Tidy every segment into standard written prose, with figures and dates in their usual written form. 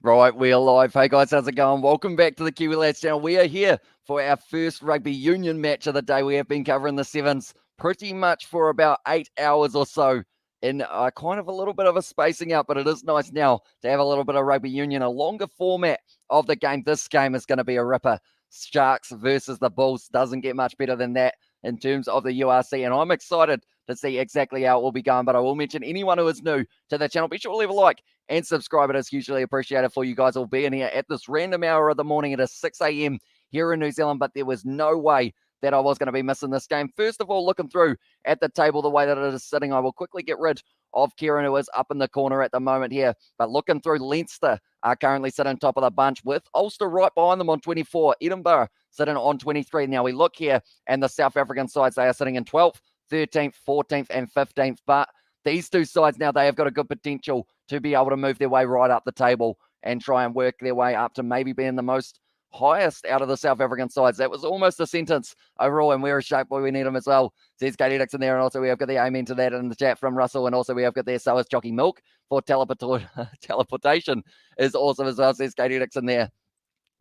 Right, we are live. Hey guys, how's it going? Welcome back to the Kiwi Lads channel. We are here for our first rugby union match of the day. We have been covering the sevens pretty much for about 8 hours or so in kind of a little bit of a spacing out, but it is nice now to have a little bit of rugby union, a longer format of the game. This game is going to be a ripper. Sharks versus the Bulls. Doesn't get much better than that in terms of the URC, and I'm excited to see exactly how it will be going. But I will mention anyone who is new to the channel, be sure to leave a like and subscribe. It is hugely appreciated for you guys all being here at this random hour of the morning. It is 6 a.m. here in New Zealand, but there was no way that I was going to be missing this game. First of all, looking through at the table the way that it is sitting, I will quickly get rid of Kieran, who is up in the corner at the moment here. But looking through, Leinster are currently sitting top of the bunch with Ulster right behind them on 24. Edinburgh sitting on 23. Now we look here, and the South African sides, they are sitting in 12th, 13th, 14th, and 15th. But these two sides now, they have got a good potential to be able to move their way right up the table and try and work their way up to maybe being the most highest out of the South African sides. That was almost a sentence overall, and we're a shape boy, we need him as well. Says Katie Dixon there, and also we have got the amen to that in the chat from Russell, and also we have got there, so is Jockey Milk for teleportation is awesome as well, says Katie Dixon there.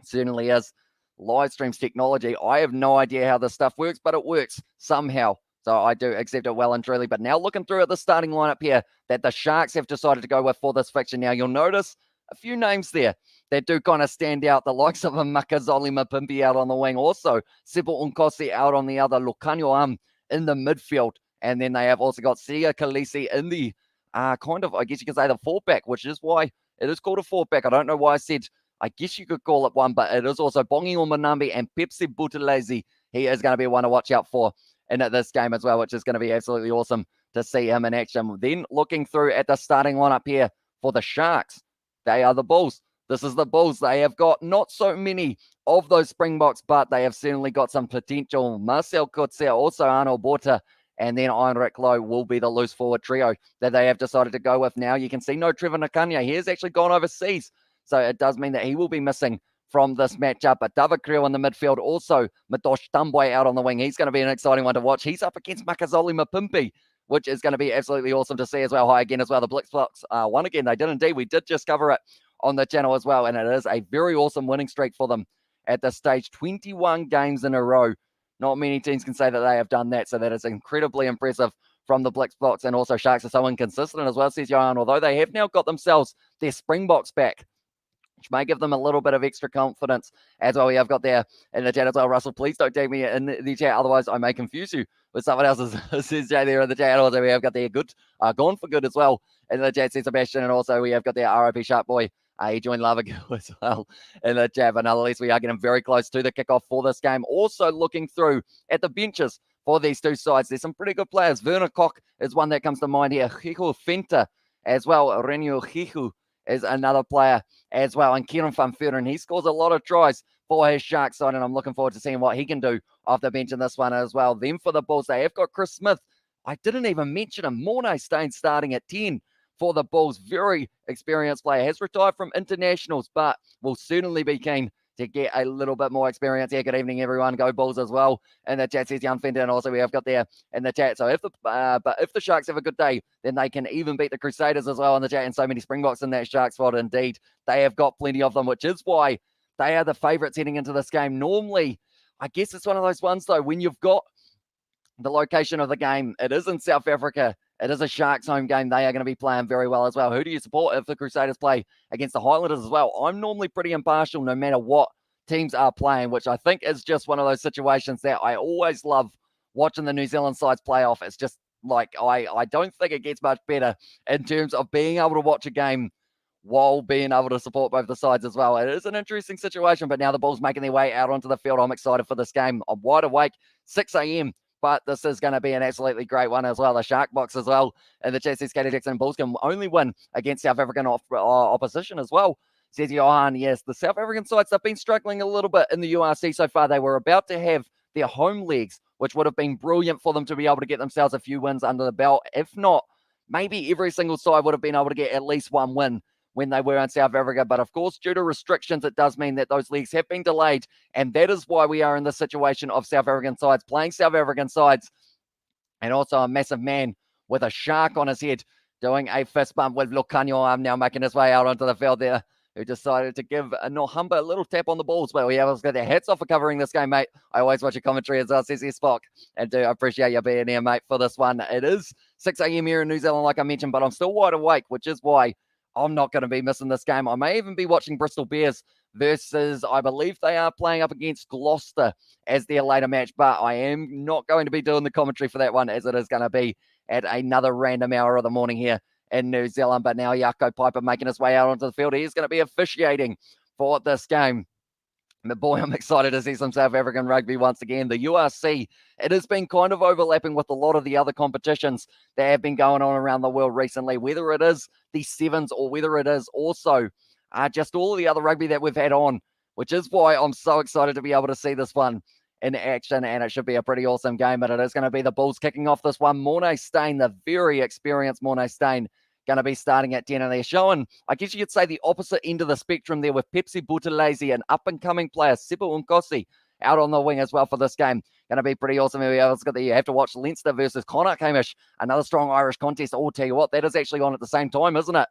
Certainly is. Live streams technology. I have no idea how this stuff works, but it works somehow. So I do accept it well and truly. But now looking through at the starting lineup here that the Sharks have decided to go with for this fixture. Now you'll notice a few names there that do kind of stand out. The likes of a Makazole Mapimpi out on the wing. Also, Sipo Unkosi out on the other. Lukanyo in the midfield. And then they have also got Sia Khaleesi in the kind of, I guess you could say, the fullback, which is why it is called a fullback. I don't know why I said, I guess you could call it one, but it is also Bongi Umanambi and Pepsi Buthelezi. He is going to be one to watch out for in this game as well, which is going to be absolutely awesome to see him in action. Then looking through at the starting lineup here for the Sharks, they are the Bulls. This is the Bulls. They have got not so many of those Springboks, but they have certainly got some potential. Marcel Kutsia, also Arnold Borta, and then Heinrich Lowe will be the loose forward trio that they have decided to go with now. You can see no Trevor Nakanya. He has actually gone overseas, so it does mean that he will be missing from this matchup. But David Creel in the midfield, also Madosh Tambwe out on the wing. He's going to be an exciting one to watch. He's up against Makazole Mapimpi, which is going to be absolutely awesome to see as well. Hi again as well. The Blitzbox won again. They did indeed. We did just cover it on the channel as well, and it is a very awesome winning streak for them at this stage. 21 games in a row. Not many teams can say that they have done that, so that is incredibly impressive from the Blitzbox. And also Sharks are so inconsistent as well, says Johan, although they have now got themselves their Springboks back, which may give them a little bit of extra confidence as well. We have got there in the chat as well. Russell, please don't take me in the chat, otherwise I may confuse you with someone else's. Says Jay there in the chat. Also, we have got there Good, Gone for Good as well in the chat, says Sebastian. And also, we have got there RIP Sharp Boy. He joined Lava Girl as well in the chat. But nonetheless, we are getting very close to the kickoff for this game. Also, looking through at the benches for these two sides, there's some pretty good players. Werner Koch is one that comes to mind here. Hiku Fenta as well. Renio Hiku is another player as well. And Kieran van Vuren, he scores a lot of tries for his Sharks side, and I'm looking forward to seeing what he can do off the bench in this one as well. Then for the Bulls, they have got Chris Smith. I didn't even mention him. Mornay Stain starting at 10 for the Bulls. Very experienced player. Has retired from internationals, but will certainly be keen to get a little bit more experience here. Good evening, everyone. Go Bulls as well. And the chat says Young Fender, and also we have got there in the chat. So if the Sharks have a good day, then they can even beat the Crusaders as well in the chat. And so many Springboks in that Sharks squad. Indeed, they have got plenty of them, which is why they are the favourites heading into this game. Normally, I guess it's one of those ones though, when you've got the location of the game, it is in South Africa. It is a Sharks home game. They are going to be playing very well as well. Who do you support if the Crusaders play against the Highlanders as well? I'm normally pretty impartial no matter what teams are playing, which I think is just one of those situations that I always love watching the New Zealand sides play off. It's just like, I don't think it gets much better in terms of being able to watch a game while being able to support both the sides as well. It is an interesting situation, but now the Bulls making their way out onto the field. I'm excited for this game. I'm wide awake, 6 a.m., but this is going to be an absolutely great one as well. The Shark Box as well. And the chat says Katie Dixon, Bulls can only win against South African opposition as well. Says Johan, yes, the South African sides have been struggling a little bit in the URC so far. They were about to have their home legs, which would have been brilliant for them to be able to get themselves a few wins under the belt. If not, maybe every single side would have been able to get at least one win when they were in South Africa. But of course, due to restrictions, it does mean that those leagues have been delayed. And that is why we are in the situation of South African sides playing South African sides. And also a massive man with a shark on his head doing a fist bump with Lukanyo now making his way out onto the field there. who decided to give Nohumba a little tap on the balls. But we have got their hats off for covering this game, mate. I always watch your commentary as well, says Spock. And do appreciate you being here, mate, for this one. It is 6 a.m. here in New Zealand, like I mentioned, but I'm still wide awake, which is why I'm not going to be missing this game. I may even be watching Bristol Bears versus, I believe they are playing up against Gloucester as their later match, but I am not going to be doing the commentary for that one, as it is going to be at another random hour of the morning here in New Zealand. But now Jaco Piper making his way out onto the field. He's going to be officiating for this game. But boy, I'm excited to see some South African rugby once again. The URC, it has been kind of overlapping with a lot of the other competitions that have been going on around the world recently, whether it is the sevens or whether it is also just all of the other rugby that we've had on, which is why I'm so excited to be able to see this one in action, and it should be a pretty awesome game. But it is going to be the Bulls kicking off this one. Mornay Steyn, the very experienced Mornay Steyn, going to be starting at 10, and they're showing, I guess you could say, the opposite end of the spectrum there with Pepsi Buthelezi, an up-and-coming player, Sipo Nkosi, out on the wing as well for this game. Going to be pretty awesome. You have to watch Leinster versus Connacht Hamish, another strong Irish contest. I'll tell you what, that is actually on at the same time, isn't it?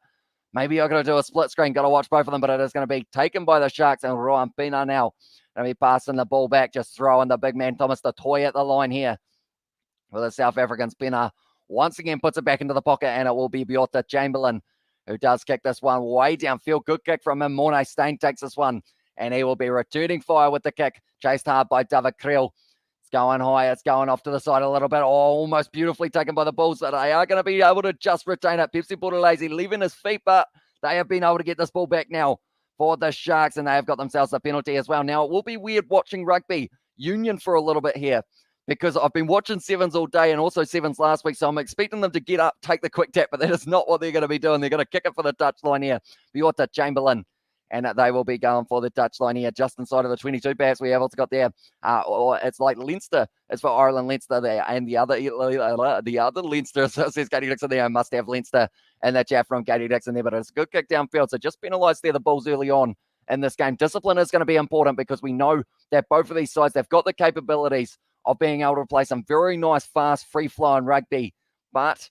Maybe I'm going to do a split screen. Got to watch both of them, but it is going to be taken by the Sharks, and Ryan Pina now going to be passing the ball back, just throwing the big man Thomas the Toy at the line here for the South Africans. Pina once again puts it back into the pocket, and it will be Biota Chamberlain who does kick this one way downfield. Good kick from him. Mornay Steyn takes this one, and he will be returning fire with the kick, chased hard by David Creel. It's going high. It's going off to the side a little bit. Oh, almost beautifully taken by the Bulls, but they are going to be able to just retain it. Pepsi Buthelezi leaving his feet, but they have been able to get this ball back now for the Sharks, and they have got themselves a penalty as well. Now, it will be weird watching rugby union for a little bit here, because I've been watching sevens all day and also sevens last week, so I'm expecting them to get up, take the quick tap, but that is not what they're going to be doing. They're going to kick it for the touchline here. Biota Chamberlain, and they will be going for the touchline here, just inside of the 22, perhaps we have also got there. Or it's like Leinster. It's for Ireland Leinster there, and the other Leinster, so it says Katie Dixon there. I must have Leinster in the chat from Katie Dixon there, but it's a good kick downfield, so just penalised there the Bulls early on in this game. Discipline is going to be important, because we know that both of these sides, they've got the capabilities of being able to play some very nice, fast, free-flowing rugby, but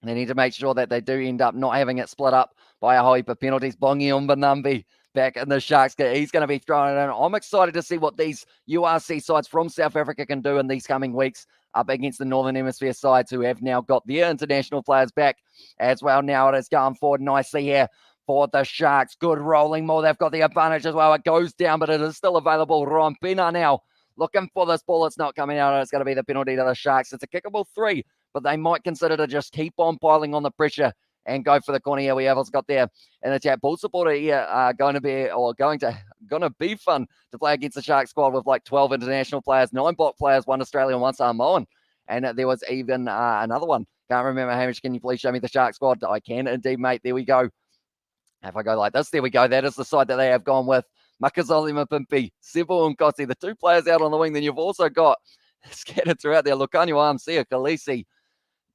they need to make sure that they do end up not having it split up by a whole heap of penalties. Bongi Umbanambi back in the Sharks. He's going to be throwing it in. I'm excited to see what these URC sides from South Africa can do in these coming weeks up against the Northern Hemisphere sides, who have now got their international players back as well. Now it is going forward nicely here for the Sharks. Good rolling maul. They've got the advantage as well. It goes down, but it is still available. Rompina now looking for this ball. It's not coming out. It's going to be the penalty to the Sharks. It's a kickable 3, but they might consider to just keep on piling on the pressure and go for the corner here. We have also got there in the chat, Bull supporter here going to be fun to play against the Sharks squad with like 12 international players, 9 block players, 1 Australian, 1 Samoan. And there was even another one. Can't remember. Hamish, can you please show me the Sharks squad? I can indeed, mate. There we go. If I go like this, there we go. That is the side that they have gone with. Makazole Mapimpi, Sipo Nkosi, the 2 players out on the wing. Then you've also got scattered throughout there, Lukanyo Armsia, Khaleesi,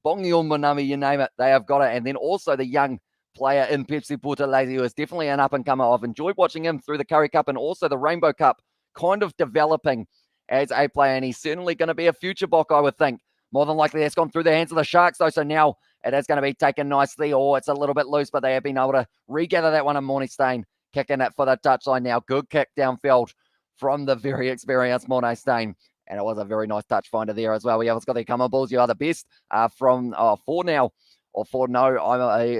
Bongi Umbanami, you name it, they have got it. And then also the young player in Pepsi Buthelezi, who is definitely an up-and-comer. I've enjoyed watching him through the Curry Cup and also the Rainbow Cup, kind of developing as a player, and he's certainly going to be a future Bok, I would think. More than likely, that's gone through the hands of the Sharks, though, so now it is going to be taken nicely. Or it's a little bit loose, but they have been able to regather that one in Mornay Steyn, kicking it for the touchline now. Good kick downfield from the very experienced Mornay Steyn. And it was a very nice touch finder there as well. We have got the Come On Bulls. You are the best I'm a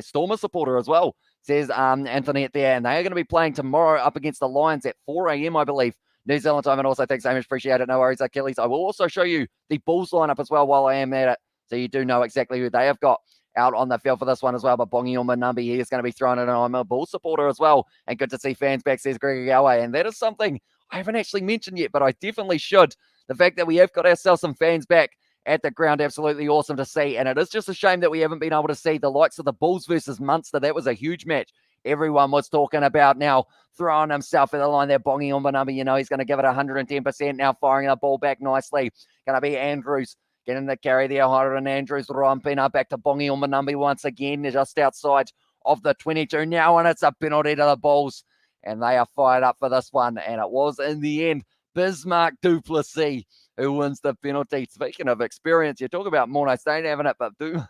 Stormer supporter as well, says Anthony there. And they are going to be playing tomorrow up against the Lions at 4 a.m., I believe, New Zealand time. And also, thanks, Hamish. Appreciate it. No worries, Achilles. I will also show you the Bulls lineup as well while I am at it, so you do know exactly who they have got out on the field for this one as well. But Bongi Umbanambi, he is going to be throwing it in. I'm a Bulls supporter as well. And good to see fans back, says Greg Galway. And that is something I haven't actually mentioned yet, but I definitely should. The fact that we have got ourselves some fans back at the ground, absolutely awesome to see. And it is just a shame that we haven't been able to see the likes of the Bulls versus Munster. That was a huge match. Everyone was talking about now throwing himself at the line there. Bongi Umbanambi, you know, he's going to give it 110% now, firing the ball back nicely. Going to be Andrews getting the carry there. Hiron Andrews, Rampina back to Bongi Umbanambi once again, just outside of the 22 now, and it's a penalty to the Bulls. And they are fired up for this one. And it was, in the end, Bismarck du Plessis who wins the penalty. Speaking of experience, you talk about Mornay Steyn having it, but du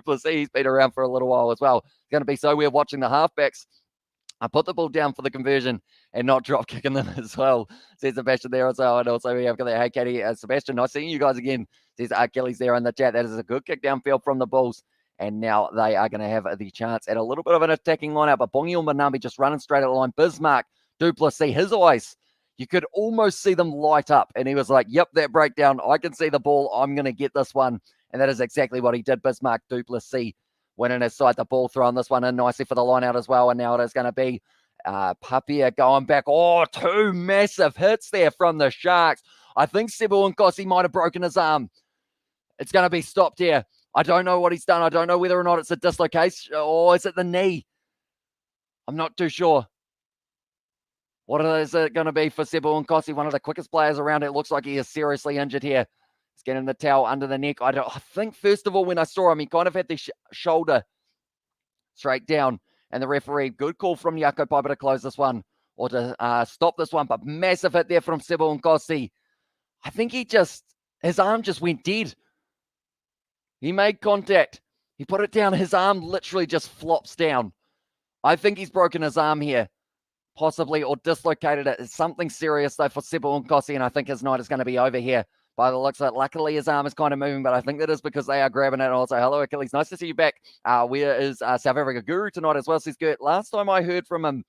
Plessis, he's been around for a little while as well. It's going to be so weird watching the halfbacks I put the ball down for the conversion and not drop kicking them as well, says Sebastian there as well. And also we have got there, hey, Katie, Sebastian, nice seeing you guys again, says Achilles there in the chat. That is a good kick downfield from the Bulls. And now they are going to have the chance at a little bit of an attacking lineup. But Bongi Manambi just running straight at the line. Bismarck, Duplessis, his eyes, you could almost see them light up. And he was like, yep, that breakdown, I can see the ball. I'm going to get this one. And that is exactly what he did. Bismarck, Duplessis, winning his side, the ball throwing this one in nicely for the line out as well. And now it is going to be Papia going back. Oh, two massive hits there from the Sharks. I think Sebu Nkosi might have broken his arm. It's going to be stopped here. I don't know what he's done. I don't know whether or not it's a dislocation or is it the knee. I'm not too sure. What is it going to be for Sebu Nkosi, one of the quickest players around? It looks like he is seriously injured here. He's getting the towel under the neck. I think, first of all, when I saw him, he kind of had the shoulder straight down. And the referee, good call from Yako Piper to close this one or to stop this one. But massive hit there from Sebu Nkosi. I think his arm just went dead. He made contact. He put it down. His arm literally just flops down. I think he's broken his arm here, possibly, or dislocated it. It's something serious, though, for Sebu Nkosi, and I think his night is going to be over here by the looks of it. Luckily, his arm is kind of moving, but I think that is because they are grabbing it. Also, hello, Achilles. Nice to see you back. Where is South Africa Guru tonight as well, says Gert. Last time I heard from him,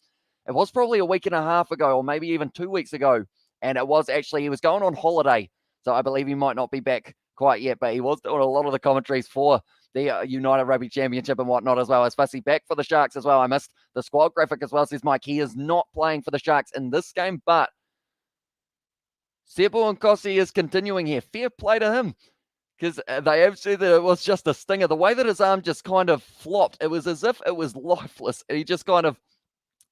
it was probably a week and a half ago, or maybe even 2 weeks ago, and it was actually, he was going on holiday, so I believe he might not be back quite yet, but he was doing a lot of the commentaries for the United Rugby Championship and whatnot as well. As Fussy back for the Sharks as well. I missed the squad graphic as well, says Mike. He is not playing for the Sharks in this game, but Sebu Nkosi is continuing here. Fair play to him, because they have said that it was just a stinger. The way that his arm just kind of flopped, it was as if it was lifeless. He just kind of,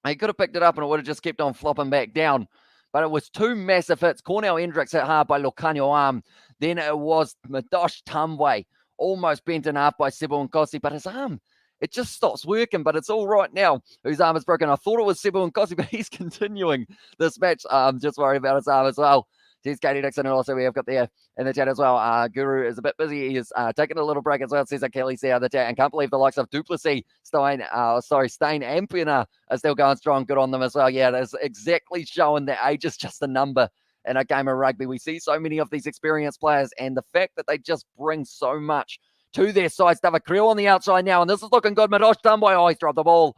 he could have picked it up and it would have just kept on flopping back down. But it was two massive hits. Cornell Hendricks hit hard by Lucanio arm. Then it was Madosh Tambwe, almost bent in half by Sebu Nkosi, but his arm, it just stops working, but it's all right now. Whose arm is broken? I thought it was Sebu Nkosi, but he's continuing this match. I'm just worried about his arm as well. There's Katie Dixon, and also we have got there in the chat as well. Guru is a bit busy. He is taking a little break as well, says Achilles there in the chat. And can't believe the likes of Duplessis, Stein, and Pena are still going strong. Good on them as well. Yeah, that's exactly showing that age is just a number in a game of rugby. We see so many of these experienced players, and the fact that they just bring so much to their sides. David Creel on the outside now, and this is looking good. Madosh Tambwe, oh, he's dropped the ball.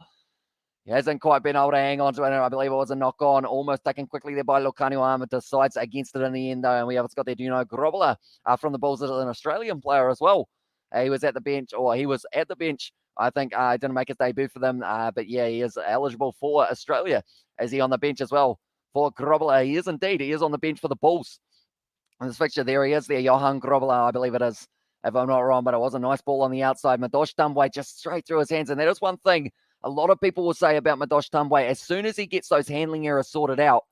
He hasn't quite been able to hang on to it. I believe it was a knock on, almost taken quickly there by Lucanio Armour. Decides against it in the end, though. And we have got there Dino Grobler from the Bulls, an Australian player as well. He was at the bench, I think he didn't make his debut for them. But yeah, he is eligible for Australia. Is he on the bench as well for Grobler? He is indeed. He is on the bench for the Bulls. In this fixture, there he is there. Johan Grobler, I believe it is, if I'm not wrong. But it was a nice ball on the outside. Madosh Tambwe just straight through his hands. And that is one thing a lot of people will say about Madosh Tambwe. As soon as he gets those handling errors sorted out,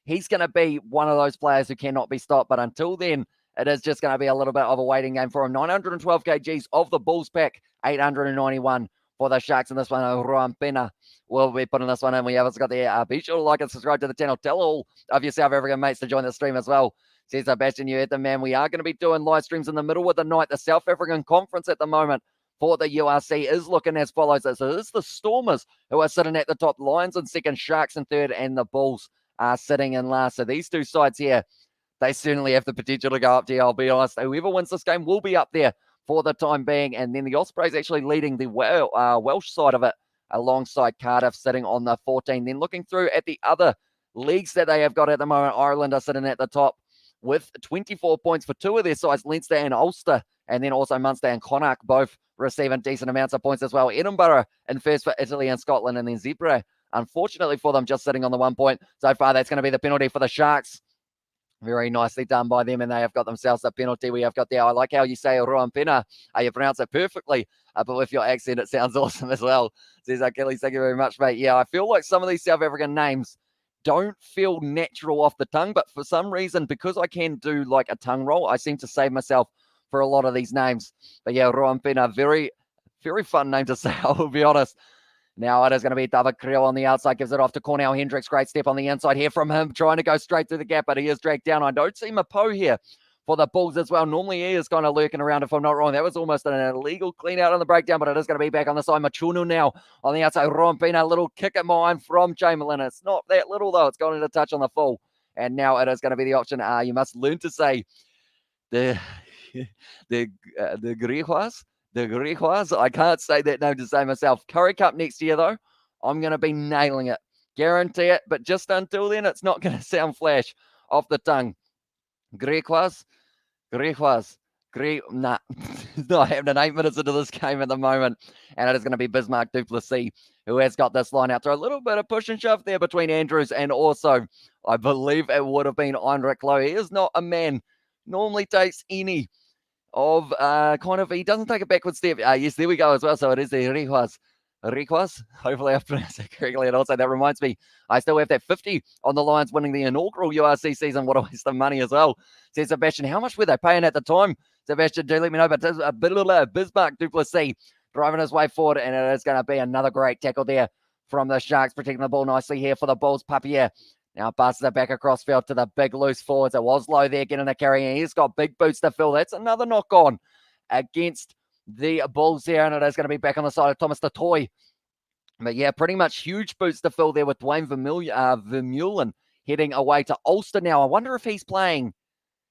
he's going to be one of those players who cannot be stopped. But until then, it is just going to be a little bit of a waiting game for him. 912 kgs of the Bulls pack, 891 for the Sharks in this one. Ruan Pena will be putting this one in. We have got the be sure to like and subscribe to the channel. Tell all of your South African mates to join the stream as well. Says Sebastian, you heard the man. We are going to be doing live streams in the middle of the night. The South African Conference at the moment for the URC is looking as follows. So it's the Stormers who are sitting at the top, Lions in second, Sharks in third, and the Bulls are sitting in last. So these two sides here, they certainly have the potential to go up there. I'll be honest. Whoever wins this game will be up there for the time being. And then the Ospreys actually leading the Welsh side of it alongside Cardiff sitting on the 14. Then looking through at the other leagues that they have got at the moment, Ireland are sitting at the top with 24 points for two of their sides, Leinster and Ulster. And then also Munster and Connacht both receiving decent amounts of points as well. Edinburgh in first for Italy and Scotland. And then Zebra, unfortunately for them, just sitting on the 1 point. So far, that's going to be the penalty for the Sharks. Very nicely done by them, and they have got themselves a penalty. We have got there. I like how you say Ruan Pena. You pronounce it perfectly, but with your accent, it sounds awesome as well. Says Achilles, thank you very much, mate. Yeah, I feel like some of these South African names don't feel natural off the tongue, but for some reason, because I can do like a tongue roll, I seem to save myself for a lot of these names. But yeah, Ruan Pena, very, very fun name to say, I will be honest. Now it is going to be David Creel on the outside, gives it off to Cornell Hendricks. Great step on the inside here from him, trying to go straight through the gap, but he is dragged down. I don't see Mapo here for the Bulls as well. Normally he is kind of lurking around, if I'm not wrong. That was almost an illegal clean out on the breakdown, but it is going to be back on the side. Machunu now on the outside. Rompina, little kick at mine from Chamberlain. It's not that little though. It's gone into touch on the full. And now it is going to be the option. You must learn to say the Grijuas. The Grijuas. I can't say that name to say myself. Curry Cup next year though. I'm going to be nailing it. Guarantee it. But just until then, it's not going to sound flash off the tongue. Grijuas. Nah, not happening 8 minutes into this game at the moment. And it is going to be Bismarck du Plessis who has got this line out. So a little bit of push and shove there between Andrews and also, I believe it would have been Heinrich Lowe. He is not a man normally takes any of he doesn't take a backward step. Yes, there we go as well. So it is the Rijuas. Hopefully I pronounced it correctly. And also that reminds me, I still have that 50 on the Lions winning the inaugural URC season. What a waste of money as well. Says Sebastian, how much were they paying at the time? Sebastian, do let me know. But there's a bit of Bismarck du Plessis driving his way forward. And it is going to be another great tackle there from the Sharks, protecting the ball nicely here for the Bulls. Papier now passes it back across field to the big loose forwards. It was Low there getting the carry. And he's got big boots to fill. That's another knock on against the Bulls here. And it is going to be back on the side of Thomas Tatoy. But yeah, pretty much huge boots to fill there with Dwayne Vermeulen heading away to Ulster now. I wonder if he's playing.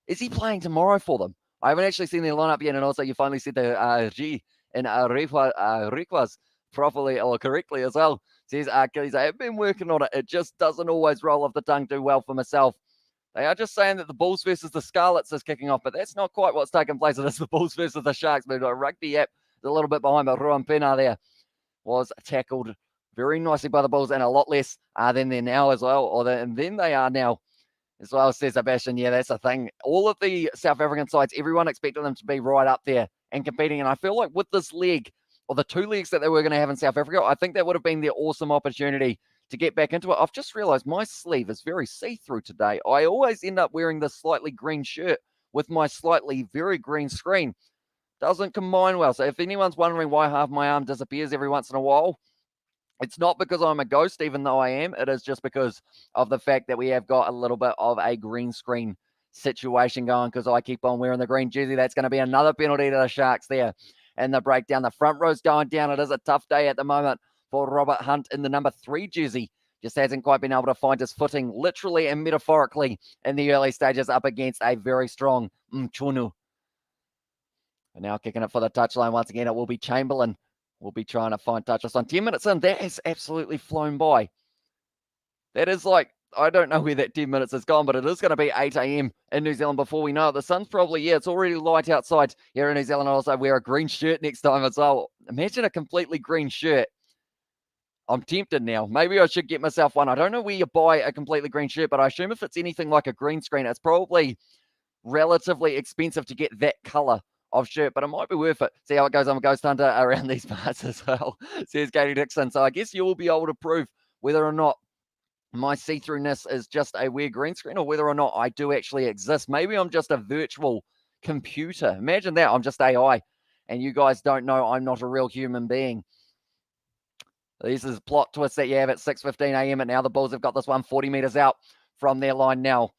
Is he playing tomorrow for them? I haven't actually seen the lineup yet. And also you finally said the G in Requas properly or correctly as well. Says Achilles, I have been working on it. It just doesn't always roll off the tongue too well for myself. They are just saying that the Bulls versus the Scarlets is kicking off, but that's not quite what's taking place. It is the Bulls versus the Sharks. But Rugby app is a little bit behind, but Ruan Pena there was tackled very nicely by the Bulls and a lot less than they're now as well, and then they are now as well, says Sebastian. Yeah, that's the thing. All of the South African sides, everyone expected them to be right up there and competing, and I feel like with this leg, or the two legs that they were going to have in South Africa, I think that would have been their awesome opportunity to get back into it. I've just realized my sleeve is very see-through today. I always end up wearing this slightly green shirt with my slightly very green screen. Doesn't combine well. So if anyone's wondering why half my arm disappears every once in a while, it's not because I'm a ghost, even though I am. It is just because of the fact that we have got a little bit of a green screen situation going because I keep on wearing the green jersey. That's going to be another penalty to the Sharks there. And the breakdown, the front row's going down. It is a tough day at the moment for Robert Hunt in the number 3 jersey. Just hasn't quite been able to find his footing, literally and metaphorically, in the early stages up against a very strong Mchunu. And now kicking it for the touchline once again. It will be Chamberlain. We'll be trying to find touches on 10 minutes in. That has absolutely flown by. That is like, I don't know where that 10 minutes has gone, but it is going to be 8 a.m. in New Zealand before we know it. The sun's probably, it's already light outside here in New Zealand. I also wear a green shirt next time as well. Imagine a completely green shirt. I'm tempted now. Maybe I should get myself one. I don't know where you buy a completely green shirt, but I assume if it's anything like a green screen, it's probably relatively expensive to get that color of shirt, but it might be worth it. See how it goes on Ghost Hunter around these parts as well, says Katie Dixon. So I guess you will be able to prove whether or not my see-throughness is just a weird green screen or whether or not I do actually exist. Maybe I'm just a virtual computer. Imagine that. I'm just AI, and you guys don't know I'm not a real human being. This is plot twist that you have at 6:15 a.m. and now the Bulls have got this one 40 meters out from their line now.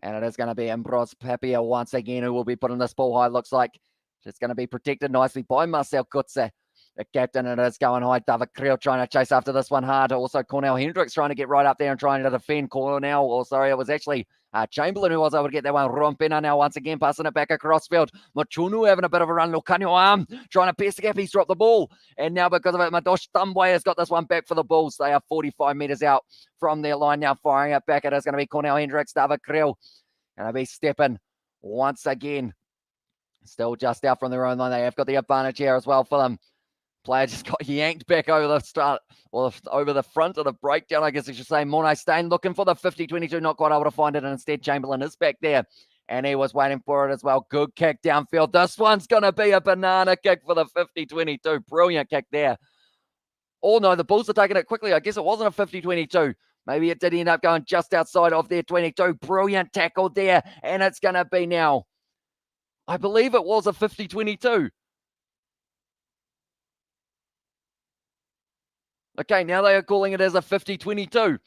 And it is going to be Ambrose Papier once again who will be putting this ball high. Looks like it's going to be protected nicely by Marcel Kutze, the captain. And it is going high. David Creel trying to chase after this one hard. Also, Cornell Hendricks trying to get right up there and trying to defend Cornell. It was actually Chamberlain who was able to get that one. Rompena now once again passing it back across field. Machunu having a bit of a run. Lucanio arm trying to pierce the gap. He's dropped the ball. And now because of it, Madosh Thumbway has got this one back for the Bulls. They are 45 meters out from their line now, firing it back. It is going to be Cornell Hendricks, David Creel. Going to be stepping once again. Still just out from their own line. They have got the advantage here as well for them. Player just got yanked back over the start, or over the front of the breakdown, I guess I should say. Mornay Stain looking for the 50-22, not quite able to find it, and instead Chamberlain is back there, and he was waiting for it as well. Good kick downfield. This one's going to be a banana kick for the 50-22. Brilliant kick there. Oh no, the Bulls are taking it quickly. I guess it wasn't a 50-22. Maybe it did end up going just outside of their 22. Brilliant tackle there, and it's going to be now. I believe it was a 50-22. Okay, now they are calling it as a 50-22.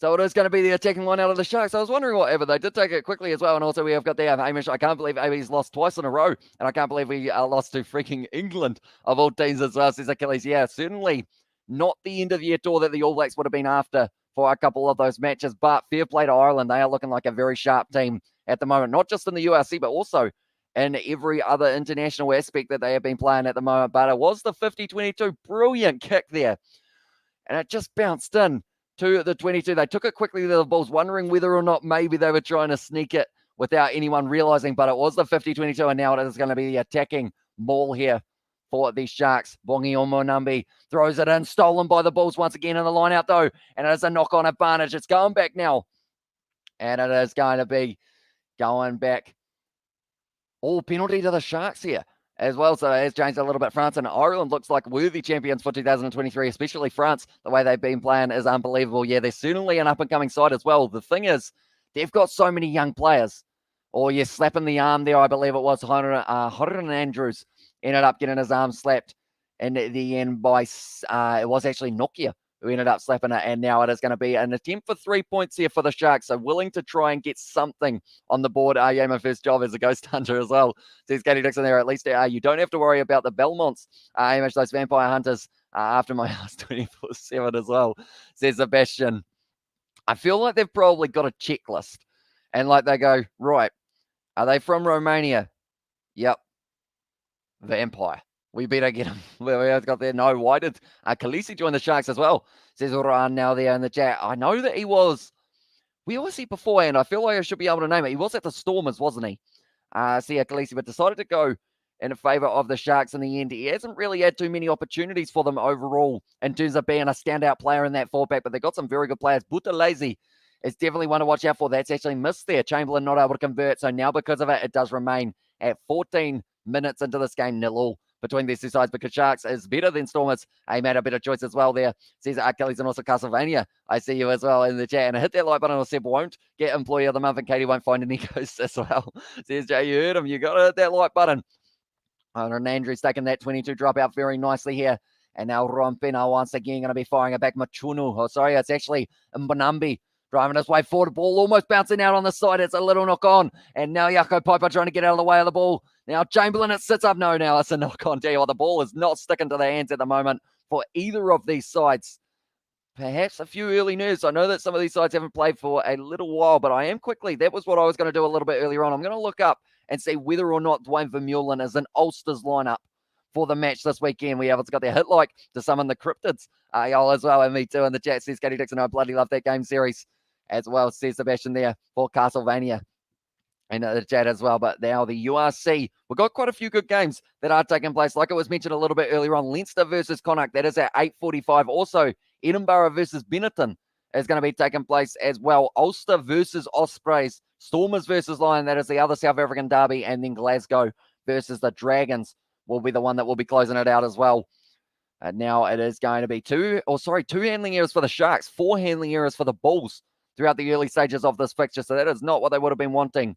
So it is going to be the attacking line out of the Sharks. I was wondering whatever. They did take it quickly as well. And also we have got there Hamish. I can't believe AB's lost twice in a row. And I can't believe we lost to freaking England of all teams as well, says Achilles. Yeah, certainly not the end of year tour that the All Blacks would have been after for a couple of those matches. But fair play to Ireland. They are looking like a very sharp team at the moment, not just in the URC, but also in every other international aspect that they have been playing at the moment. But it was the 50-22. Brilliant kick there. And it just bounced in to the 22. They took it quickly to the Bulls, wondering whether or not maybe they were trying to sneak it without anyone realizing, but it was the 50-22, and now it is going to be the attacking ball here for the Sharks. Bongi Omonambi throws it in, stolen by the Bulls once again in the line out though, and it is a knock-on advantage. It's going back now, and it is going to be going back. All penalty to the Sharks here as well. So it has changed a little bit. France and Ireland looks like worthy champions for 2023, especially France. The way they've been playing is unbelievable. Yeah, they're certainly an up-and-coming side as well. The thing is, they've got so many young players. Or you're slapping the arm there, I believe it was. Horan Andrews ended up getting his arm slapped in the end by, it was actually Nokia who ended up slapping it, and now it is going to be an attempt for 3 points here for the Sharks. So willing to try and get something on the board. Yeah, my first job as a ghost hunter as well. Says Katie Dixon there. At least you don't have to worry about the Belmonts, those vampire hunters, after my house 24/7 as well, says Sebastian. I feel like they've probably got a checklist, and like they go, right, are they from Romania? Yep. Vampire. We better get him. We have got there. No, why did Khaleesi join the Sharks as well? Says Oran now there in the chat. I know that he was. We always see beforehand. I feel like I should be able to name it. He was at the Stormers, wasn't he? Khaleesi, but decided to go in favour of the Sharks in the end. He hasn't really had too many opportunities for them overall in terms of being a standout player in that fullback, but they've got some very good players. Buthelezi is definitely one to watch out for. That's actually missed there. Chamberlain not able to convert. So now because of it, it does remain at 14 minutes into this game, 0-0 between these two sides, because Sharks is better than Stormers. He made a better choice as well there. Says Achilles and also Castlevania. I see you as well in the chat. And hit that like button or Seb won't get Employee of the Month, and Katie won't find any ghosts as well. Says Jay, you heard him. You got to hit that like button. And Andrew's taking that 22 dropout very nicely here. And now Rompina once again going to be firing it back. Machunu. Oh, sorry, it's actually Mbanambi driving his way forward. The ball almost bouncing out on the side. It's a little knock on. And now Jaco Piper trying to get out of the way of the ball. Now Chamberlain, it sits up. No, now it's a knock on. Tell you what, the ball is not sticking to their hands at the moment for either of these sides. Perhaps a few early nerves. I know that some of these sides haven't played for a little while, but I am quickly. That was what I was going to do a little bit earlier on. I'm going to look up and see whether or not Dwayne Vermeulen is in Ulster's lineup for the match this weekend. We have got their hit like to summon the cryptids. Y'all as well, and me too in the chat, says Katie Dixon. I bloody love that game series as well, says Sebastian there for Castlevania in the chat as well. But now the URC, we've got quite a few good games that are taking place. Like it was mentioned a little bit earlier on, Leinster versus Connacht, that is at 8:45. Also, Edinburgh versus Benetton is going to be taking place as well. Ulster versus Ospreys, Stormers versus Lion, that is the other South African derby, and then Glasgow versus the Dragons will be the one that will be closing it out as well. And now it is going to be two handling errors for the Sharks, 4 handling errors for the Bulls throughout the early stages of this fixture. So that is not what they would have been wanting.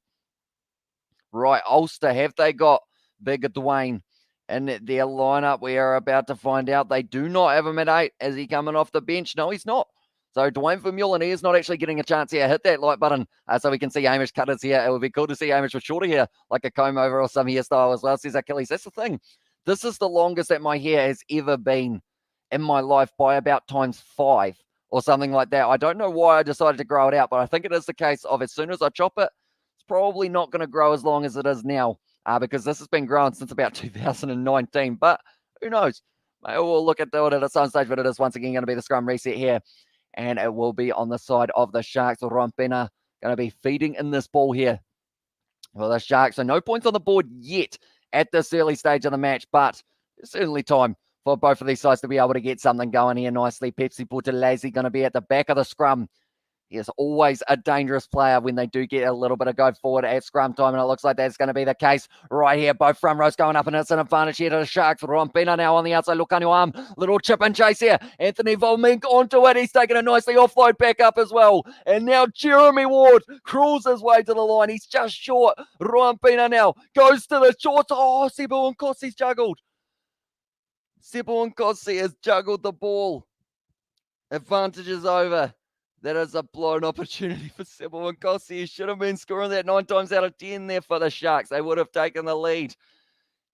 Right, Ulster, have they got Big Dwayne in their lineup? We are about to find out. They do not have him at 8. Is he coming off the bench? No, he's not. So Dwayne Vermeulen, he is not actually getting a chance here. Hit that like button so we can see Hamish Cutters here. It would be cool to see Hamish with shorter hair, like a comb over or some hairstyle as well, says Achilles. That's the thing. This is the longest that my hair has ever been in my life by about times 5 or something like that. I don't know why I decided to grow it out, but I think it is the case of as soon as I chop it, it's probably not going to grow as long as it is now because this has been growing since about 2019. But who knows? Maybe we'll look at it at some stage, but it is once again going to be the scrum reset here. And it will be on the side of the Sharks. Rompena going to be feeding in this ball here for the Sharks. So no points on the board yet at this early stage of the match, but it's certainly time for both of these sides to be able to get something going here nicely. Pepsi Buthelezi going to be at the back of the scrum. He is always a dangerous player when they do get a little bit of go forward at scrum time, and it looks like that's going to be the case right here. Both front rows going up, and it's an advantage here to the Sharks. Rompena now on the outside. Look on your arm. Little chip and chase here. Anthony Volmink onto it. He's taking a nicely offload back up as well. And now Jeremy Ward crawls his way to the line. He's just short. Rompena now goes to the short. Oh, Sibu Nkossi's juggled. Sibu Nkossi has juggled the ball. Advantage is over. That is a blown opportunity for Sybil Nkosi. He should have been scoring that 9 times out of 10 there for the Sharks. They would have taken the lead.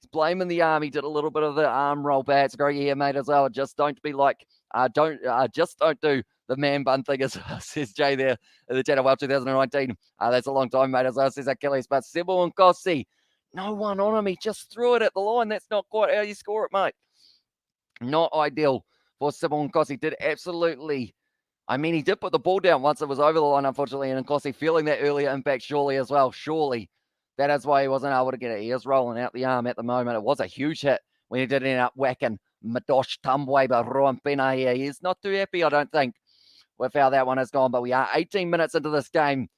He's blaming the arm. He did a little bit of the arm roll back. It's great here, mate, as well. Just don't be like, don't do the man bun thing, as says Jay there in the chat. Well, 2019. That's a long time, mate, as well, says Achilles. But Sybil Nkosi, no one on him. He just threw it at the line. That's not quite how you score it, mate. Not ideal for Sybil Nkosi. Did absolutely... I mean, he did put the ball down once it was over the line, unfortunately, and Nkosi feeling that earlier impact surely as well. Surely that is why he wasn't able to get it. He is rolling out the arm at the moment. It was a huge hit when he did end up whacking Madosh Tambwe, but Rowan Pena here. He's not too happy, I don't think, with how that one has gone. But we are 18 minutes into this game.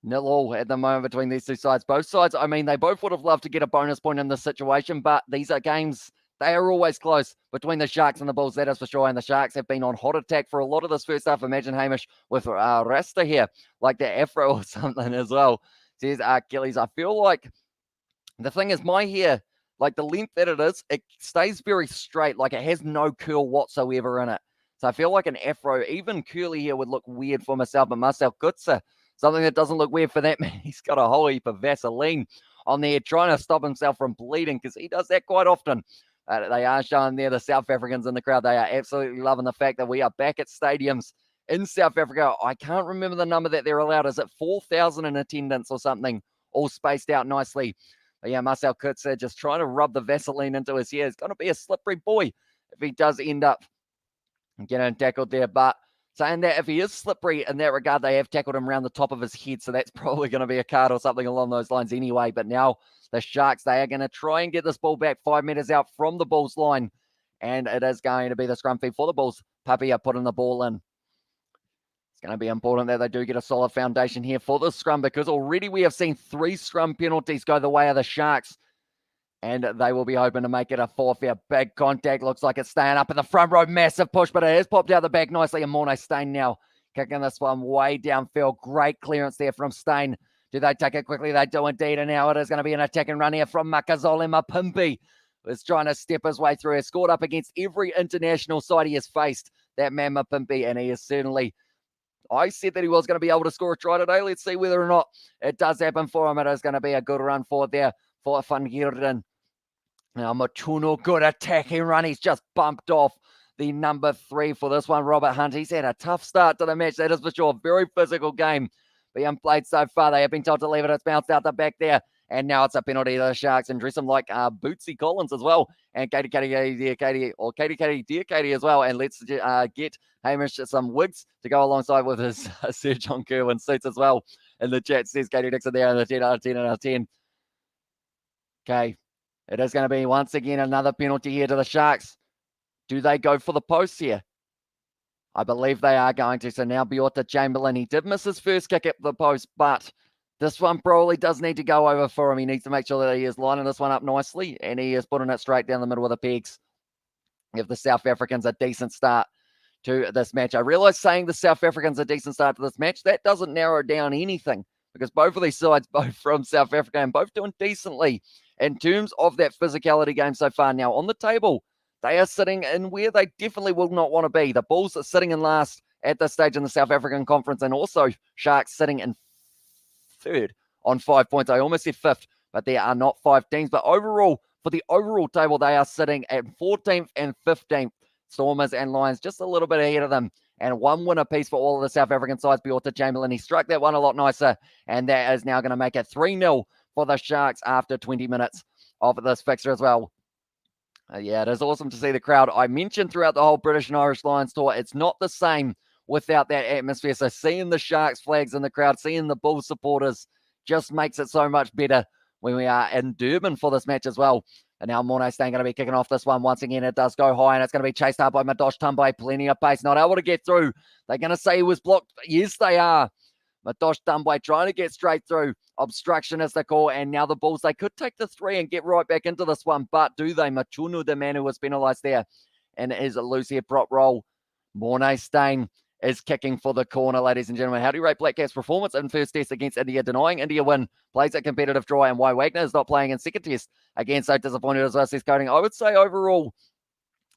0-0 at the moment between these two sides. Both sides, I mean, they both would have loved to get a bonus point in this situation, but these are games... They are always close between the Sharks and the Bulls, that is for sure. And the Sharks have been on hot attack for a lot of this first half. Imagine Hamish with Rasta here, like the afro or something as well. Says Achilles. I feel like the thing is, my hair, like the length that it is, it stays very straight. Like it has no curl whatsoever in it. So I feel like an afro, even curly hair, would look weird for myself. But Marcel Kutzer, something that doesn't look weird for that man. He's got a whole heap of Vaseline on there, trying to stop himself from bleeding because he does that quite often. They are showing there, the South Africans in the crowd. They are absolutely loving the fact that we are back at stadiums in South Africa. I can't remember the number that they're allowed. Is it 4,000 in attendance or something? All spaced out nicely. But yeah, Marcel Kutzer just trying to rub the Vaseline into his hair. It's going to be a slippery boy if he does end up getting tackled there. But saying that, if he is slippery in that regard, they have tackled him around the top of his head. So that's probably going to be a card or something along those lines anyway. But now the Sharks, they are going to try and get this ball back 5 meters out from the Bulls line. And it is going to be the scrum feed for the Bulls. Papia putting the ball in. It's going to be important that they do get a solid foundation here for the scrum, because already we have seen 3 scrum penalties go the way of the Sharks. And they will be hoping to make it a 4th here. Big contact. Looks like it's staying up in the front row. Massive push, but it has popped out the back nicely. And Morne Steyn now kicking this one way downfield. Great clearance there from Steyn. Do they take it quickly? They do indeed. And now it is going to be an attack and run here from Makazole Mapimpi. Is trying to step his way through. Has scored up against every international side he has faced. That man Mapimpi. And he is certainly... I said that he was going to be able to score a try today. Let's see whether or not it does happen for him. It is going to be a good run forward there for Van Geerden. Now, Machuno, good attacking run. He's just bumped off the number 3 for this one, Robert Hunt. He's had a tough start to the match, that is for sure. Very physical game being played so far. They have been told to leave it. It's bounced out the back there. And now it's a penalty to the Sharks, and dress him like Bootsy Collins as well. And Katie as well. And let's get Hamish some wigs to go alongside with his Sir John Kerwin suits as well. In the chat says Katie Dixon there in the 10 out of 10 out of 10. Okay. It is going to be, once again, another penalty here to the Sharks. Do they go for the post here? I believe they are going to. So now Bjorta Chamberlain, he did miss his first kick at the post, but this one probably does need to go over for him. He needs to make sure that he is lining this one up nicely, and he is putting it straight down the middle of the pegs. Give the South Africans a decent start to this match. I realize saying the South Africans a decent start to this match, that doesn't narrow down anything, because both of these sides, both from South Africa, and both doing decently in terms of that physicality game so far. Now, on the table, they are sitting in where they definitely will not want to be. The Bulls are sitting in last at this stage in the South African Conference, and also Sharks sitting in 3rd on 5 points. I almost said 5th, but there are not 5 teams. But overall, for the overall table, they are sitting at 14th and 15th. Stormers and Lions just a little bit ahead of them. And 1 win apiece for all of the South African sides. Bjorta Chamberlain, he struck that one a lot nicer. And that is now going to make it 3-0 for the Sharks after 20 minutes of this fixture as well. Yeah, it is awesome to see the crowd. I mentioned throughout the whole British and Irish Lions tour, it's not the same without that atmosphere. So seeing the Sharks flags in the crowd, seeing the Bulls supporters just makes it so much better when we are in Durban for this match as well. And now Morne Steyn going to be kicking off this one. Once again, it does go high, and it's going to be chased up by Madosh Tambwe. Plenty of pace, not able to get through. They're going to say he was blocked. Yes, they are. Madosh Tambwe trying to get straight through. Obstruction is the call, and now the Bulls, they could take the 3 and get right back into this one, but do they? Machunu, the man who was penalised there, and it is a loose here prop roll. Morne Steyn is kicking for the corner, ladies and gentlemen. How do you rate Black Caps' performance in first test against India? Denying India win, plays a competitive draw, and why Wagner is not playing in second test again. So disappointed as well, says Coding. I would say overall,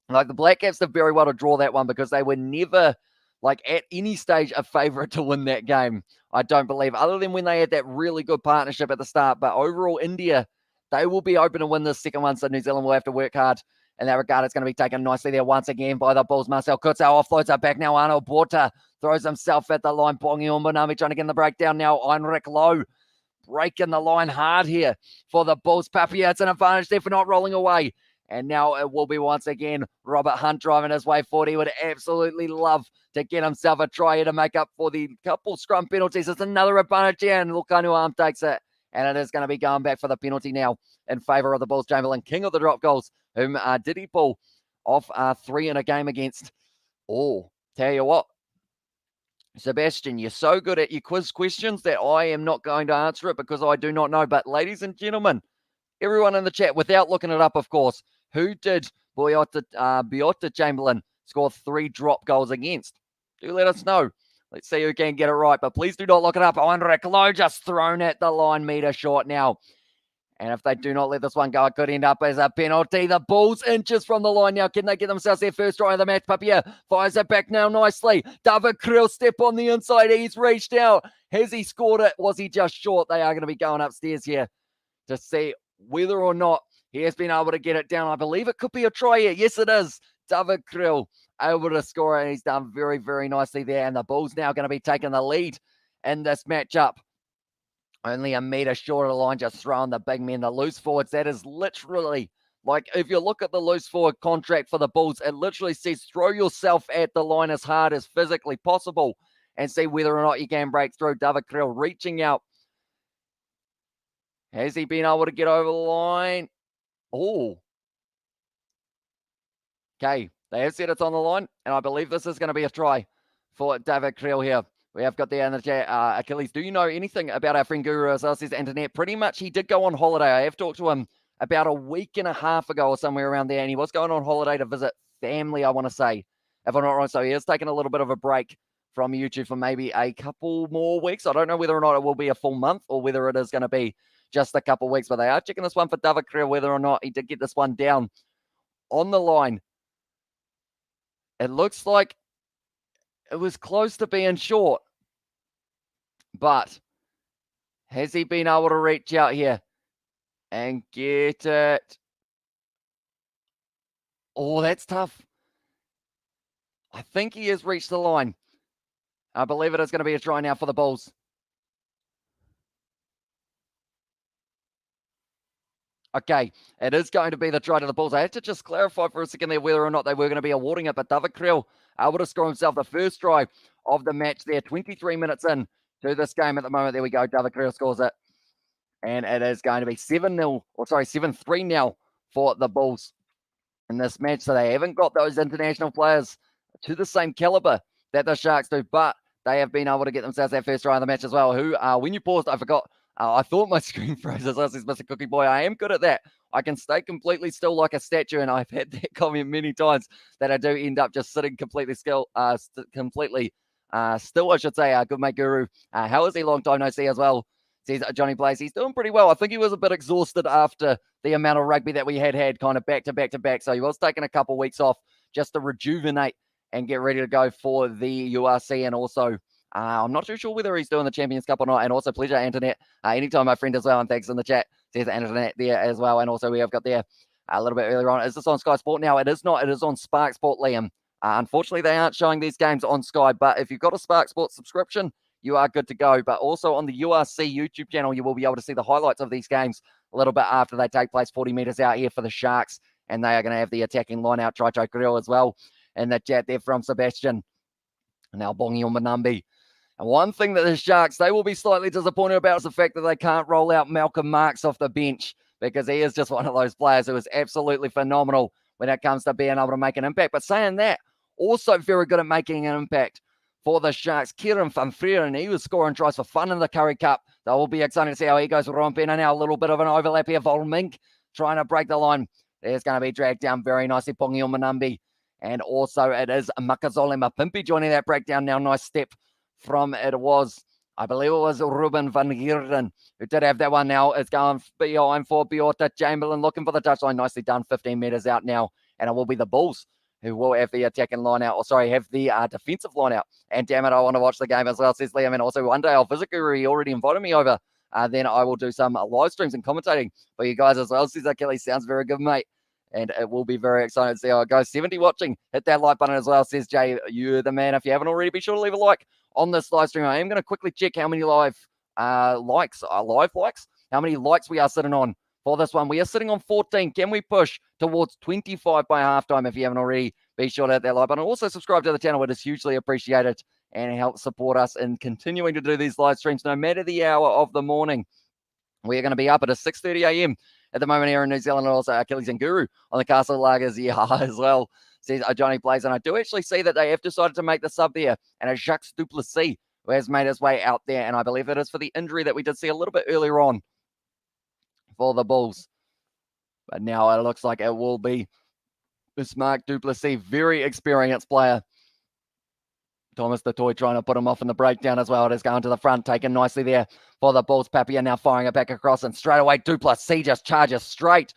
like the Black Caps did very well to draw that one, because they were never like at any stage, a favourite to win that game. I don't believe, other than when they had that really good partnership at the start. But overall, India, they will be open to win this second one. So New Zealand will have to work hard in that regard. It's going to be taken nicely there once again by the Bulls. Marcel Kutzau offloads it back now. Arnold Borta throws himself at the line. Bongi Umbonami trying to get in the breakdown now. Heinrich Lowe breaking the line hard here for the Bulls. Papia, it's an advantage there for not rolling away. And now it will be once again Robert Hunt driving his way forward. He would absolutely love to get himself a try here to make up for the couple scrum penalties. It's another advantage here, and Lukanu Arm takes it. And it is going to be going back for the penalty now in favour of the Bulls. Chamberlain, king of the drop goals, whom did he pull off 3 in a game against? Oh, tell you what, Sebastian, you're so good at your quiz questions that I am not going to answer it because I do not know. But ladies and gentlemen, everyone in the chat, without looking it up, of course, who did Biota Chamberlain score 3 drop goals against? Do let us know. Let's see who can get it right, but please do not look it up. Heinrich Lowe just thrown at the line, metre short now. And if they do not let this one go, it could end up as a penalty. The Bulls inches from the line now. Can they get themselves their first try of the match? Papia fires it back now nicely. David Krill step on the inside. He's reached out. Has he scored it? Was he just short? They are going to be going upstairs here to see whether or not he has been able to get it down. I believe it could be a try here. Yes, it is. David Krill able to score it, and he's done very, very nicely there. And the Bulls now going to be taking the lead in this matchup. Only a metre short of the line, just throwing the big men, the loose forwards. That is literally, like, if you look at the loose forward contract for the Bulls, it literally says throw yourself at the line as hard as physically possible and see whether or not you can break through. David Krill reaching out. Has he been able to get over the line? Oh. Okay, they have said it's on the line, and I believe this is going to be a try for David Krill here. We have got there in the chat, Achilles, do you know anything about our friend Guru as well, says Antoinette? Pretty much he did go on holiday. I have talked to him about a week and a half ago or somewhere around there, and he was going on holiday to visit family, I want to say, if I'm not wrong. So he is taking a little bit of a break from YouTube for maybe a couple more weeks. I don't know whether or not it will be a full month or whether it is going to be just a couple weeks, but they are checking this one for David Krill, whether or not he did get this one down on the line. It looks like it was close to being short, but has he been able to reach out here and get it? Oh, that's tough. I think he has reached the line. I believe it is going to be a try now for the Bulls. Okay, it is going to be the try to the Bulls. I had to just clarify for a second there whether or not they were going to be awarding it, but David Krill able to score himself the first try of the match there, 23 minutes in to this game at the moment. There we go, David Krill scores it. And it is going to be 7-3 now for the Bulls in this match. So they haven't got those international players to the same caliber that the Sharks do, but they have been able to get themselves that first try of the match as well. Who, when you paused, I forgot. I thought my screen froze. As Mr. Cookie Boy, I am good at that. I can stay completely still like a statue, and I've had that comment many times that I do end up just sitting completely still, I should say. Good mate Guru. How is he? Long time no see as well. Says Johnny Blaze. He's doing pretty well. I think he was a bit exhausted after the amount of rugby that we had kind of back to back. So he was taking a couple of weeks off just to rejuvenate and get ready to go for the URC, and also I'm not too sure whether he's doing the Champions Cup or not. And also, pleasure, Antoinette. Anytime, my friend, as well. And thanks in the chat. Says Antoinette there as well. And also, we have got there a little bit earlier on. Is this on Sky Sport now? It is not. It is on Spark Sport, Liam. Unfortunately, they aren't showing these games on Sky. But if you've got a Spark Sport subscription, you are good to go. But also on the URC YouTube channel, you will be able to see the highlights of these games a little bit after they take place 40 meters out here for the Sharks. And they are going to have the attacking line out, Try Grill as well. And the chat there from Sebastian. Now Bongi Umbonambi. And one thing that the Sharks, they will be slightly disappointed about is the fact that they can't roll out Malcolm Marks off the bench, because he is just one of those players who is absolutely phenomenal when it comes to being able to make an impact. But saying that, also very good at making an impact for the Sharks. Kieran van Vreeren, he was scoring tries for fun in the Curry Cup. That will be exciting to see how he goes. Rompena now, a little bit of an overlap here. Volmink trying to break the line. There's going to be dragged down very nicely. Pongi Umbonambi. And also it is Makazole Mapimpi joining that breakdown now. Nice step from I believe it was Ruben van Heerden who did have that one now. It's going behind for Biota Chamberlain looking for the touchline. Nicely done, 15 meters out now. And it will be the Bulls who will have the attacking line out, or sorry, have the defensive line out. And damn it, I want to watch the game as well, says Liam. And also one day I'll visit Guru. He already invited me over. Then I will do some live streams and commentating for you guys as well, says Achilles. Sounds very good, mate. And it will be very exciting to see how it goes. 70 watching. Hit that like button as well, says Jay. You're the man. If you haven't already, be sure to leave a like on this live stream. I am going to quickly check how many live likes, how many likes we are sitting on for this one. We are sitting on 14. Can we push towards 25 by halftime? If you haven't already, be sure to hit that like button. Also subscribe to the channel. It is hugely appreciated and helps support us in continuing to do these live streams no matter the hour of the morning. We are going to be up at a 6:30 a.m. at the moment here in New Zealand, and also Achilles and Guru on the Castle Lagers as well, says Johnny Blaze. And I do actually see that they have decided to make the sub there, and a Jacques Duplessis who has made his way out there, and I believe it is for the injury that we did see a little bit earlier on for the Bulls. But now it looks like it will be this Mark Duplessis, very experienced player. Thomas the Toy trying to put him off in the breakdown as well. It is going to the front, taken nicely there for the Bulls. Papia now firing it back across, and straight away Duplessis just charges straight.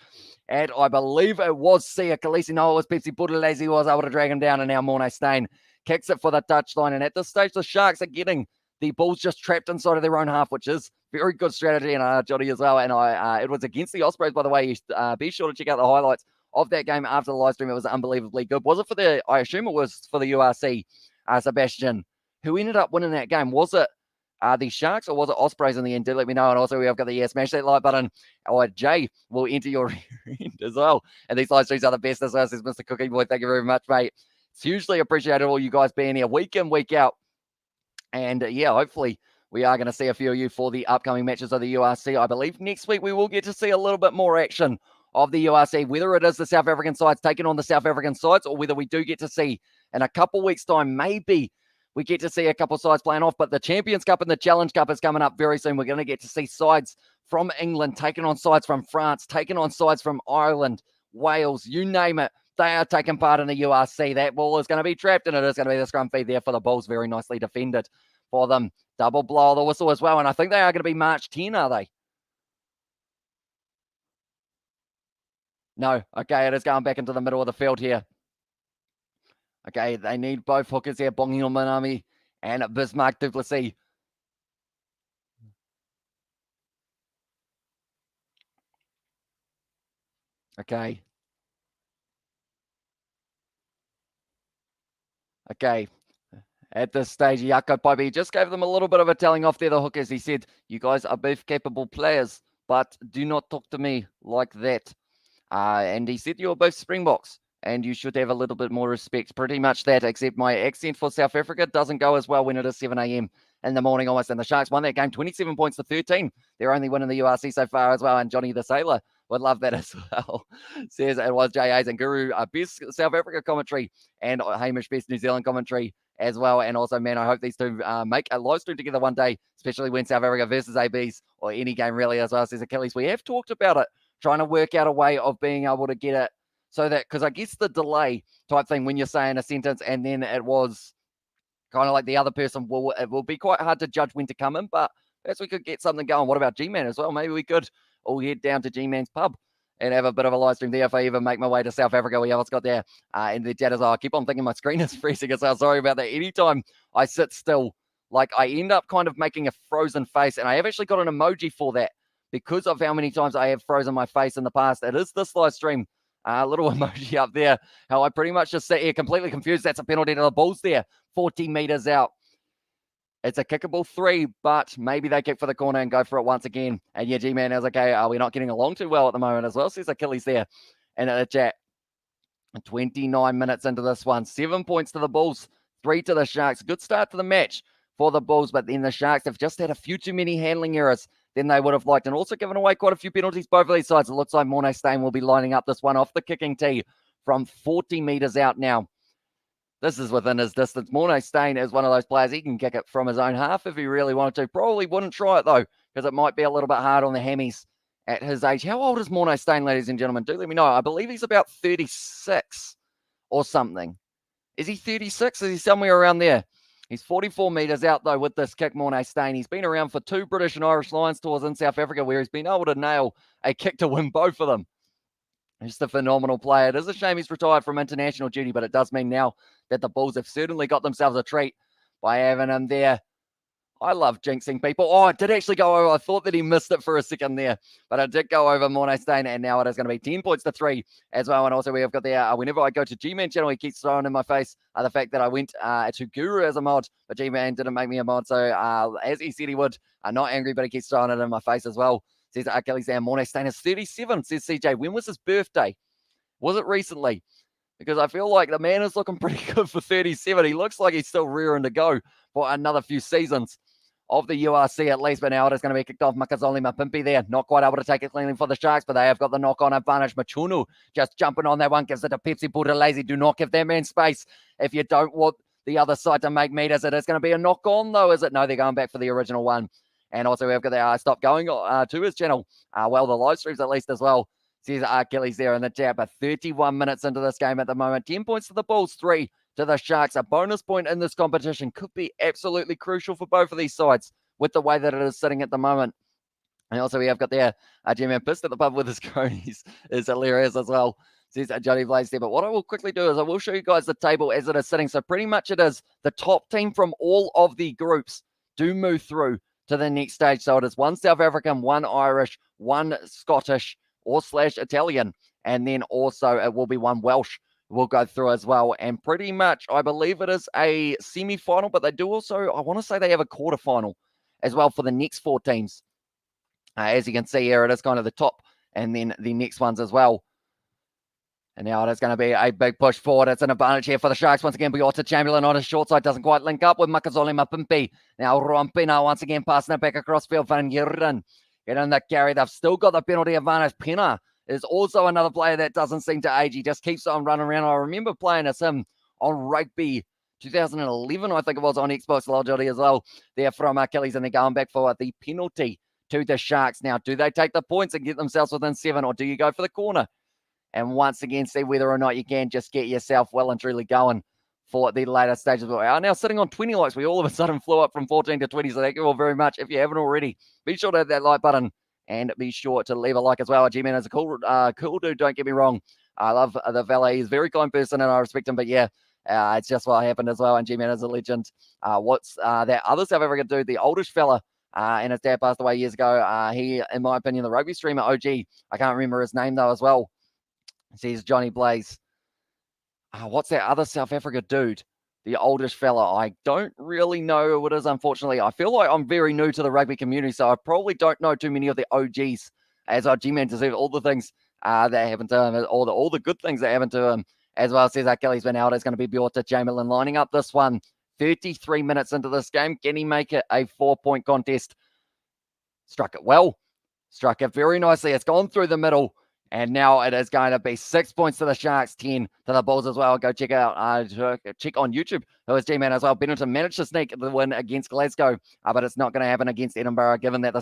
And I believe it was Sia Khaleesi. No, it was Pepsi Buthelezi who was able to drag him down, and now Morne Steyn kicks it for the touchline. And at this stage, the Sharks are getting the Bulls just trapped inside of their own half, which is very good strategy, and Johnny as well. And it was against the Ospreys, by the way. Be sure to check out the highlights of that game after the live stream. It was unbelievably good. Was it for the, I assume it was for the URC, Sebastian, who ended up winning that game? Was it the Sharks or was it Ospreys in the end? Do let me know. And also we have got the smash that like button, or Jay will enter your end as well. And these live streams are the best as well, says Mr. Cookie Boy. Thank you very much, mate. It's hugely appreciated, all you guys being here week in, week out. And yeah, hopefully we are going to see a few of you for the upcoming matches of the URC. I believe next week we will get to see a little bit more action of the URC, whether it is the South African sides taking on the South African sides, or whether we do get to see in a couple weeks' time, maybe we get to see a couple sides playing off. But the Champions Cup and the Challenge Cup is coming up very soon. We're going to get to see sides from England taking on sides from France, taking on sides from Ireland, Wales, you name it. They are taking part in the URC. That ball is going to be trapped, and it is going to be the scrum feed there for the Bulls. Very nicely defended for them. Double blow of the whistle as well, and I think they are going to be March 10, are they? No. Okay, it is going back into the middle of the field here. Okay, they need both hookers here, Bongi Manami and Bismarck Duplessis. Okay. Okay. At this stage, Jaco Pipe just gave them a little bit of a telling off there, the hookers. He said, you guys are both capable players, but do not talk to me like that. And he said you're both Springboks, and you should have a little bit more respect. Pretty much that, except my accent for South Africa doesn't go as well when it is 7 a.m. in the morning almost. And the Sharks won that game 27 points to 13. They're only winning the URC so far as well. And Johnny the Sailor would love that as well. Says it was J.A.'s and Guru, best South Africa commentary, and Hamish best New Zealand commentary as well. And also, man, I hope these two make a live stream together one day, especially when South Africa versus ABs, or any game really as well, says Achilles. We have talked about it, trying to work out a way of being able to get it so that, because I guess the delay type thing when you're saying a sentence and then it was kind of like the other person, it will be quite hard to judge when to come in, but perhaps we could get something going. What about G-Man as well? Maybe we could all head down to G-Man's pub and have a bit of a live stream there if I ever make my way to South Africa. We almost got there in the chat as well. I keep on thinking my screen is freezing as well. Sorry about that. Anytime I sit still, like I end up kind of making a frozen face, and I have actually got an emoji for that because of how many times I have frozen my face in the past. It is this live stream. A little emoji up there. How I pretty much just sit here completely confused. That's a penalty to the Bulls there. 40 meters out. It's a kickable 3, but maybe they kick for the corner and go for it once again. And yeah, G-Man is okay. We're not getting along too well at the moment as well, says Achilles there in the chat. 29 minutes into this one. 7 points to the Bulls, 3 to the Sharks. Good start to the match for the Bulls, but then the Sharks have just had a few too many handling errors than they would have liked, and also given away quite a few penalties both of these sides. It looks like Morne Steyn will be lining up this one off the kicking tee from 40 meters out now. This is within his distance. Morne Steyn is one of those players. He can kick it from his own half if he really wanted to. Probably wouldn't try it, though, because it might be a little bit hard on the hammies at his age. How old is Morne Steyn, ladies and gentlemen? Do let me know. I believe he's about 36 or something. Is he 36? Is he somewhere around there? He's 44 meters out, though, with this kick, Morne Steyn. He's been around for 2 British and Irish Lions tours in South Africa, where he's been able to nail a kick to win both of them. Just a phenomenal player. It is a shame he's retired from international duty, but it does mean now that the Bulls have certainly got themselves a treat by having him there. I love jinxing people. Oh, it did actually go over. I thought that he missed it for a second there, but it did go over Mornay Stain, and now it is going to be 10 points to 3 as well. And also we have got there, whenever I go to G-Man channel, he keeps throwing in my face the fact that I went to Guru as a mod, but G-Man didn't make me a mod. So as he said he would, I'm not angry, but he keeps throwing it in my face as well. Says Achilles there, Mornay Stain is 37, says CJ. When was his birthday? Was it recently? Because I feel like the man is looking pretty good for 37. He looks like he's still rearing to go for another few seasons of the URC at least, but now it is going to be kicked off. Makazole Mapimpi there, not quite able to take it cleanly for the Sharks, but they have got the knock-on advantage. Machunu just jumping on that one, gives it to Pepsi Buthelezi. Do not give that man space if you don't want the other side to make meters. It is going to be a knock-on though, is it? No, they're going back for the original one. And also we've got the stop going to his channel. Well, the live streams at least as well. Says Achilles there in the chat, but 31 minutes into this game at the moment. 10 points to the Bulls, 3 to the Sharks. A bonus point in this competition could be absolutely crucial for both of these sides with the way that it is sitting at the moment. And also we have got there G-Man pissed at the pub with his cronies is hilarious as well. Says Johnny Blaze there. But what I will quickly do is I will show you guys the table as it is sitting. So pretty much it is the top team from all of the groups do move through to the next stage. So it is 1 South African, 1 Irish, 1 Scottish or / Italian. And then also it will be 1 Welsh will go through as well. And pretty much I believe it is a semi-final, but they do also, I want to say they have a quarter-final as well for the next 4 teams. As you can see here, it is kind of the top and then the next ones as well. And now it is going to be a big push forward. It's an advantage here for the Sharks. Once again, Biota Chamberlain on his short side. Doesn't quite link up with Makazole Mapimpi. Now Rompina once again passing it back across field. Van Geeren getting the carry. They've still got the penalty advantage. Pena is also another player that doesn't seem to age. He just keeps on running around. I remember playing as him on Rugby 2011, I think it was, on Xbox Live as well. They're from Achilles, and they're going back for the penalty to the Sharks. Now, do they take the points and get themselves within 7, or do you go for the corner? And once again, see whether or not you can just get yourself well and truly going for the later stages. We are now sitting on 20 likes. We all of a sudden flew up from 14 to 20, so thank you all very much. If you haven't already, be sure to hit that like button and be sure to leave a like as well. G-Man is a cool dude, don't get me wrong. I love the valet. He's a very kind person, and I respect him, but yeah, it's just what happened as well, and G-Man is a legend. What's that other South African dude, the oldest fella, and his dad passed away years ago. He, in my opinion, the rugby streamer OG, I can't remember his name though as well. Says Johnny Blaze. What's that other South Africa dude? The oldest fella. I don't really know who it is, unfortunately. I feel like I'm very new to the rugby community, so I probably don't know too many of the OGs, as our G-Man deserves all the things that happened to him, all the good things that happened to him, as well. Says Achilles went out. It's going to be Biota Chamberlain lining up this one. 33 minutes into this game. Can he make it a 4-point contest? Struck it well. Struck it very nicely. It's gone through the middle. And now it is going to be 6 points to the Sharks, 10 to the Bulls as well. Go check out, check on YouTube who is G-Man as well. Benetton managed to sneak the win against Glasgow, but it's not going to happen against Edinburgh, given that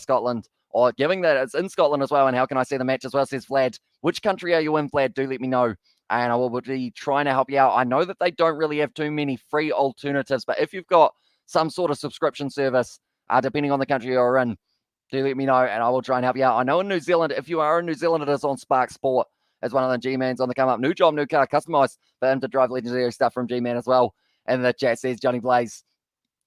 given that it's in Scotland as well. And how can I see the match as well, says Vlad. Which country are you in, Vlad? Do let me know. And I will be trying to help you out. I know that they don't really have too many free alternatives, but if you've got some sort of subscription service, depending on the country you're in, do let me know, and I will try and help you out. I know in New Zealand, if you are in New Zealand, it is on Spark Sport as one of the G-Mans on the come up. New job, new car, customized for him to drive legendary stuff from G-Man as well. And the chat says Johnny Blaze.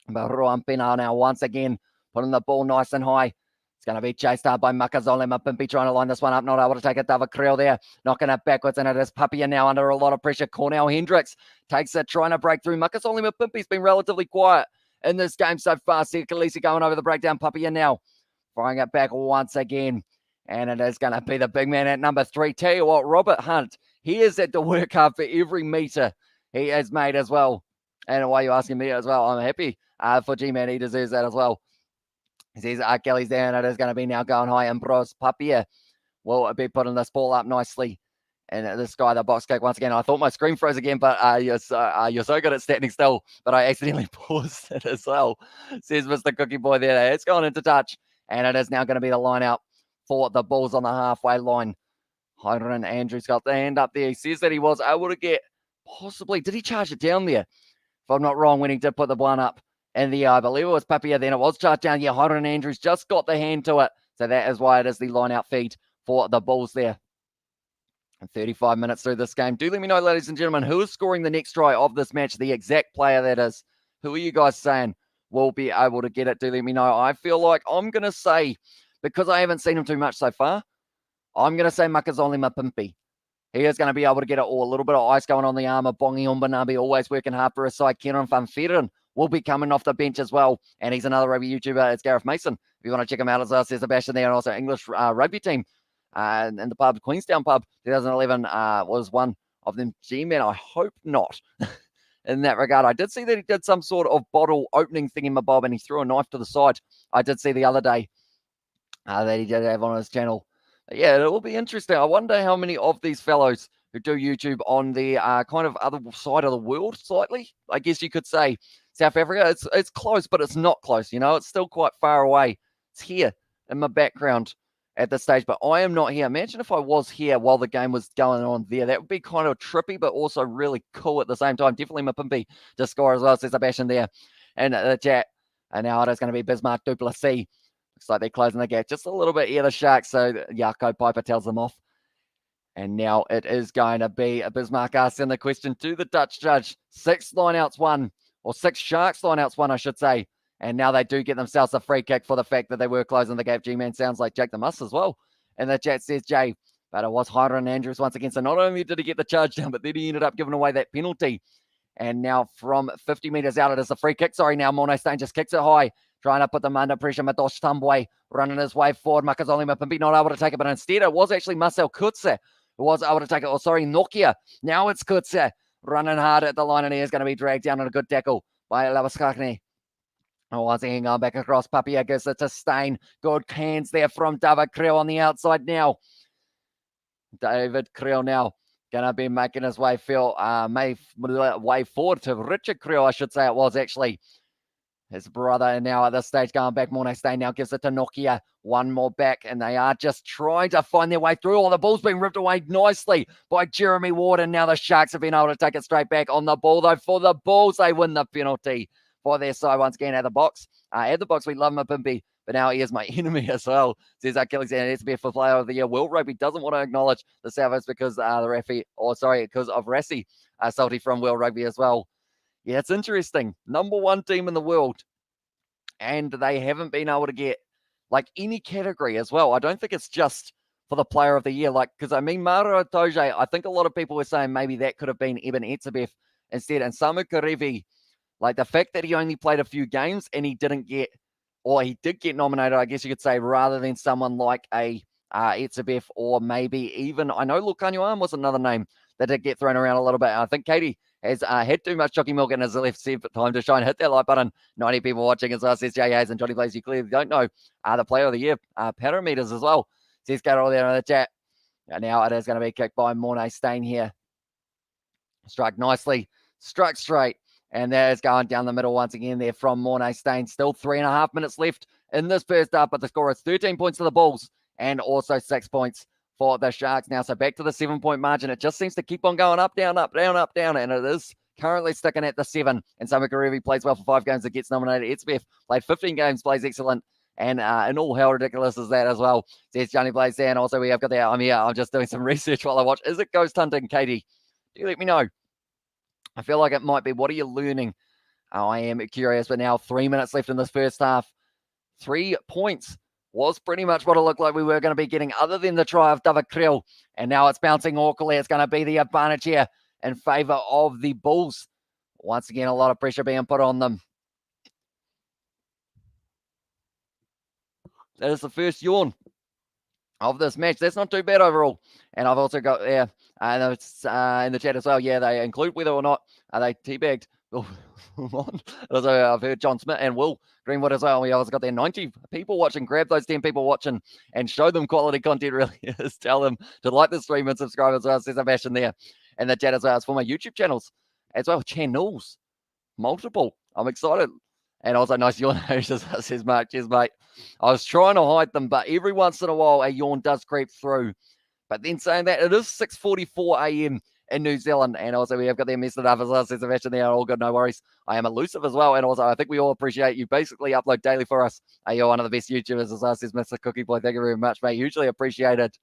But Roan Pena now once again putting the ball nice and high. It's going to be chased out by Makazole Mapimpi trying to line this one up. Not able to take it. David Creel there. Knocking it backwards. And it is Papia now under a lot of pressure. Cornell Hendricks takes it, trying to break through. Makazole Mapimpi's been relatively quiet in this game so far. See Khaleesi going over the breakdown. Papia now firing it back once again. And it is going to be the big man at number 3. Tell you what, Robert Hunt, he is at the work hard for every meter he has made as well. And why are you asking me as well? I'm happy for G-Man. He deserves that as well. He says Kelly's there, and it is going to be now going high. And Bros Papia will be putting this ball up nicely. And this guy, the box kick once again. I thought my screen froze again, but you're so good at standing still. But I accidentally paused it as well, says Mr. Cookie Boy there. It's gone into touch. And it is now going to be the line out for the Bulls on the halfway line. Hyden Andrews got the hand up there. He says that he was able to get possibly, did he charge it down there? If I'm not wrong, when he did put the one up in the air, I believe it was Papia then. It was charged down. Yeah, Hyden Andrews just got the hand to it. So that is why it is the line out feed for the Bulls there. 35 minutes through this game. Do let me know, ladies and gentlemen, who is scoring the next try of this match, the exact player that is. Who are you guys saying will be able to get it? Do let me know. I feel like I'm going to say, because I haven't seen him too much so far, I'm going to say Makazole Mapimpi. He is going to be able to get it all. A little bit of ice going on the arm of Bongi Umbanabi, always working hard for his side. Kenan Van Feren will be coming off the bench as well. And he's another rugby YouTuber. It's Gareth Mason. If you want to check him out, as well, there's Sebastian there, and also English rugby team. And the pub, Queenstown pub, 2011 was one of them. G-Men, I hope not. In that regard, I did see that he did some sort of bottle opening thing in my bob, and he threw a knife to the side. I did see the other day that he did have on his channel. Yeah, it will be interesting. I wonder how many of these fellows who do YouTube on the kind of other side of the world, slightly, I guess you could say. South Africa, it's close, but it's not close. It's still quite far away. It's here in my background at this stage, but I am not here. Imagine if I was here while the game was going on there. That would be kind of trippy, but also really cool at the same time. Definitely Mapimpi to score as well. Says Sebastian there in the chat. And now it is going to be Bismarck Duplessis. Looks like they're closing the gap just a little bit here, the Sharks. So Jaco Piper tells them off. And now it is going to be a Bismarck asking the question to the Dutch judge. 6 lineouts won, or 6 Sharks lineouts won, I should say. And now they do get themselves a free kick for the fact that they were closing the gap. G-Man sounds like Jake the Muss as well. And the chat says Jay, but it was Hyron Andrews once again. So not only did he get the charge down, but then he ended up giving away that penalty. And now from 50 metres out, it is a free kick. Sorry, now Morné Steyn just kicks it high. Trying to put them under pressure. Madosh Tambwe running his way forward. Makazole Mapimpi not able to take it, but instead it was actually Marcel Kutze who was able to take it. Oh, sorry, Nokia. Now it's Kutze running hard at the line, and he is going to be dragged down on a good tackle by Labaskakne. Oh, once again, going back across, Papia gives it to Steyn. Good hands there from David Creel on the outside now. David Creel now going to be making his way way forward to Richard Creel, I should say it was actually. His brother now at this stage going back. Morné Steyn now gives it to Nokia. One more back, and they are just trying to find their way through. All the ball's being ripped away nicely by Jeremy Ward, and now the Sharks have been able to take it straight back on the ball, though. For the Bulls, they win the penalty for their side once again at the box. At the box, we love Mapimpi, but now he is my enemy as well. Says Achilles, and it's for Player of the Year. World Rugby doesn't want to acknowledge the Salvos because because of Rassi, salty from World Rugby as well. Yeah, it's interesting. Number 1 team in the world. And they haven't been able to get any category as well. I don't think it's just for the Player of the Year. Because Mara Toje, I think a lot of people were saying maybe that could have been Eben Etzebeth instead. And Samu Karevi, the fact that he only played a few games and he didn't get, or he did get nominated, I guess you could say, rather than someone like a Etzebeth, or maybe even, I know Lukanyuan was another name that did get thrown around a little bit. I think Katie has had too much jockey milk and has left time to shine. Hit that like button. 90 people watching as well, says Jay Hayes, and Johnny Blaze. You clearly don't know the Player of the Year parameters as well, says Carol there in the chat. And now it is going to be kicked by Morné Steyn here. Struck nicely, struck straight, and there's going down the middle once again there from Morné Steyn. Still 3.5 minutes left in this first half, but the score is 13 points to the Bulls and also 6 points for the Sharks now. So back to the 7-point margin. It just seems to keep on going up, down, up, down, up, down. And it is currently sticking at the 7. And Samu Karevi plays well for 5 games that gets nominated. Etzebeth played 15 games, plays excellent. And in all, how ridiculous is that as well? Says Johnny Blaze there. And also we have got there. I'm here. I'm just doing some research while I watch. Is it ghost hunting, Katie? Do you let me know? I feel like it might be. What are you learning? I am curious. But now 3 minutes left in this first half. 3 points was pretty much what it looked like we were going to be getting, other than the try of David Creel. And now it's bouncing awkwardly. It's going to be the advantage here in favour of the Bulls. Once again, a lot of pressure being put on them. That is the first yawn of this match. That's not too bad overall. And I've also got there, and it's in the chat as well. Yeah, they include whether or not they teabagged. Also, I've heard John Smith and Will Greenwood as well. We also got there 90 people watching. Grab those 10 people watching and show them quality content really is. Tell them to like the stream and subscribe as well. Says Sebastian there. And the chat as well. It's for my YouTube channels as well. Channels. Multiple. I'm excited. And also, nice yawn. Says Mark. Cheers, mate. I was trying to hide them, but every once in a while, a yawn does creep through. But then saying that, it is 6:44 a.m. in New Zealand. And also, we have got them messed up as well. Says Sebastian there. All good, no worries. I am elusive as well. And also, I think we all appreciate you basically upload daily for us. You're one of the best YouTubers as well, says Mr. Cookie Boy. Thank you very much, mate. Hugely appreciated.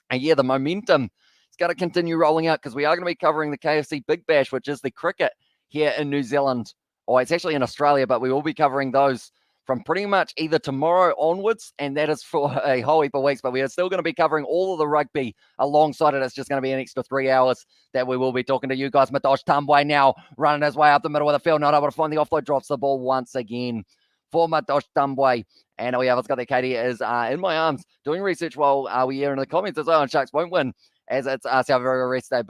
And yeah, the momentum is going to continue rolling out because we are going to be covering the KFC Big Bash, which is the cricket here in New Zealand. Or it's actually in Australia, but we will be covering those from pretty much either tomorrow onwards, and that is for a whole heap of weeks, but we are still going to be covering all of the rugby alongside it. It's just going to be an extra 3 hours that we will be talking to you guys. Madosh Tambwe now running his way up the middle of the field, not able to find the offload, drops the ball once again for Madosh Tambwe. And we have got that Katie is in my arms doing research while we hear in the comments as well, and Sharks won't win as it's Salvador Arrest. They're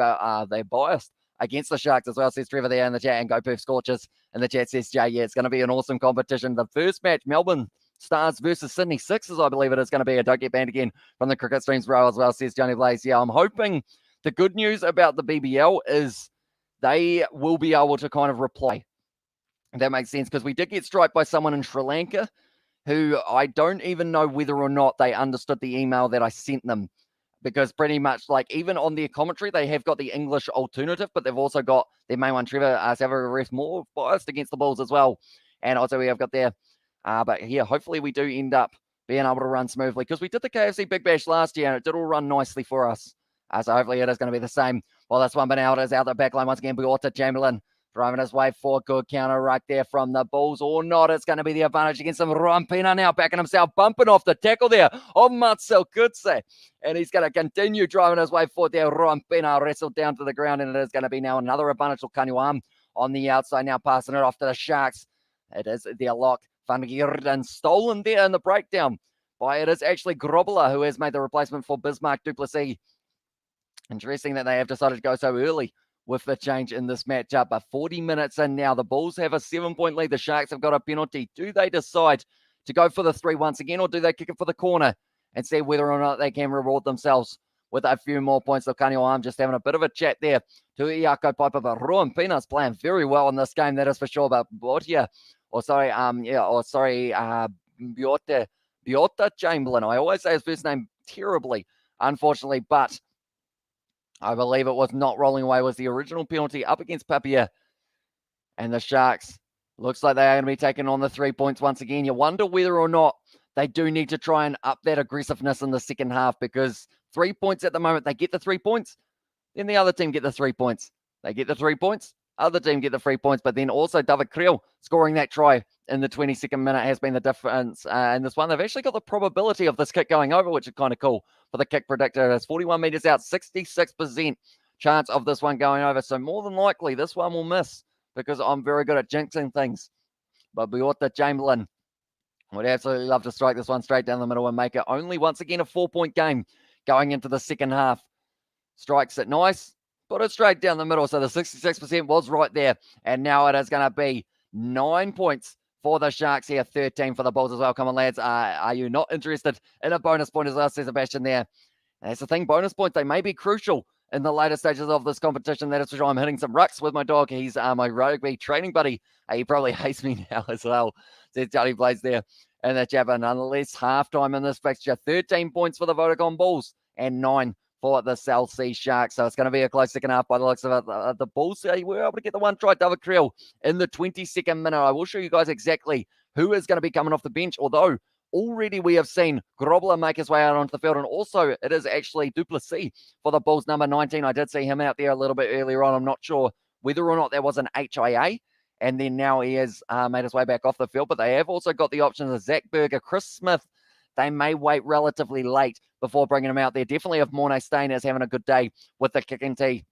biased against the Sharks as well, says Trevor there in the chat, and Go Perth Scorchers in the chat says Jay, yeah, it's going to be an awesome competition. The first match, Melbourne Stars versus Sydney Sixers, I believe it is going to be. I don't get banned again from the cricket streams row as well, says Johnny Blaze. Yeah, I'm hoping the good news about the BBL is they will be able to kind of reply. That makes sense, because we did get striked by someone in Sri Lanka who I don't even know whether or not they understood the email that I sent them. Because pretty much, like, even on their commentary, they have got the English alternative, but they've also got their main one, Trevor Savage, more biased against the Bulls as well. And also we have got there, but here, hopefully we do end up being able to run smoothly, because we did the KFC Big Bash last year, and it did all run nicely for us. So hopefully it is going to be the same. Well, this one, but now it is out the back line once again. Buota Chamberlain driving his way for good counter right there from the Bulls, or not. It's going to be the advantage against some Rampina now, backing himself, bumping off the tackle there of Marcel Kutse. And he's going to continue driving his way forward there. Rampina wrestled down to the ground, and it is going to be now another advantage for Kanyuam on the outside, now passing it off to the Sharks. It is their lock. Van Geerden stolen there in the breakdown by, it is actually Grobler who has made the replacement for Bismarck du Plessis. Interesting that they have decided to go so early with the change in this matchup. But 40 minutes in now, the Bulls have a 7-point lead. The Sharks have got a penalty. Do they decide to go for the 3 once again, or do they kick it for the corner and see whether or not they can reward themselves with a few more points? Lokanio Arm just having a bit of a chat there to Iako Piper, but Ruan Pina's playing very well in this game, that is for sure. But Biota Chamberlain, I always say his first name terribly, unfortunately, but I believe it was not rolling away, was the original penalty up against Papia. And the Sharks, looks like they are going to be taking on the 3 points once again. You wonder whether or not they do need to try and up that aggressiveness in the second half, because 3 points at the moment, they get the 3 points, then the other team get the 3 points. They get the 3 points, other team get the 3 points, but then also David Creel scoring that try in the 22nd minute has been the difference in this one. They've actually got the probability of this kick going over, which is kind of cool for the kick predictor. It's 41 meters out, 66% chance of this one going over. So more than likely, this one will miss, because I'm very good at jinxing things. But Biota Chamberlain would absolutely love to strike this one straight down the middle and make it only once again a 4-point game going into the second half. Strikes it nice, put it straight down the middle. So the 66% was right there. And now it is going to be 9 points for the Sharks here, 13 for the Bulls as well. Come on, lads. Are you not interested in a bonus point as well, says Sebastian there? And that's the thing, bonus points, they may be crucial in the later stages of this competition. That is for sure. I'm hitting some rucks with my dog. He's my rugby training buddy. He probably hates me now as well, says Johnny Blaze there in the chat. Nonetheless, halftime in this fixture, 13 points for the Vodacom Bulls and 9 for the South Sea Sharks. So it's going to be a close second half by the looks of it. The Bulls were able to get the one try, David Creel, in the 22nd minute. I will show you guys exactly who is going to be coming off the bench, although already we have seen Grobler make his way out onto the field, and also it is actually du Plessis for the Bulls, number 19. I did see him out there a little bit earlier on. I'm not sure whether or not there was an HIA, and then now he has made his way back off the field, but they have also got the options of Zach Berger, Chris Smith. They may wait relatively late before bringing him out there. Definitely if Mornay Stain is having a good day with the kicking tee.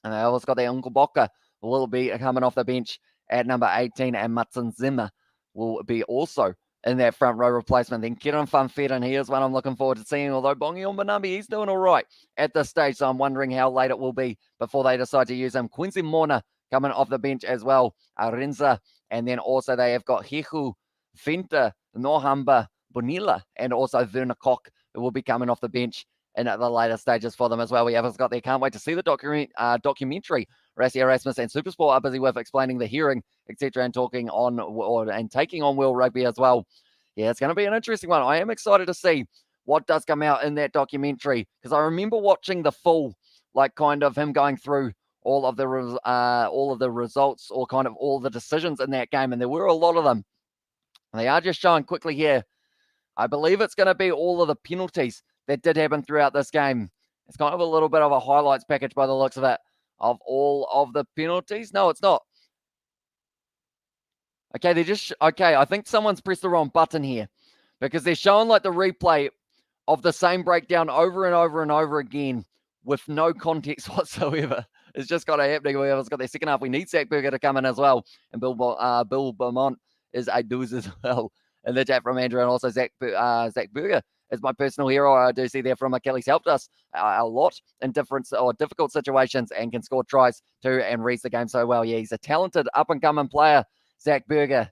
And they also got their Uncle Boca will be coming off the bench at number 18, and Matson Zimmer will be also in that front row replacement. Then Kieran Funfetten, he is one I'm looking forward to seeing, although Bongi Umbanambi, he's doing all right at this stage, so I'm wondering how late it will be before they decide to use him. Quincy Morna coming off the bench as well, Arenza, and then also they have got Hehu, Fenta, Nohamba, Bonilla, and also Werner Koch, who will be coming off the bench in the later stages for them as well. We have got there. Can't wait to see the documentary Rassi Erasmus and Supersport are busy with explaining the hearing, etc., and talking on and taking on World Rugby as well. Yeah, it's going to be an interesting one. I am excited to see what does come out in that documentary, because I remember watching the full, like, kind of him going through all of the results, or kind of all the decisions in that game, and there were a lot of them. And they are just showing quickly here. I believe it's going to be all of the penalties that did happen throughout this game. It's kind of a little bit of a highlights package by the looks of it, of all of the penalties. No, it's not. Okay, okay, I think someone's pressed the wrong button here because they're showing like the replay of the same breakdown over and over and over again with no context whatsoever. It's just kind of happening. We've got their second half. We need Zach Berger to come in as well. And Bill Beaumont is a doos as well. And the chat from Andrew, and also Zach Berger is my personal hero. I do see there from Achilles helped us a lot in difficult situations and can score tries too and reads the game so well. Yeah, he's a talented up-and-coming player, Zach Berger.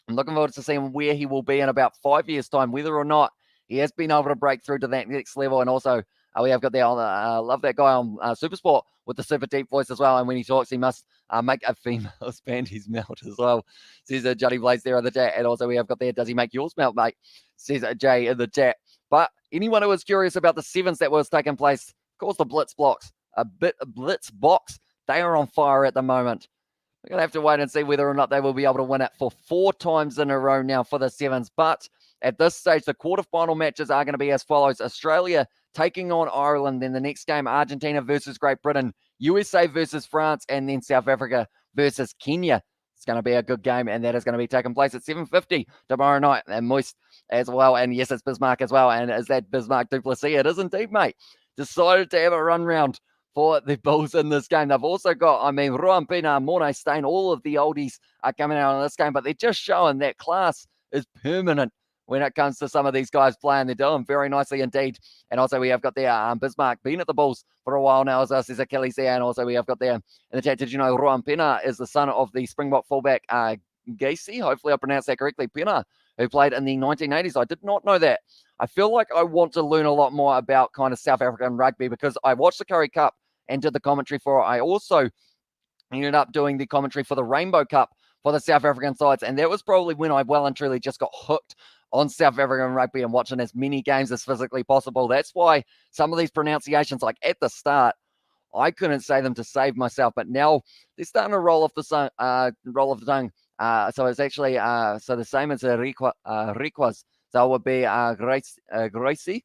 I'm looking forward to seeing where he will be in about 5 years' time, whether or not he has been able to break through to that next level. And also, we have got there on love that guy on Supersport with the super deep voice as well. And when he talks, he must make a female expand his melt as well. Says Johnny Blaze there in the chat. And also, we have got there, does he make yours melt, mate? Says Jay in the chat. But anyone who was curious about the sevens that was taking place, of course, the blitz box, they are on fire at the moment. We're going to have to wait and see whether or not they will be able to win it for 4 times in a row now for the sevens. But at this stage, the quarterfinal matches are going to be as follows. Australia taking on Ireland. Then the next game, Argentina versus Great Britain, USA versus France, and then South Africa versus Kenya. It's going to be a good game, and that is going to be taking place at 7:50 tomorrow night. And Moist as well. And yes, it's Bismarck as well. And is that Bismarck du Plessis? It is indeed, mate. Decided to have a run round for the Bulls in this game. They've also got, Ruan Pina, Morne Stain, all of the oldies are coming out in this game, but they're just showing that class is permanent when it comes to some of these guys playing. They're doing very nicely indeed. And also we have got there Bismarck, been at the Bulls for a while now, as well as Achilles there. And also we have got there in the chat, did you know Ruan Pina is the son of the Springbok fullback Gacy? Hopefully I pronounced that correctly. Pina, who played in the 1980s. I did not know that. I feel like I want to learn a lot more about kind of South African rugby because I watched the Curry Cup and did the commentary for it. I also ended up doing the commentary for the Rainbow Cup for the South African sides, and that was probably when I well and truly just got hooked on South African rugby and watching as many games as physically possible. That's why some of these pronunciations, like at the start, I couldn't say them to save myself, but now they're starting to roll off the tongue. So it's actually so the same as Riquas. So it would be Gracie.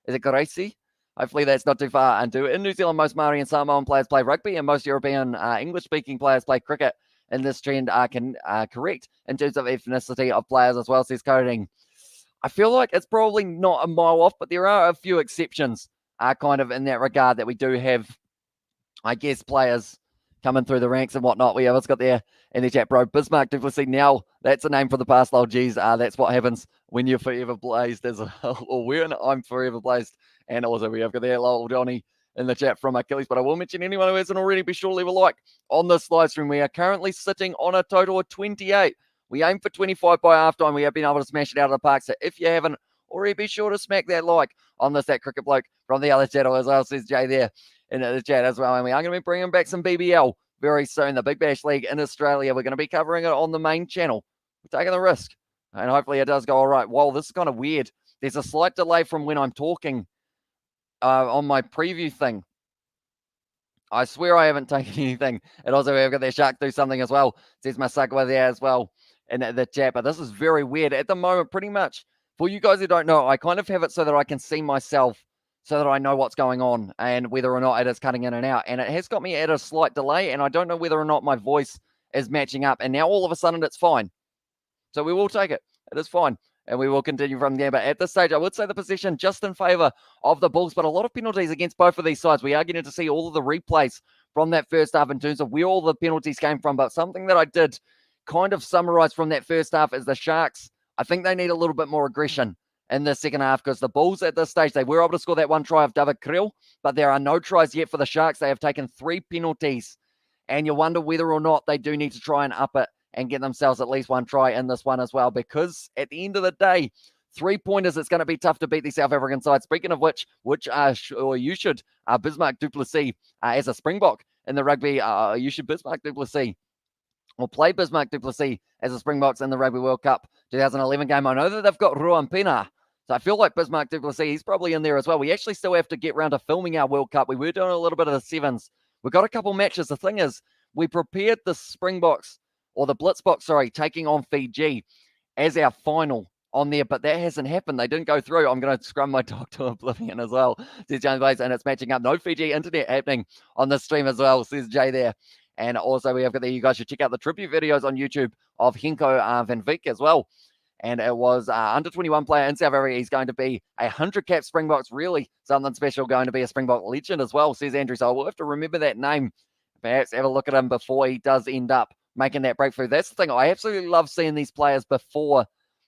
Is it Gracie? Hopefully that's not too far into. In New Zealand, most Maori and Samoan players play rugby, and most European English-speaking players play cricket. And this trend can correct in terms of ethnicity of players as well, says Coding. I feel like it's probably not a mile off, but there are a few exceptions kind of in that regard that we do have, I guess, players coming through the ranks and whatnot. We have got there in the chat, bro. Bismarck du Plessis. Now, that's a name for the past, lol. Geez, that's what happens when you're forever blazed as well, or when I'm forever blazed. And also, we have got there, lol, Johnny in the chat from Achilles. But I will mention anyone who hasn't already, be sure to leave a like on this live stream. We are currently sitting on a total of 28. We aim for 25 by halftime. We have been able to smash it out of the park. So if you haven't already, be sure to smack that like on this, that cricket bloke from the other channel as well, says Jay there in the chat as well. And we are going to be bringing back some BBL very soon, the Big Bash League in Australia. We're going to be covering it on the main channel. We're taking the risk, and hopefully it does go all right. Well, this is kind of weird. There's a slight delay from when I'm talking on my preview thing. I swear I haven't taken anything. And also we've got their Sharks do something as well. Says Masakwa there as well in the chat. But this is very weird. At the moment, pretty much, for you guys who don't know, I kind of have it so that I can see myself, so that I know what's going on and whether or not it is cutting in and out. And it has got me at a slight delay, and I don't know whether or not my voice is matching up. And now all of a sudden it's fine. So we will take it. It is fine. And we will continue from there. But at this stage, I would say the possession just in favour of the Bulls, but a lot of penalties against both of these sides. We are getting to see all of the replays from that first half in terms of where all the penalties came from. But something that I did kind of summarise from that first half is the Sharks, I think they need a little bit more aggression in the second half, because the Bulls at this stage, they were able to score that one try of David Krill, but there are no tries yet for the Sharks. They have taken 3 penalties, and you wonder whether or not they do need to try and up it and get themselves at least one try in this one as well, because at the end of the day, 3-pointers, it's going to be tough to beat the South African side. Speaking of which you should, Bismarck du Plessis as a Springbok in the rugby, you should Bismarck du Plessis, or play Bismarck du Plessis as a Springboks in the Rugby World Cup 2011 game. I know that they've got Ruan Pina, so I feel like Bismarck du Plessis, he's probably in there as well. We actually still have to get around to filming our World Cup. We were doing a little bit of the sevens. We've got a couple matches. The thing is, we prepared the Springboks, or the Blitzboks, taking on Fiji as our final on there, but that hasn't happened. They didn't go through. I'm going to scrum my dog to oblivion as well, says James Blaze, and it's matching up. No Fiji internet happening on the stream as well, says Jay there. And also we have got there, you guys should check out the tribute videos on YouTube of Henko Van Veek as well. And it was under 21 player in South Africa. He's going to be a 100-cap Springboks, really something special, going to be a Springbok legend as well, says Andrew. So we'll have to remember that name, perhaps have a look at him before he does end up making that breakthrough. That's the thing. I absolutely love seeing these players before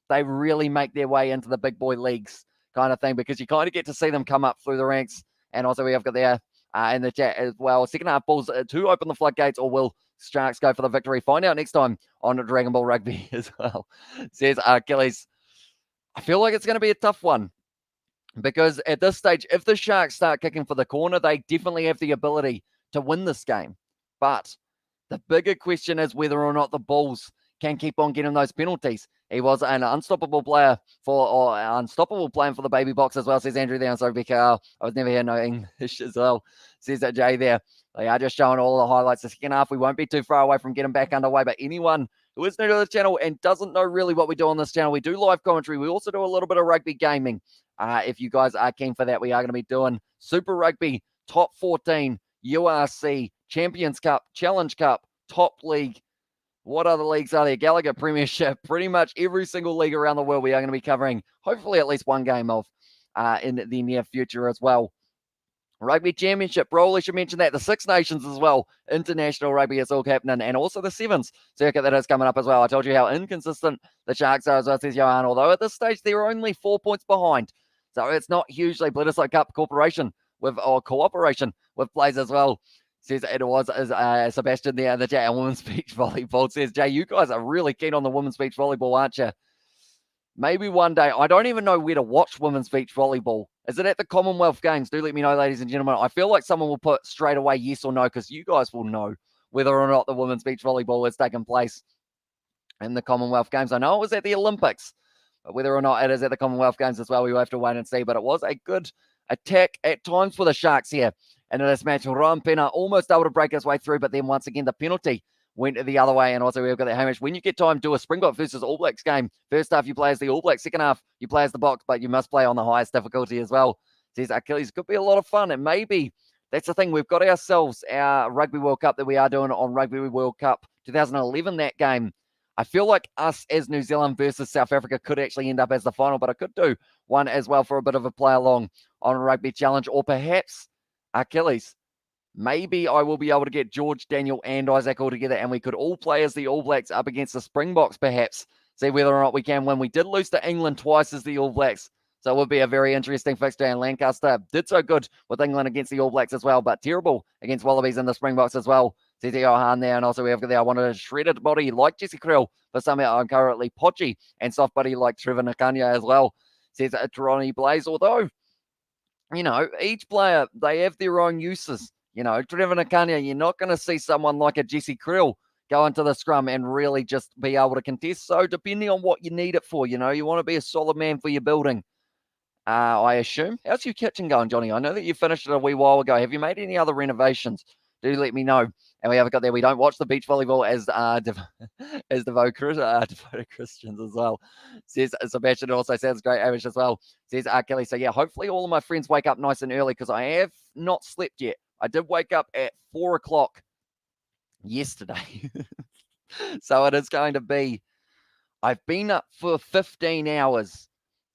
they really make their way into the big boy leagues kind of thing, because you kind of get to see them come up through the ranks. And also we have got there in the chat as well, second half Bulls to open the floodgates, or will Sharks go for the victory? Find out next time on Dragon Ball Rugby as well, says Achilles. I feel like it's going to be a tough one, because at this stage, if the Sharks start kicking for the corner, they definitely have the ability to win this game. But the bigger question is whether or not the Bulls can keep on getting those penalties. He was an unstoppable player for the baby box as well, says Andrew there. I'm sorry, Becca. I was never here no English as well, says that Jay there. They are just showing all the highlights. The second half, we won't be too far away from getting back underway. But anyone who is new to the channel and doesn't know really what we do on this channel, we do live commentary. We also do a little bit of rugby gaming. If you guys are keen for that, we are going to be doing Super Rugby, Top 14, URC, Champions Cup, Challenge Cup, Top League. What other leagues are there? Gallagher Premiership. Pretty much every single league around the world we are going to be covering, hopefully at least one game of in the near future as well. Rugby Championship, Broly should mention that. The Six Nations as well. International Rugby is all happening. And also the Sevens circuit that is coming up as well. I told you how inconsistent the Sharks are as well, says Johan. Although at this stage, they're only 4 points behind. So it's not hugely. Bledisloe Cup cooperation with plays as well. Says it was Sebastian there in the chat. And women's beach volleyball, says Jay, you guys are really keen on the women's beach volleyball, aren't you? Maybe one day. I don't even know where to watch women's beach volleyball. Is it at the Commonwealth Games? Do let me know, ladies and gentlemen. I feel like someone will put straight away yes or no, because you guys will know whether or not the women's beach volleyball is taking place in the Commonwealth Games. I know it was at the Olympics, but whether or not it is at the Commonwealth Games as well, we will have to wait and see. But it was a good attack at times for the Sharks here. And in this match, Ron Pena almost able to break his way through, but then once again, the penalty went the other way. And also we've got that Hamish. When you get time, do a Springbok versus All Blacks game. First half, you play as the All Blacks. Second half, you play as the Box, but you must play on the highest difficulty as well. Says Achilles. Could be a lot of fun. And maybe that's the thing. We've got ourselves our Rugby World Cup that we are doing on Rugby World Cup 2011, that game. I feel like us as New Zealand versus South Africa could actually end up as the final, but I could do one as well for a bit of a play along on Rugby Challenge, or perhaps Achilles. Maybe I will be able to get George, Daniel, and Isaac all together, and we could all play as the All Blacks up against the Springboks, perhaps. See whether or not we can win. We did lose to England twice as the All Blacks, so it would be a very interesting fixture. And Lancaster did so good with England against the All Blacks as well, but terrible against Wallabies and the Springboks as well. Says Johan there, and also we have there. I wanted a shredded body like Jesse Krill, but somehow I'm currently podgy and soft body like Trevor Nakanya as well. Says Ronnie Blaze, although, you know, each player, they have their own uses. You know, Trevor Nakanya, you're not going to see someone like a Jesse Krill go into the scrum and really just be able to contest. So depending on what you need it for, you know, you want to be a solid man for your building, I assume. How's your kitchen going, Johnny? I know that you finished it a wee while ago. Have you made any other renovations? Do let me know. And we have got there. We don't watch the beach volleyball as devoted Christians as well. Says Sebastian also sounds great, Amish as well. Says Kelly. So yeah, hopefully all of my friends wake up nice and early, because I have not slept yet. I did wake up at 4 o'clock yesterday. So it is going to be, I've been up for 15 hours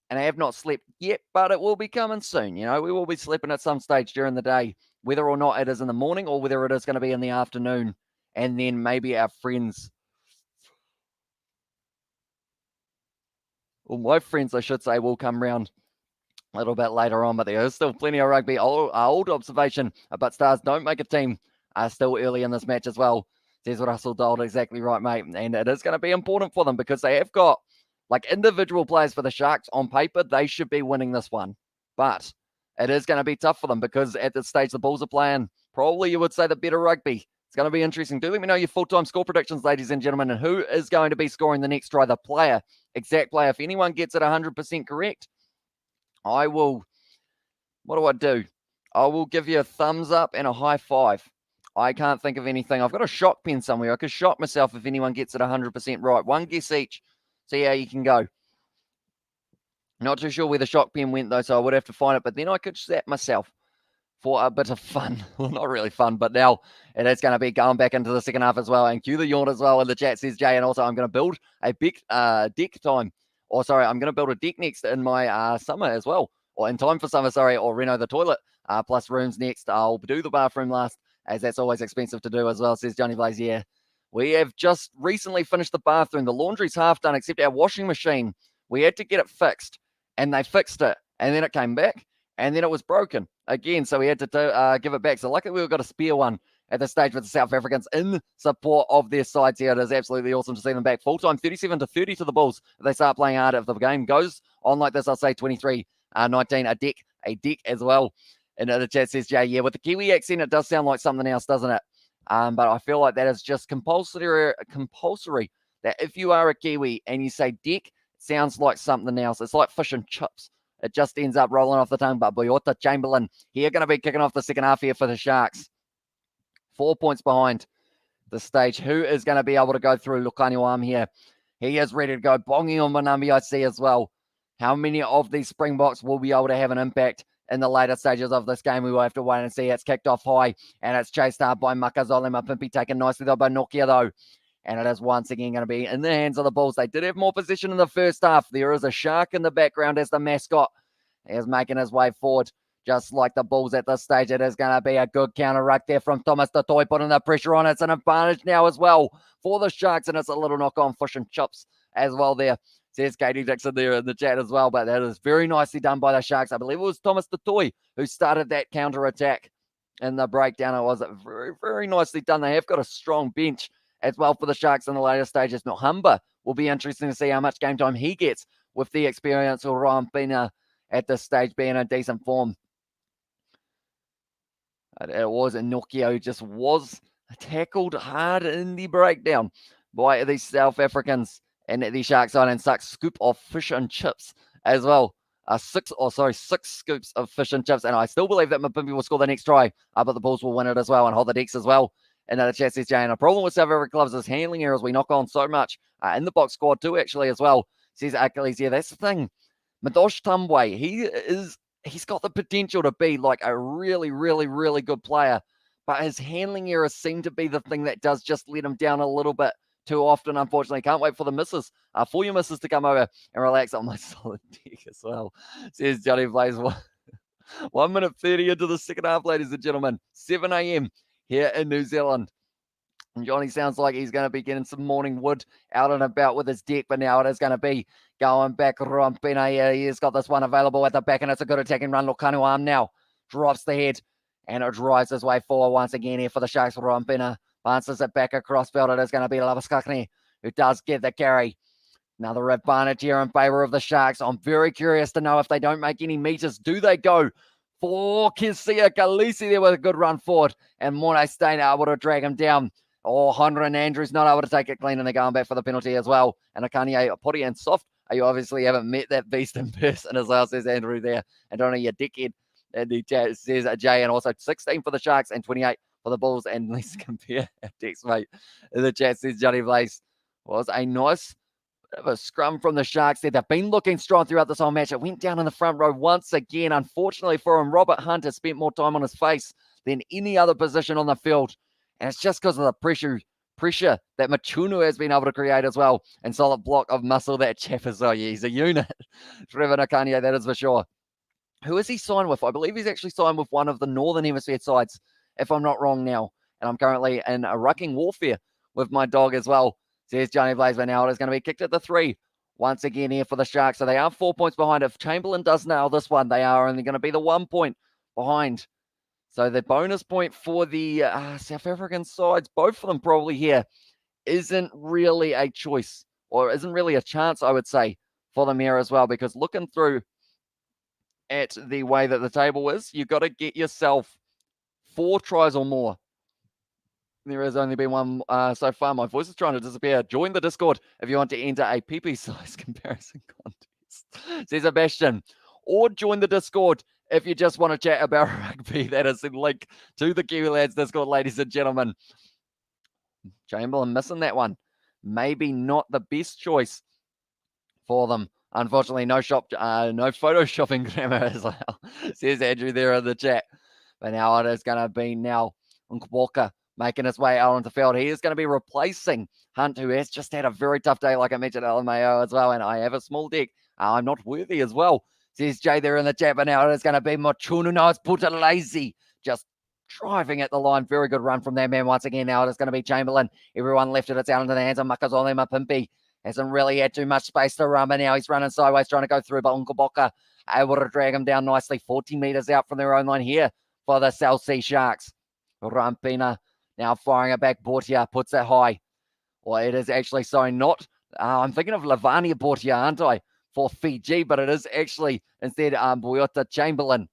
and I have not slept yet, but it will be coming soon. You know, we will be sleeping at some stage during the day, whether or not it is in the morning or whether it is going to be in the afternoon. And then maybe our friends, or my friends, I should say, will come round a little bit later on, but there is still plenty of rugby. Old observation, but Stars don't make a team still early in this match as well. Says Russell Dold, exactly right, mate. And it is going to be important for them, because they have got, like, individual players for the Sharks. On paper, they should be winning this one. But it is going to be tough for them, because at this stage, the Bulls are playing, probably you would say, the better rugby. It's going to be interesting. Do let me know your full-time score predictions, ladies and gentlemen, and who is going to be scoring the next try, the player, exact player. If anyone gets it 100% correct, I will, what do I do? I will give you a thumbs up and a high five. I can't think of anything. I've got a shock pen somewhere. I could shock myself if anyone gets it 100% right. One guess each. See how you can go. Not too sure where the shock pen went, though, so I would have to find it. But then I could set myself for a bit of fun. Well, not really fun, but now it is going to be going back into the second half as well. And cue the yawn as well in the chat, says Jay. And also, I'm going to build a big deck time. Or, sorry, I'm going to build a deck next in my summer as well. Or in time for summer, sorry. Or reno the toilet plus rooms next. I'll do the bathroom last, as that's always expensive to do as well, says Johnny Blaze. Yeah, we have just recently finished the bathroom. The laundry's half done, except our washing machine. We had to get it fixed, and they fixed it. And then it came back, and then it was broken again, so we had to give it back. So luckily we got a spare one at the stage with the South Africans in support of their sides here. It is absolutely awesome to see them back. Full time, 37-30 to the Bulls. If they start playing hard, if the game goes on like this, I'll say 23-19, a deck as well. And the chat says, Jay, yeah, with the Kiwi accent, it does sound like something else, doesn't it? But I feel like that is just compulsory that if you are a Kiwi and you say deck, it sounds like something else. It's like fish and chips. It just ends up rolling off the tongue. But Boyota Chamberlain here going to be kicking off the second half here for the Sharks. 4 points behind the stage. Who is going to be able to go through Lukaniwam here? He is ready to go. Bongi on Manambi, I see as well. How many of these Springboks will be able to have an impact in the later stages of this game? We will have to wait and see. It's kicked off high, and it's chased hard by Makazole Mapimpi, taken nicely though by Nokia, though. And it is once again going to be in the hands of the Bulls. They did have more possession in the first half. There is a shark in the background as the mascot. He is making his way forward, just like the Bulls at this stage. It is going to be a good counter ruck there from Thomas Tatoy, putting the pressure on. It's an advantage now as well for the Sharks, and it's a little knock on fish and chips as well there. Says Katie Dixon there in the chat as well, but that is very nicely done by the Sharks. I believe it was Thomas Tatoy who started that counter attack in the breakdown. It was very, very nicely done. They have got a strong bench as well for the Sharks in the later stages. Nohamba will be interesting to see how much game time he gets with the experience of Ryan Pina at this stage being in decent form. It was a Nokia who just was tackled hard in the breakdown by the South Africans and the Sharks side, and such scoop of fish and chips as well. Six scoops of fish and chips, and I still believe that Mapimpi will score the next try, but the Bulls will win it as well and hold the decks as well. And the chat says, Jay, and a problem with South African clubs is handling errors. We knock on so much in the box squad too, actually, as well. Says Achilles, yeah, that's the thing. Madosh Tumbwe, he's got the potential to be like a really, really, really good player, but his handling errors seem to be the thing that does just let him down a little bit too often, unfortunately. Can't wait for the misses, for your misses to come over and relax on my solid deck as well, says Johnny Blaze. 1 minute 30 into the second half, ladies and gentlemen. 7 a.m. here in New Zealand. And Johnny sounds like he's going to be getting some morning wood out and about with his deck, but now it is going to be going back. Rompina here. He has got this one available at the back, and it's a good attacking run. Lukanu arm now drops the head, and it drives his way forward once again here for the Sharks. Rompina bounces it back across field. It is going to be Lavaskakni who does get the carry. Another advantage here in favor of the Sharks. I'm very curious to know if they don't make any meters. Do they go for Kisia Kalisi there with a good run forward, and Mornay Stain able to drag him down? Oh, Honda and Andrews not able to take it clean, and they're going back for the penalty as well. And Akanye Potty and Soft, you obviously haven't met that beast in person as well, says Andrew there. And only a dickhead. And he says Jay, and also 16 for the Sharks and 28 for the Bulls. And let's compare our decks, mate. In the chat says Johnny Blaze. Was a nice bit of a scrum from the Sharks there. They've been looking strong throughout this whole match. It went down in the front row once again. Unfortunately for him, Robert Hunt has spent more time on his face than any other position on the field. And it's just because of the pressure that Machunu has been able to create as well. And solid block of muscle that chap as well. Yeah, he's a unit. Trevor Nakanya, that is for sure. Who is he signed with? I believe he's actually signed with one of the Northern Hemisphere sides, if I'm not wrong now. And I'm currently in a rucking warfare with my dog as well. Says Johnny Blaze, but now it is going to be kicked at the 3 once again here for the Sharks. So they are 4 points behind. If Chamberlain does nail this one, they are only going to be the 1 point behind. So the bonus point for the South African sides, both of them probably here, isn't really a choice, or isn't really a chance, I would say, for them here as well. Because looking through at the way that the table is, you've got to get yourself 4 tries or more. There has only been one so far. My voice is trying to disappear. Join the Discord if you want to enter a PP size comparison contest, says Sebastian. Or join the Discord if you just want to chat about rugby. That is the link to the Kiwi Lads Discord, ladies and gentlemen. Chamberlain missing that one. Maybe not the best choice for them. Unfortunately, no photoshopping grammar as well, says Andrew there in the chat. But now it is going to be now Nkwoka making his way out onto the field. He is going to be replacing Hunt, who has just had a very tough day, like I mentioned, LMAO as well. And I have a small deck. I'm not worthy as well, says Jay there in the chat. But now it is going to be Mochunu. No, it's Putalezi. Just driving at the line. Very good run from that man once again. Now it is going to be Chamberlain. Everyone left it out into the hands of Makazole Mapimpi. Hasn't really had too much space to run, but now he's running sideways, trying to go through. But Nkwoka able to drag him down nicely. 40 metres out from their own line here for the South Sea Sharks. Rampina now firing it back. Bortia puts it high. Well, it is actually, sorry, not. I'm thinking of Lavania Bortia, aren't I, for Fiji, but it is actually instead Boyota Chamberlain.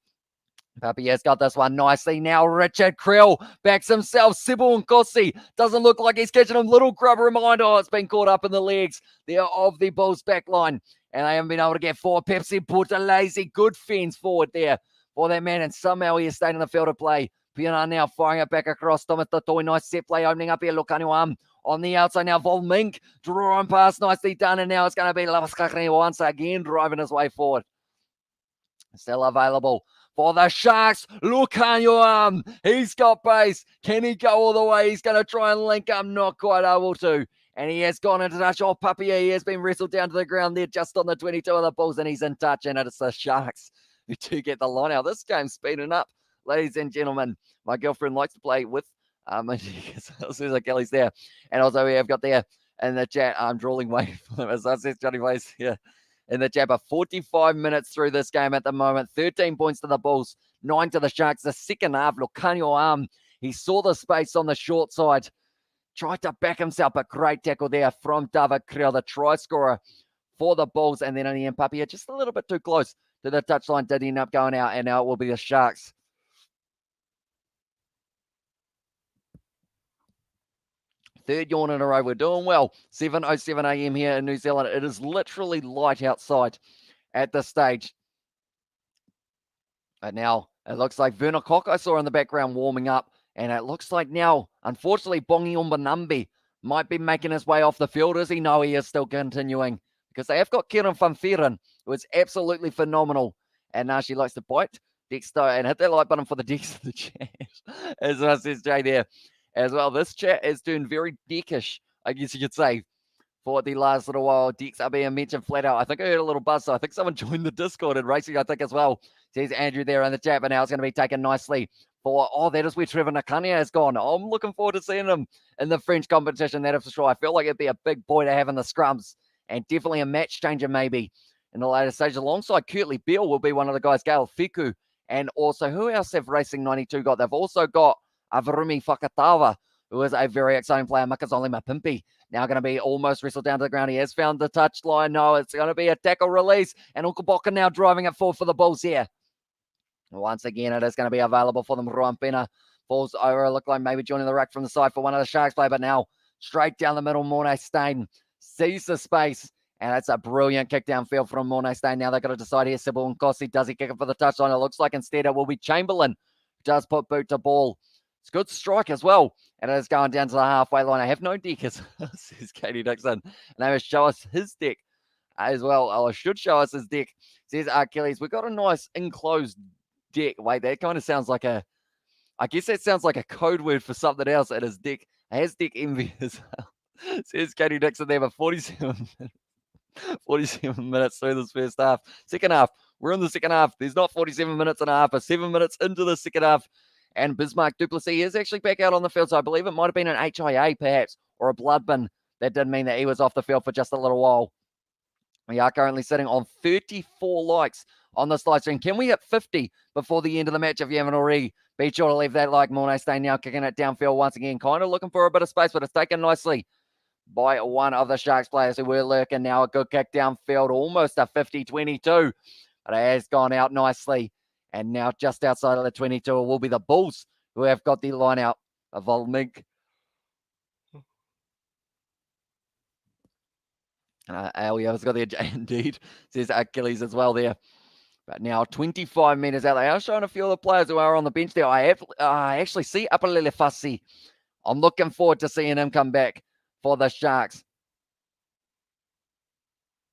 Papi has got this one nicely. Now Richard Creel backs himself. Sybil Nkosi doesn't look like he's catching him. Little grub reminder. Oh, it's been caught up in the legs there of the Bulls back line. And they haven't been able to get forward. Pepsi Putalezi, good fence forward there for that man. And somehow he has stayed in the field of play. Piana now firing it back across. Thomas Tatoi, nice set play opening up here. Lukanuam on the outside now. Volmink drawing past, nicely done. And now it's going to be Lavaskakne once again driving his way forward. Still available for the Sharks. Lukanuam, he's got pace. Can he go all the way? He's going to try and link up. Not quite able to. And he has gone into touch. Oh, Papia, he has been wrestled down to the ground there just on the 22 of the Bulls, and he's in touch. And it's the Sharks who do get the line out. This game's speeding up, ladies and gentlemen. My girlfriend likes to play with Susan Kelly's there. And also we have got there in the chat, I'm drooling way for them. As I said, Johnny Blaze here in the chat. 45 minutes through this game at the moment. 13 points to the Bulls, 9 to the Sharks. The second half, Lukanyo he saw the space on the short side. Tried to back himself, but great tackle there from David Creel, the try scorer for the Bulls. And then only Papia just a little bit too close to the touchline, did end up going out, and now it will be the Sharks. Third yawn in a row. We're doing well. 7:07 a.m. here in New Zealand. It is literally light outside at this stage. But now it looks like Werner Koch I saw in the background warming up. And it looks like now, unfortunately, Bongi Umbanambi might be making his way off the field. Is he? No, he is still continuing. Because they have got Kieran van Vieren, who is absolutely phenomenal. And now she likes to bite Dexter and hit that like button for the Dex in the chat. As I says Jay there as well. This chat is doing very deckish, I guess you could say, for the last little while. Dex are being mentioned flat out. I think I heard a little buzz, so I think someone joined the Discord and racing, I think, as well. Says Andrew there in the chat, but now it's going to be taken nicely for, that is where Trevor Nakania has gone. I'm looking forward to seeing him in the French competition, that is for sure. I feel like it'd be a big boy to have in the scrums and definitely a match changer maybe in the later stage. Alongside Curtly Beale will be one of the guys, Gail Fiku, and also who else have Racing 92 got? They've also got Avarumi Fakatawa, who is a very exciting player. Makazole Mapimpi now going to be almost wrestled down to the ground. He has found the touchline. No, it's going to be a tackle release, and Nkwoka now driving it forward for the Bulls here. Once again, it is going to be available for them. Ruampina falls over. Look like maybe joining the ruck from the side for one of the Sharks play, but now straight down the middle. Mornay Stain sees the space, and it's a brilliant kick downfield from Mornay Stain. Now they've got to decide here. Sybil Nkosi, does he kick it for the touchline? It looks like instead it will be Chamberlain who does put boot to ball. It's a good strike as well, and it is going down to the halfway line. I have no deckers, says Katie Dixon, and they will show us his deck as well. Or should show us his deck, says Achilles. We've got a nice enclosed deck. Wait, that kind of sounds like I guess that sounds like a code word for something else. It is deck. It has deck envy as well. Says Katie Dixon there, but 47 minutes through this first half. Second half, we're in the second half. There's not 47 minutes and a half, but 7 minutes into the second half. And Bismarck Duplessis is actually back out on the field. So I believe it might have been an HIA perhaps, or a blood bin. That did mean that he was off the field for just a little while. We are currently sitting on 34 likes on this live stream. Can we hit 50 before the end of the match if you haven't already? Be sure to leave that like. Mornay Stain now kicking it downfield once again. Kind of looking for a bit of space, but it's taken nicely by one of the Sharks players who were lurking. Now a good kick downfield, almost a 50-22. But it has gone out nicely. And now just outside of the 22 will be the Bulls who have got the line out of Volmink. Elio's got there, indeed, says Achilles as well there. But now 25 metres out. They are showing a few of the players who are on the bench there. I actually see Apalele Fassi. I'm looking forward to seeing him come back for the Sharks.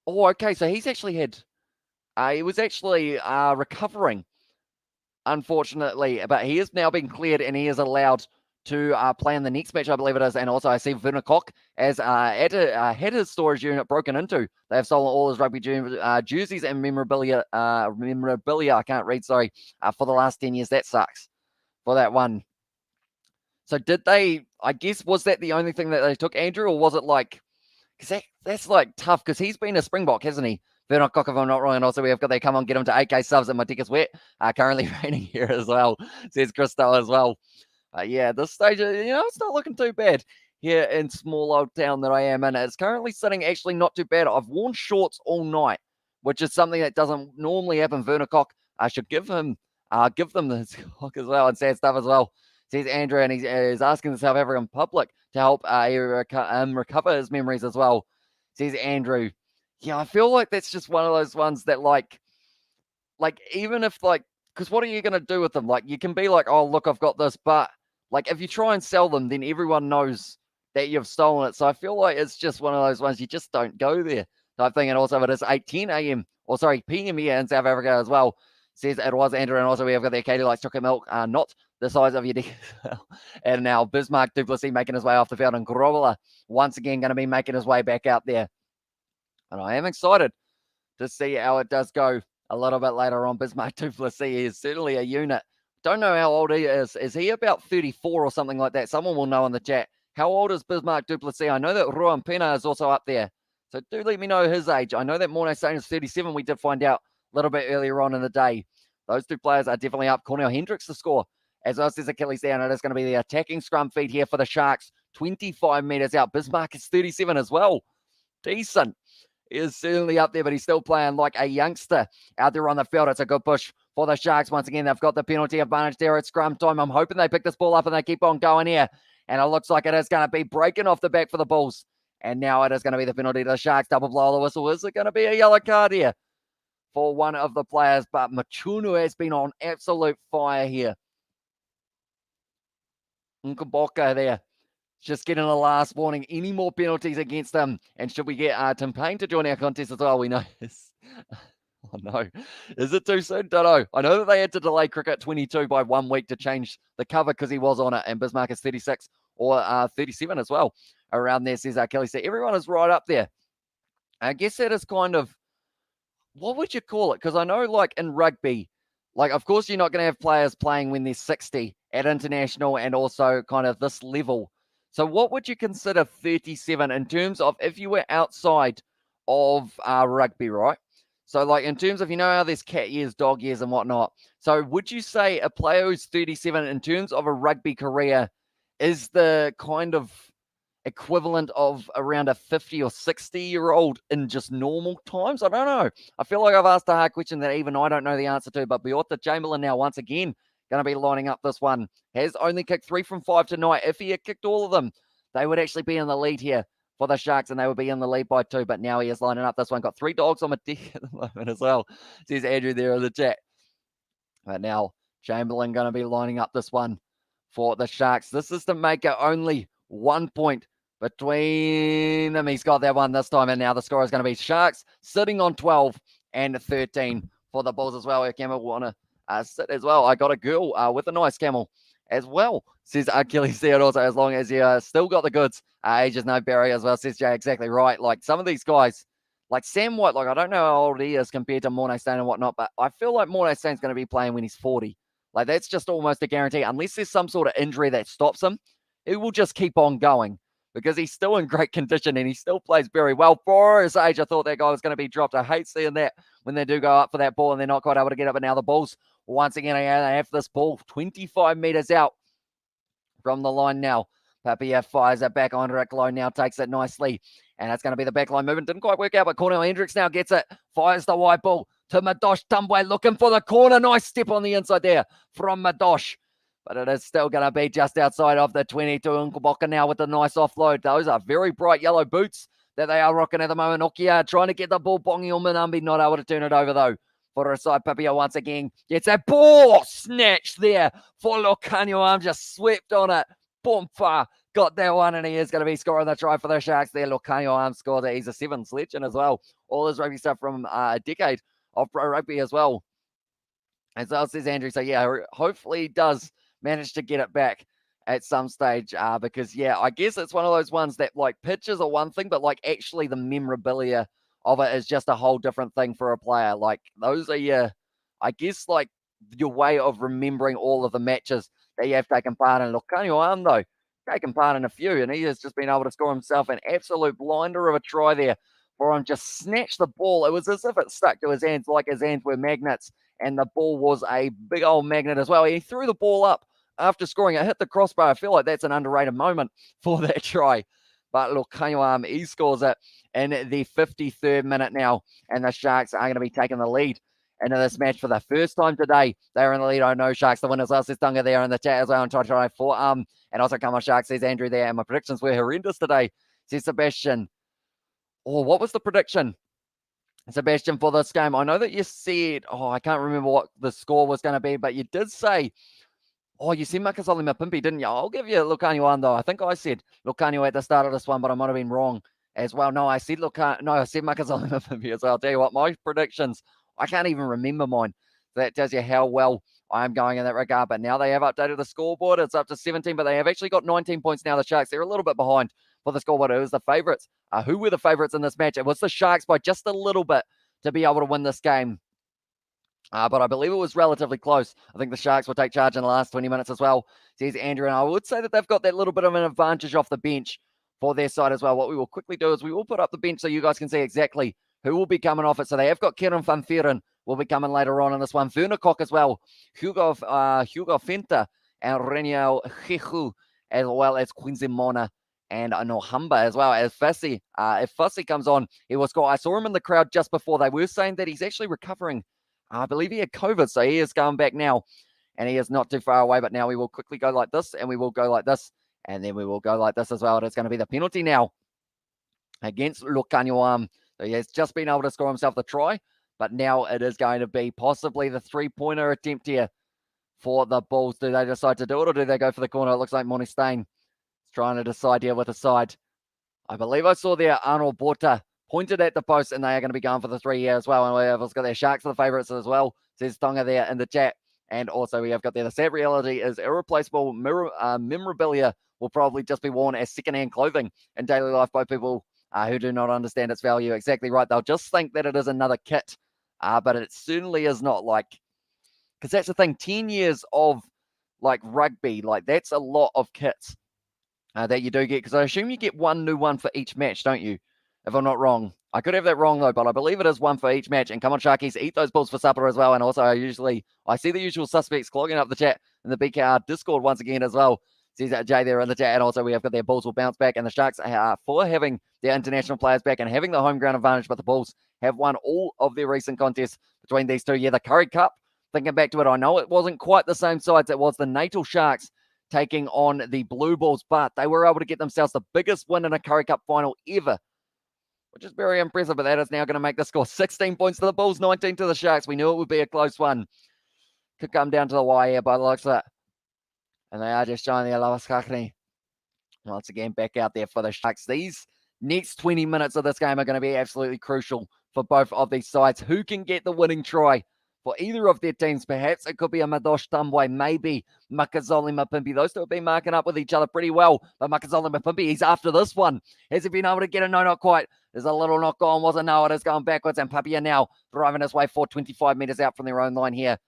Oh, okay. So he's actually had, he was actually recovering, unfortunately, but he has now been cleared and he is allowed to play in the next match, I believe it is. And also, I see Vodacom has had his storage unit broken into. They have stolen all his rugby jerseys and memorabilia. I can't read, sorry, for the last 10 years. That sucks for that one. So did they, I guess, was that the only thing that they took, Andrew, or was it like, because that's like tough, because he's been a Springbok, hasn't he? Vernon Cock, if I'm not wrong, and also we have got, they come on, get him to 8K subs, and my ticket's wet. Currently raining here as well, says Christo as well. Yeah, this stage, it's not looking too bad here in small old town that I am in. It's currently sitting actually not too bad. I've worn shorts all night, which is something that doesn't normally happen. Vernon Cock, I should give them this cock as well, and sad stuff as well. Says Andrew, and he's asking the South African public to help recover his memories as well. Says Andrew. Yeah, I feel like that's just one of those ones that like even if because what are you going to do with them? Like, you can be like, oh, look, I've got this, but like if you try and sell them, then everyone knows that you've stolen it. So I feel like it's just one of those ones you just don't go there type thing. And also it is 8:10 a.m. or sorry, p.m. here in South Africa as well. Says it was Andrew, and also we have got the Katie likes chocolate milk, not the size of your dick. And now Bismarck du Plessis making his way off the field, and Grobbler once again going to be making his way back out there. And I am excited to see how it does go a little bit later on. Bismarck du Plessis is certainly a unit. Don't know how old he is. Is he about 34 or something like that? Someone will know in the chat. How old is Bismarck du Plessis? I know that Ruan Pena is also up there. So do let me know his age. I know that Morné Steyn is 37. We did find out a little bit earlier on in the day. Those two players are definitely up. Cornel Hendricks to score. As well as Achilles down, it is going to be the attacking scrum feed here for the Sharks. 25 metres out. Bismarck is 37 as well. Decent. He is certainly up there, but he's still playing like a youngster out there on the field. It's a good push for the Sharks. Once again, they've got the penalty advantage there at scrum time. I'm hoping they pick this ball up and they keep on going here. And it looks like it is going to be breaking off the back for the Bulls. And now it is going to be the penalty to the Sharks. Double blow of the whistle. Is it going to be a yellow card here for one of the players? But Machunu has been on absolute fire here. Nkaboka there. Just getting a last warning. Any more penalties against them? And should we get Tim Payne to join our contest as well? We know this. Oh, no. Is it too soon? Don't know. I know that they had to delay cricket 22 by 1 week to change the cover because he was on it. And Bismarck is 36 or 37 as well. Around there, says Kelly. So everyone is right up there. I guess that is kind of, what would you call it? Because I know like in rugby, like of course you're not going to have players playing when they're 60 at international and also kind of this level. So what would you consider 37 in terms of if you were outside of rugby, right? So like in terms of, how there's cat years, dog years and whatnot. So would you say a player who's 37 in terms of a rugby career is the kind of equivalent of around a 50 or 60-year-old in just normal times? I don't know. I feel like I've asked a hard question that even I don't know the answer to, but Bjorta Chamberlain now once again going to be lining up this one. Has only kicked 3 from 5 tonight. If he had kicked all of them, they would actually be in the lead here for the Sharks, and they would be in the lead by 2, but now he is lining up this one. Got 3 dogs on my deck at the moment as well, says Andrew there in the chat. But now Chamberlain going to be lining up this one for the Sharks. This is to make it only 1 point between them. He's got that one this time, and now the score is going to be Sharks sitting on 12 and 13 for the Bulls as well. Camel want to sit as well. I got a girl with a nice camel as well, says Achilles there. Also, as long as you still got the goods, age is no barrier as well, says Jay. Exactly right. Like some of these guys, like Sam White, like I don't know how old he is compared to Morné Steyn and whatnot, but I feel like Morné Steyn's going to be playing when he's 40. Like that's just almost a guarantee. Unless there's some sort of injury that stops him, he will just keep on going because he's still in great condition and he still plays very well for his age. I thought that guy was going to be dropped. I hate seeing that when they do go up for that ball and they're not quite able to get it. But now the Bulls, once again, they have this ball 25 meters out from the line now. Papia fires it back on. Rick Lowe now takes it nicely. And that's going to be the backline movement. Didn't quite work out, but Cornel Hendricks now gets it. Fires the wide ball to Madosh Tumbwe looking for the corner. Nice step on the inside there from Madosh. But it is still going to be just outside of the 22. Nkaboka now with a nice offload. Those are very bright yellow boots that they are rocking at the moment. Nokia trying to get the ball. Bongi Manambi not able to turn it over though. For a side, Papia once again gets a ball snatched there for Locanio. I'm just swept on it. Boom far got that one, and he is going to be scoring the try for the Sharks there. Lucanio Arms scored it. He's a sevens legend as well. All his rugby stuff from a decade of pro rugby as well. And so says Andrew. So, yeah, hopefully he does manage to get it back at some stage because, yeah, I guess it's one of those ones that, like, pitches are one thing, but, like, actually the memorabilia of it is just a whole different thing for a player. Like, those are your, I guess, like, your way of remembering all of the matches that you have taken part in. Look, Lucanio Arm, though, taken part in a few, and he has just been able to score himself an absolute blinder of a try there for him. Just snatched the ball. It was as if it stuck to his hands, like his hands were magnets, and the ball was a big old magnet as well. He threw the ball up after scoring it, hit the crossbar. I feel like that's an underrated moment for that try. But look, he scores it in the 53rd minute now, and the Sharks are going to be taking the lead into this match for the first time today. They're in the lead. I know Sharks, the winners. Says Dunga there in the chat as well. And try for and also come on Sharks, says Andrew there. And my predictions were horrendous today, says Sebastian. Oh, what was the prediction, Sebastian, for this game? I know that you said, I can't remember what the score was going to be, but you did say, you said Makazole Mapimpi, didn't you? I'll give you Lucanio one, though. I think I said Lucanio at the start of this one, but I might have been wrong as well. No, I said I said Makazole Mapimpi as well. I'll tell you what, my predictions, I can't even remember mine. That tells you how well I am going in that regard. But now they have updated the scoreboard. It's up to 17, but they have actually got 19 points now, the Sharks. They're a little bit behind for the scoreboard. It was the favourites. Who were the favourites in this match? It was the Sharks by just a little bit to be able to win this game. But I believe it was relatively close. I think the Sharks will take charge in the last 20 minutes as well, says Andrew. And I would say that they've got that little bit of an advantage off the bench for their side as well. What we will quickly do is we will put up the bench so you guys can see exactly who will be coming off it. So they have got Kieran van Vieren will be coming later on in this one. Vernecock as well. Hugo Fenta and Reniel Jehu, as well as Quincy Mona and Nohamba as well as Fassi. If Fassi comes on, he will score. I saw him in the crowd just before. They were saying that he's actually recovering. I believe he had COVID, so he is going back now, and he is not too far away. But now we will quickly go like this, and we will go like this, and then we will go like this as well. It is going to be the penalty now against Lucanio. So he has just been able to score himself the try, but now it is going to be possibly the three-pointer attempt here for the Bulls. Do they decide to do it, or do they go for the corner? It looks like Monistain is trying to decide here with a side. I believe I saw there Arnold Borta pointed at the post, and they are going to be going for the 3 here as well. And we have also got their Sharks for the favourites as well, says Tonga there in the chat. And also we have got there, the sad reality is irreplaceable memorabilia will probably just be worn as second-hand clothing in daily life by people who do not understand its value. Exactly right. They'll just think that it is another kit, but it certainly is not, like, because that's the thing, 10 years of, like, rugby, like, that's a lot of kits that you do get, because I assume you get one new one for each match, don't you? If I'm not wrong. I could have that wrong, though, but I believe it is one for each match. And come on, Sharkies, eat those balls for supper as well. And also, I see the usual suspects clogging up the chat in the BKR Discord once again as well. Sees that Jay there in the chat. And also, we have got their Bulls will bounce back. And the Sharks are for having their international players back and having the home ground advantage. But the Bulls have won all of their recent contests between these two. Yeah, the Curry Cup, thinking back to it, I know it wasn't quite the same sides. It was the Natal Sharks taking on the Blue Bulls, but they were able to get themselves the biggest win in a Curry Cup final ever, which is very impressive. But that is now going to make the score 16 points to the Bulls, 19 to the Sharks. We knew it would be a close one. Could come down to the wire here by the looks of it. And they are just showing their Lavaskakni once again back out there for the Sharks. These next 20 minutes of this game are going to be absolutely crucial for both of these sides. Who can get the winning try for either of their teams? Perhaps it could be a Madosh Tambwe, maybe Makazole Mapimpi. Those two have been marking up with each other pretty well. But Makazole Mapimpi, he's after this one. Has he been able to get it? No, not quite. There's a little knock on, wasn't? No, it is going backwards. And Papia now driving his way for 25 metres out from their own line here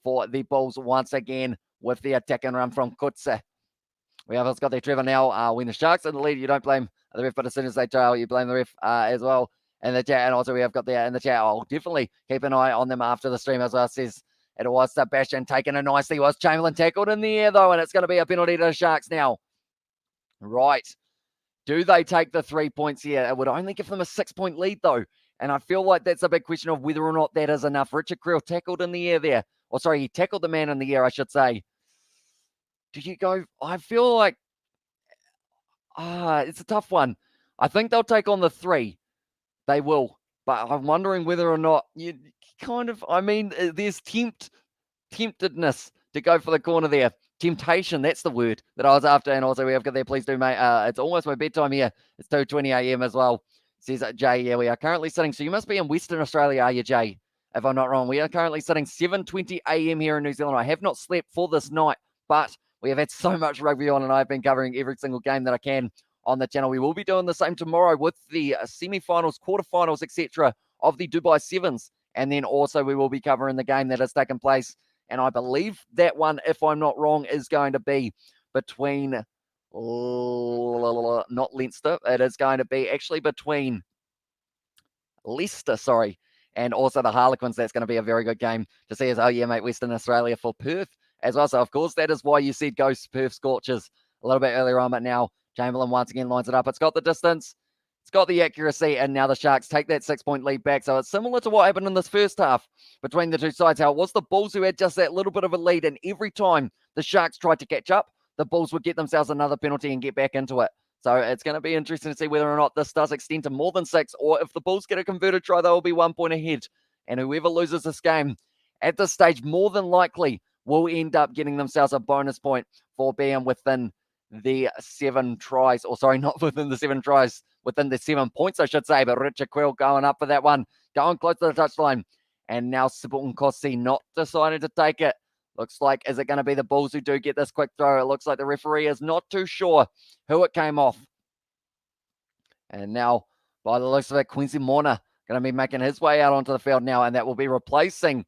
for the Bulls once again with the attack and run from Kutse. We have got their Trevor now. When the Sharks are in the lead, you don't blame the ref, but as soon as they trail, you blame the ref as well. In the chat, and also we have got there in the chat. I'll definitely keep an eye on them after the stream as well. Says it was Sebastian taking it nicely. Was Chamberlain tackled in the air though, and it's going to be a penalty to the Sharks now. Right. Do they take the 3 points here? It would only give them a 6-point lead though. And I feel like that's a big question of whether or not that is enough. Richard Creel tackled in the air there. Or sorry, he tackled the man in the air, I should say. Do you go? I feel like it's a tough one. I think they'll take on the 3. They will. But I'm wondering whether or not you kind of, I mean, there's temptedness to go for the corner there. temptation. That's the word that I was after. And also, we have got there. Please do, mate. It's almost my bedtime here. It's 2:20 a.m. as well. Says Jay. Yeah, we are currently sitting. So you must be in Western Australia, are you, Jay? If I'm not wrong, we are currently sitting 7:20 a.m. here in New Zealand. I have not slept for this night, but we have had so much rugby on, and I've been covering every single game that I can on the channel. We will be doing the same tomorrow with the semi-finals, quarterfinals, etc. of the Dubai Sevens, and then also we will be covering the game that has taken place. And I believe that one, if I'm not wrong, is going to be between not Leinster. It is going to be actually between Leicester, and also the Harlequins. That's going to be a very good game to see as, oh yeah, mate, Western Australia for Perth as well. So, of course, that is why you said go Perth Scorchers a little bit earlier on, but now Chamberlain once again lines it up. It's got the distance, it's got the accuracy, and now the Sharks take that 6-point lead back. So it's similar to what happened in this first half between the two sides, how it was the Bulls who had just that little bit of a lead, and every time the Sharks tried to catch up, the Bulls would get themselves another penalty and get back into it. So it's going to be interesting to see whether or not this does extend to more than 6, or if the Bulls get a converted try, they will be 1 point ahead. And whoever loses this game at this stage, more than likely, will end up getting themselves a bonus point for being within the 7 tries. Or sorry, not within the 7 tries, within the 7 points, I should say. But Richard Quill going up for that one, going close to the touchline. And now Sibylton Kossi not decided to take it. Looks like, is it going to be the Bulls who do get this quick throw? It looks like the referee is not too sure who it came off. And now, by the looks of it, Quincy Morna going to be making his way out onto the field now, and that will be replacing.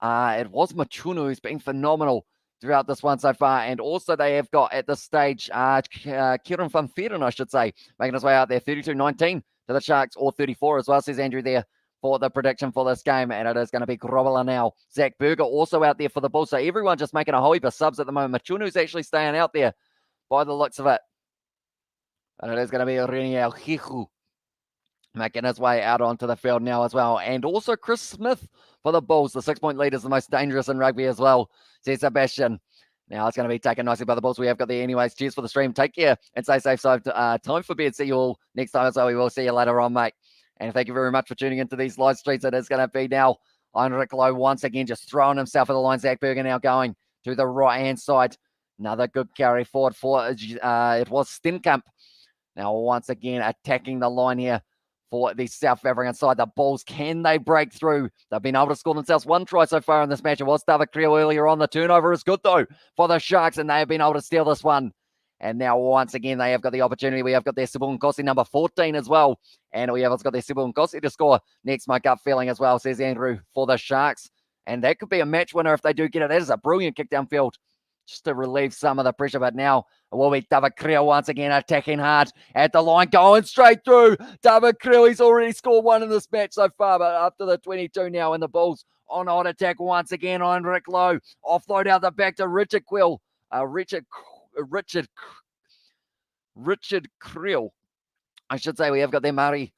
It was Machunu, who's been phenomenal throughout this one so far. And also they have got at this stage, Kieran van Veeren, I should say, making his way out there, 32-19 to the Sharks, or 34 as well, says Andrew there, for the prediction for this game, and it is going to be Grobbler now. Zach Berger also out there for the Bulls, so everyone just making a whole heap of subs at the moment. Machunu's actually staying out there by the looks of it. And it is going to be Reni Aljihu making his way out onto the field now as well. And also Chris Smith for the Bulls. The 6-point lead is the most dangerous in rugby as well, says Sebastian. Now it's going to be taken nicely by the Bulls. We have got the anyways. Cheers for the stream. Take care and stay safe. So time for bed. See you all next time. So we will see you later on, mate. And thank you very much for tuning into these live streams. It is going to be now Heinrich Lowe once again just throwing himself at the line. Zach Berger now going to the right-hand side. Another good carry forward for it was Stenkamp. Now once again attacking the line here for the South African side. The Bulls, can they break through? They've been able to score themselves 1 try so far in this match. It was David Creel earlier on. The turnover is good though for the Sharks, and they have been able to steal this one. And now once again, they have got the opportunity. We have got their Sibylton Kossi number 14 as well. And we have also got their Sibylton Kossi to score next, my gut feeling as well, says Andrew, for the Sharks. And that could be a match winner if they do get it. That is a brilliant kick downfield just to relieve some of the pressure. But now it will be David Creel once again attacking hard at the line, going straight through. David Creel, he's already scored 1 in this match so far, but up to the 22 now, and the Bulls on attack once again. Heinrich Lowe, offload out the back to Richard Quill. Richard Creel, I should say. We have got there Marie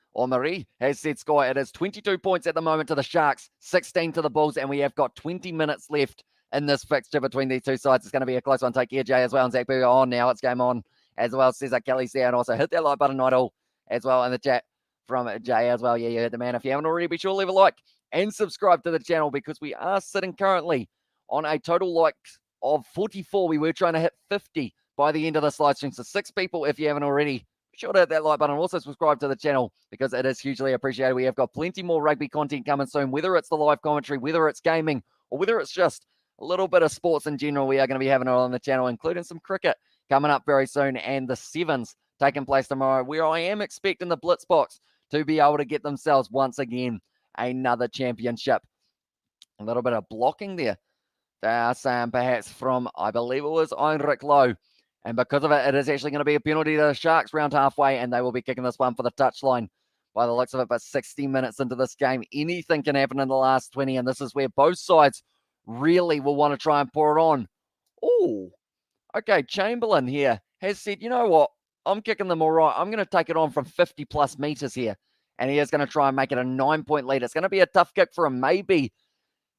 has set score. It is 22 points at the moment to the Sharks, 16 to the Bulls, and we have got 20 minutes left in this fixture between these two sides. It's going to be a close one. Take care, Jay, as well. And Zach Berger on now. It's game on as well. Cesar Kelly's there, and also hit that like button idol as well in the chat from Jay as well. Yeah, you heard the man. If you haven't already, be sure to leave a like and subscribe to the channel, because we are sitting currently on a total likes of 44. We were trying to hit 50 by the end of this live stream. So 6 people, if you haven't already, be sure to hit that like button. Also subscribe to the channel, because it is hugely appreciated. We have got plenty more rugby content coming soon, whether it's the live commentary, whether it's gaming, or whether it's just a little bit of sports in general. We are going to be having it on the channel, including some cricket coming up very soon, and the Sevens taking place tomorrow, where I am expecting the Blitzbox to be able to get themselves once again another championship. A little bit of blocking there. They are saying perhaps from, I believe it was Heinrich Lowe. And because of it, it is actually going to be a penalty to the Sharks round halfway, and they will be kicking this one for the touchline by the looks of it. But 60 minutes into this game, anything can happen in the last 20, and this is where both sides really will want to try and pour it on. Oh, okay. Chamberlain here has said, you know what? I'm kicking them all right. I'm going to take it on from 50 plus meters here. And he is going to try and make it a 9-point lead. It's going to be a tough kick for him, maybe.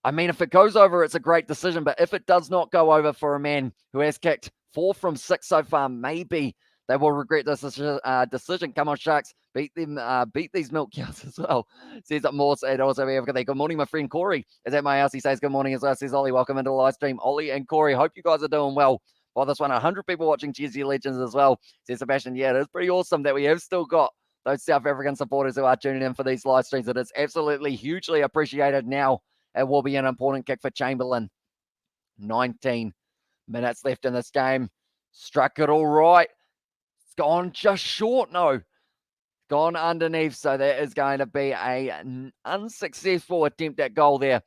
I mean, if it goes over, it's a great decision. But if it does not go over for a man who has kicked 4 from 6 so far, maybe They will regret this decision. Come on, Sharks. Beat them. Beat these milk cows as well. Says it Morse. And also we have got there. Good morning, my friend Corey. Is at my house. He says good morning as well. Says Ollie, welcome into the live stream. Ollie and Corey, hope you guys are doing well. Well, this one, 100 people watching GZ Legends as well. Says Sebastian, yeah, it is pretty awesome that we have still got those South African supporters who are tuning in for these live streams. It is absolutely hugely appreciated now. It will be an important kick for Chamberlain. 19 minutes left in this game. Struck it all right. It's gone just short. No, gone underneath. So that is going to be an unsuccessful attempt at goal there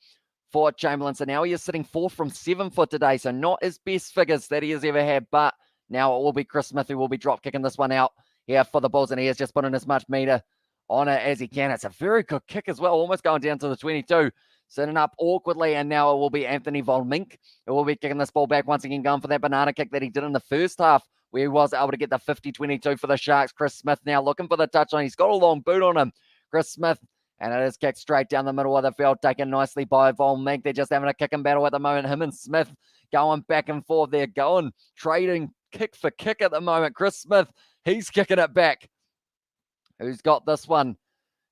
for Chamberlain. So now he is sitting 4 from 7 for today. So not his best figures that he has ever had. But now it will be Chris Smith who will be drop kicking this one out here for the Bulls. And he has just put in as much meter on it as he can. It's a very good kick as well. Almost going down to the 22. Sitting up awkwardly, and now it will be Anthony Von Mink who will be kicking this ball back once again, going for that banana kick that he did in the first half, where he was able to get the 50-22 for the Sharks. Chris Smith now looking for the touchline. He's got a long boot on him, Chris Smith, and it is kicked straight down the middle of the field, taken nicely by Von Mink. They're just having a kicking battle at the moment. Him and Smith going back and forth. They're going, trading kick for kick at the moment. Chris Smith, he's kicking it back. Who's got this one?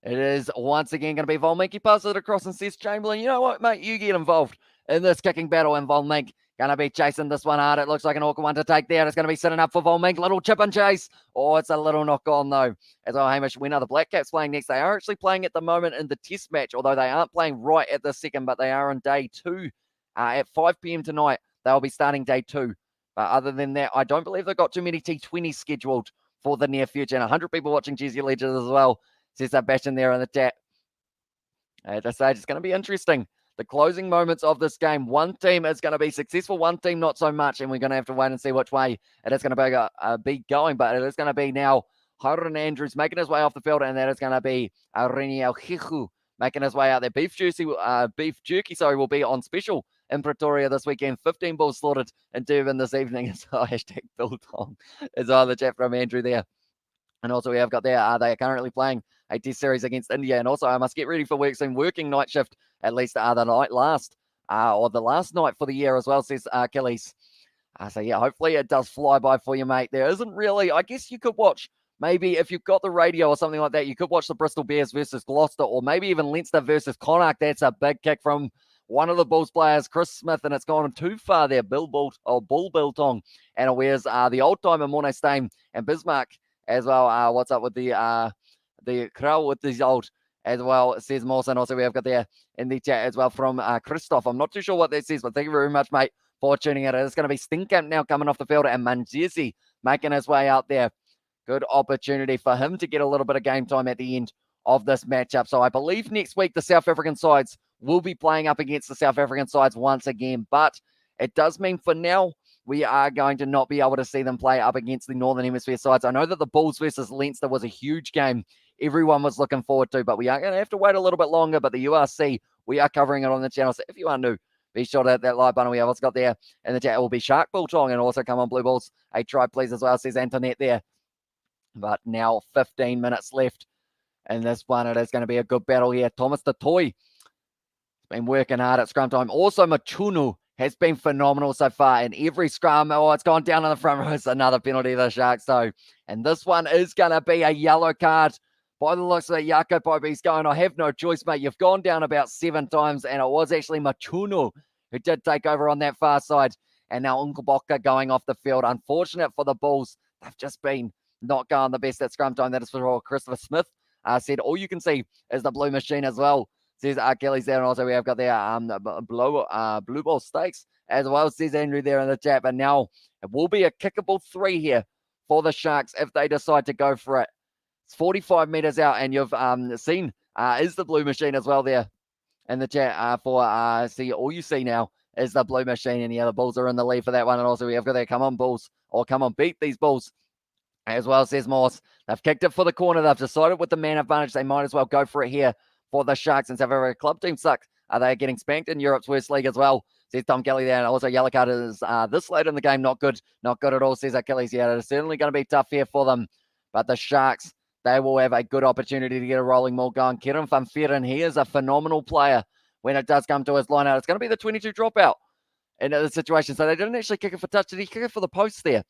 It is once again going to be Von Mink. He passes it across and says, Chamberlain, you know what, mate? You get involved in this kicking battle. And Von Mink going to be chasing this one hard. It looks like an awkward one to take there. It's going to be sitting up for Von Mink. Little chip and chase. Oh, it's a little knock on, though. As well, Hamish, we know the Black Caps playing next. They are actually playing at the moment in the test match, although they aren't playing right at this second, but they are on day 2 at 5 p.m. tonight. They'll be starting day 2. But other than that, I don't believe they've got too many T20s scheduled for the near future. And 100 people watching GZ Legends as well. Says Sebastian there in the chat. At this stage, it's going to be interesting. The closing moments of this game. One team is going to be successful, one team not so much, and we're going to have to wait and see which way it is going to be going. But it is going to be now Hiron Andrews making his way off the field, and that is going to be Reni Aljihu making his way out there. Beef jerky, will be on special in Pretoria this weekend. 15 bulls slaughtered in Durban this evening. So hashtag Biltong is on the chat from Andrew there. And also we have got there, they are currently playing a test series against India. And also I must get ready for work soon, working night shift, at least the last night for the year as well, says Achilles. So yeah, hopefully it does fly by for you, mate. There isn't really, I guess you could watch, maybe if you've got the radio or something like that, you could watch the Bristol Bears versus Gloucester, or maybe even Leinster versus Connacht. That's a big kick from one of the Bulls players, Chris Smith, and it's gone too far there. Bull Biltong, and it wears the old-timer Morne Stain and Bismarck as well. What's up with the crowd with these old as well, says Mawson. Also, we have got there in the chat as well from Christoph. I'm not too sure what that says, but thank you very much, mate, for tuning in. It's going to be Stinkamp now coming off the field, and Manjesi making his way out there. Good opportunity for him to get a little bit of game time at the end of this matchup. So I believe next week the South African sides will be playing up against the South African sides once again, but it does mean for now we are going to not be able to see them play up against the Northern Hemisphere sides. I know that the Bulls versus Leinster was a huge game everyone was looking forward to, but we are going to have to wait a little bit longer. But the URC, we are covering it on the channel. So if you are new, be sure to hit that like button. We have also got there in the chat. It will be Shark Biltong, and also come on Blue Bulls. A try, please, as well, says Antoinette there. But now 15 minutes left in this one. It is going to be a good battle here. Thomas the Toy has been working hard at scrum time. Also, Machunu has been phenomenal so far in every scrum. Oh, it's gone down on the front row. It's another penalty of the Sharks, though. And this one is going to be a yellow card. By the looks of it, Jaco Pope's going, I have no choice, mate. You've gone down about 7 times, and it was actually Machunu who did take over on that far side. And now Unkelboka going off the field. Unfortunate for the Bulls. They've just been not going the best at scrum time. That is for Christopher Smith. Said all you can see is the blue machine as well, says Achilles there. And also we have got there Blue Ball Stakes as well, says Andrew there in the chat. But now it will be a kickable 3 here for the Sharks if they decide to go for it. It's 45 meters out, and you've seen is the blue machine as well there in the chat see all you see now is the blue machine. And yeah, the Bulls are in the lead for that one. And also we have got there, come on Bulls, or come on, beat these Bulls as well, says Morse. They've kicked it for the corner. They've decided with the man advantage they might as well go for it here for the Sharks. And South Africa club team sucks. Are they getting spanked in Europe's worst league as well, says Tom Kelly there. And also yellow card is this late in the game, not good at all, says Achilles. Yeah, it's certainly going to be tough here for them. But the Sharks, they will have a good opportunity to get a rolling ball going. Kieran van Veeren, he is a phenomenal player when it does come to his line out. It's going to be the 22 dropout in the situation. So they didn't actually kick it for touch. Did he kick it for the post there?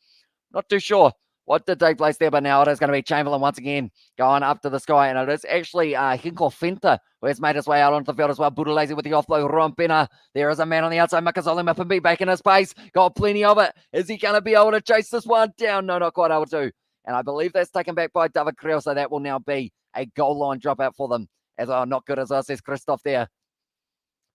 Not too sure. What did they place there? But now it is going to be Chamberlain once again going up to the sky. And it is actually Hinko Fenta who has made his way out onto the field as well. Budulese with the offload. Rompena. There is a man on the outside. Makazole Mapimbi back in his pace. Got plenty of it. Is he going to be able to chase this one down? No, not quite able to. And I believe that's taken back by David Creel. So that will now be a goal line dropout for them. As not good as says Christoph there.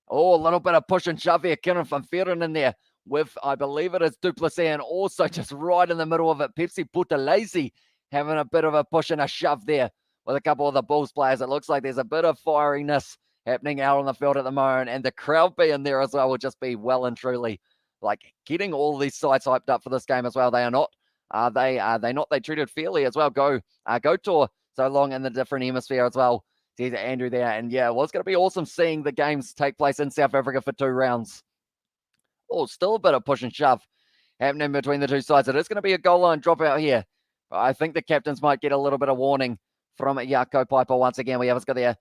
Oh, a little bit of push and shove here. Kieran van Veeren in there with, I believe it is Duplessis, and also just right in the middle of it, Pepsi Buthelezi having a bit of a push and a shove there with a couple of the Bulls players. It looks like there's a bit of fieriness happening out on the field at the moment, and the crowd being there as well will just be well and truly like getting all these sides hyped up for this game as well. They are not. They treated fairly as well. Go tour so long in the different hemisphere as well. There's Andrew there, and yeah, well, it's going to be awesome seeing the games take place in South Africa for 2 rounds. Oh, still a bit of push and shove happening between the two sides. It is going to be a goal line dropout here. But I think the captains might get a little bit of warning from Jaco Piper once again. We have got there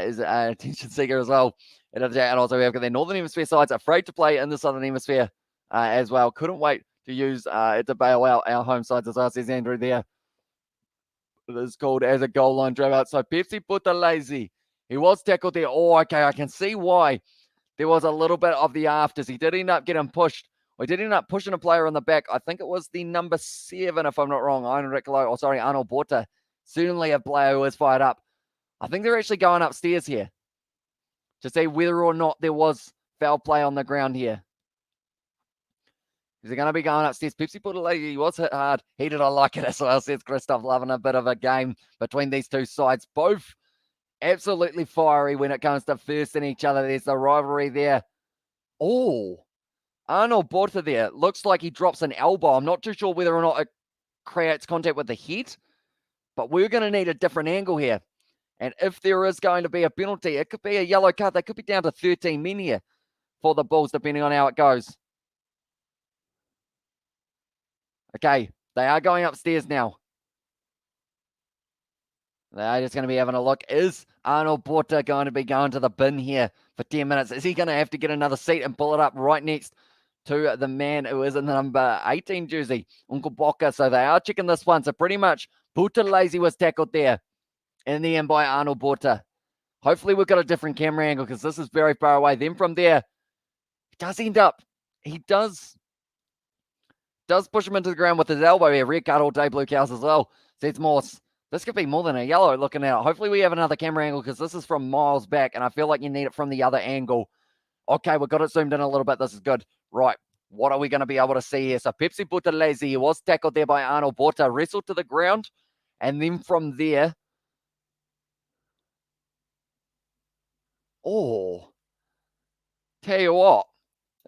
is attention seeker as well. And also we have got the Northern Hemisphere sides afraid to play in the Southern Hemisphere as well. Couldn't wait to use it to bail out our home sides as well, says Andrew there. It is called as a goal line dropout. So Pepsi Buthelezi, he was tackled there. Oh, okay, I can see why. There was a little bit of the afters. He did end up getting pushed. We did end up pushing a player on the back. I think it was the number 7, if I'm not wrong. Arnold Borta. Certainly a player who was fired up. I think they're actually going upstairs here to see whether or not there was foul play on the ground here. Is he going to be going upstairs? Pepsi Buthelezi, he was hit hard. He did. I like it as well, says Christoph. Loving a bit of a game between these two sides. Both absolutely fiery when it comes to firsting each other. There's the rivalry there. Oh, Arnold Borta there. Looks like he drops an elbow. I'm not too sure whether or not it creates contact with the head, but we're going to need a different angle here. And if there is going to be a penalty, it could be a yellow card. They could be down to 13 men here for the Bulls, depending on how it goes. Okay, they are going upstairs now. They're just going to be having a look. Is Arnold Borta going to be going to the bin here for 10 minutes? Is he going to have to get another seat and pull it up right next to the man who is in the number 18 jersey, Uncle Boca? So they are checking this one. So pretty much Buthelezi was tackled there in the end by Arnold Borta. Hopefully we've got a different camera angle because this is very far away. Then from there, he does push him into the ground with his elbow here. Red card all day, blue cows as well. Says Morse. This could be more than a yellow looking out. Hopefully we have another camera angle because this is from miles back and I feel like you need it from the other angle. Okay, we've got it zoomed in a little bit. This is good. Right, what are we going to be able to see here? So Pepsi Buthelezi, he was tackled there by Arnold Borta, wrestled to the ground. And then from there, oh, tell you what,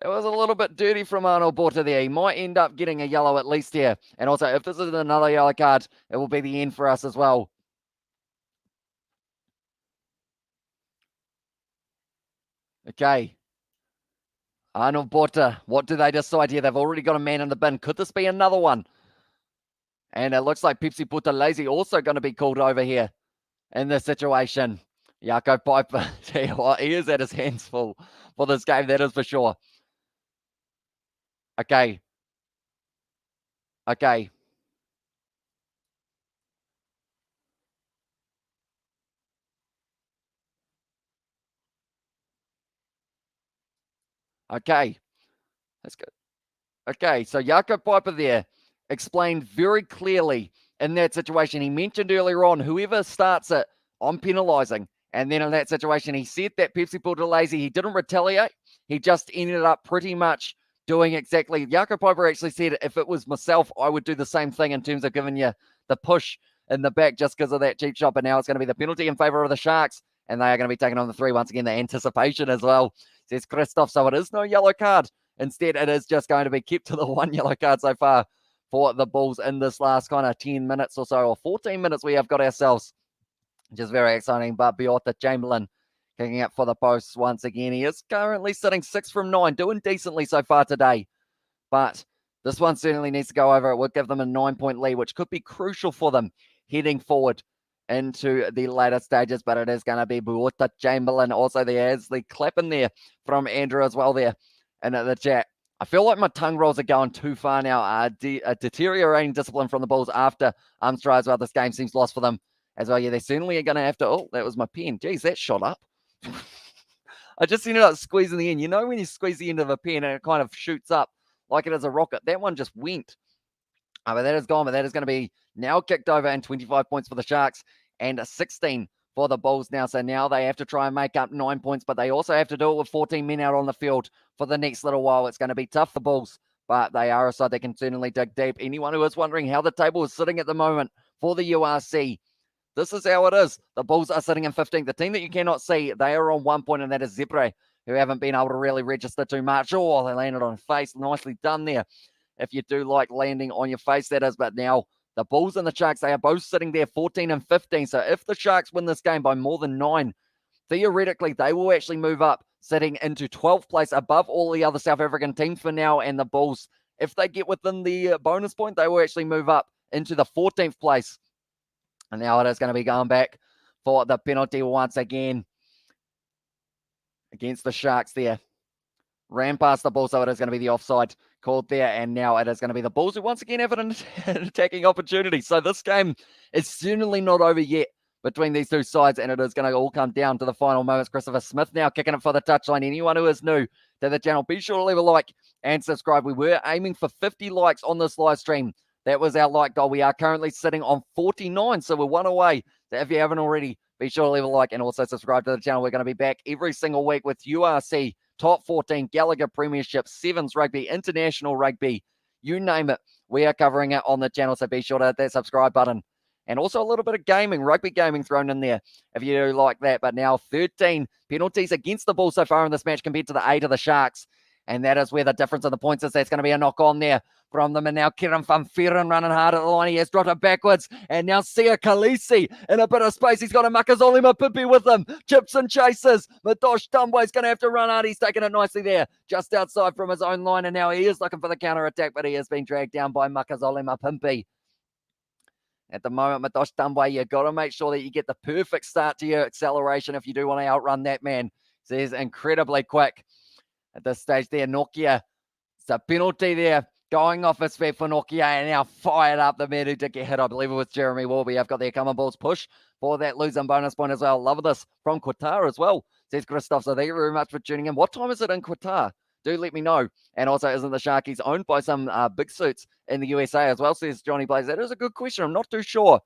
it was a little bit dirty from Arnold Borta there. He might end up getting a yellow at least here. And also, if this is another yellow card, it will be the end for us as well. Okay. Arnold Borta, what do they decide here? They've already got a man in the bin. Could this be another one? And it looks like Pepsi Buthelezi also going to be called over here in this situation. Jaco Piper, tell you what, he is at his hands full for this game, that is for sure. Okay. Okay. Okay. That's good. Okay, so Jaco Piper there explained very clearly in that situation. He mentioned earlier on, whoever starts it, I'm penalising. And then in that situation, he said that Pepsi Buthelezi, he didn't retaliate. He just ended up pretty much doing exactly. Jaco Piper actually said, if it was myself, I would do the same thing in terms of giving you the push in the back just because of that cheap shot. But now it's going to be the penalty in favour of the Sharks. And they are going to be taking on the 3 once again, the anticipation as well, says Christoph. So it is no yellow card. Instead, it is just going to be kept to the 1 yellow card so far for the Bulls in this last kind of 10 minutes or so, or 14 minutes we have got ourselves, which is very exciting. But Beota Chamberlain kicking up for the posts once again. He is currently sitting 6 from 9, doing decently so far today. But this one certainly needs to go over. It would give them a 9-point lead, which could be crucial for them heading forward into the later stages. But it is going to be Beota Chamberlain. Also, there is the clap in there from Andrew as well there. And at the chat, I feel like my tongue rolls are going too far now. Deteriorating discipline from the Bulls after strides. Well, this game seems lost for them as well. Yeah, they certainly are going to have to. Oh, that was my pen. Geez, that shot up. I just ended up squeezing the end. You know when you squeeze the end of a pen and it kind of shoots up like it is a rocket? That one just went. But that is gone. But that is going to be now kicked over, and 25 points for the Sharks and 16 for the Bulls now. So now they have to try and make up 9 points, but they also have to do it with 14 men out on the field for the next little while. It's going to be tough for Bulls, but they are a side that can certainly dig deep. Anyone who is wondering how the table is sitting at the moment for the URC, this is how it is. The Bulls are sitting in 15th. The team that you cannot see, they are on 1 point, and that is Zebre, who haven't been able to really register too much. Oh, they landed on face. Nicely done there. If you do like landing on your face, that is. But now the Bulls and the Sharks, they are both sitting there 14 and 15. So if the Sharks win this game by more than 9, theoretically, they will actually move up, sitting into 12th place above all the other South African teams for now. And the Bulls, if they get within the bonus point, they will actually move up into the 14th place. And now it is going to be going back for the penalty once again against the Sharks there. Ran past the Bulls, so it is going to be the offside called there. And now it is going to be the Bulls who once again have an attacking opportunity. So this game is certainly not over yet between these two sides, and it is going to all come down to the final moments. Christopher Smith now kicking it for the touchline. Anyone who is new to the channel, be sure to leave a like and subscribe. We were aiming for 50 likes on this live stream. That was our like goal. We are currently sitting on 49, so we're one away. So if you haven't already, be sure to leave a like and also subscribe to the channel. We're going to be back every single week with URC, Top 14, Gallagher Premiership, Sevens Rugby, International Rugby, you name it. We are covering it on the channel, so be sure to hit that subscribe button. And also a little bit of gaming, rugby gaming thrown in there if you do like that. But now 13 penalties against the Bulls so far in this match compared to the 8 of the Sharks. And that is where the difference in the points is. That's going to be a knock on there from them. And now Kieran van Vieren running hard at the line. He has dropped it backwards. And now Sia Khaleesi in a bit of space. He's got a Makazole Mapimpi with him. Chips and chases. Madosh Dumbway's going to have to run hard. He's taking it nicely there, just outside from his own line. And now he is looking for the counter attack, but he has been dragged down by Makazole Mapimpi. At the moment, Madosh Dumbway, you've got to make sure that you get the perfect start to your acceleration if you do want to outrun that man. So he's incredibly quick at this stage there. Nokia, it's a penalty there going off his feet for Nokia, and now fired up the man who did get hit. I believe it was Jeremy Warby. I've got the Vodacom Bulls push for that losing bonus point as well. Love this from Qatar as well, says Christoph. So thank you very much for tuning in. What time is it in Qatar? Do let me know. And also, isn't the Sharkies owned by some big suits in the USA as well, says Johnny Blaze? That is a good question. I'm not too sure.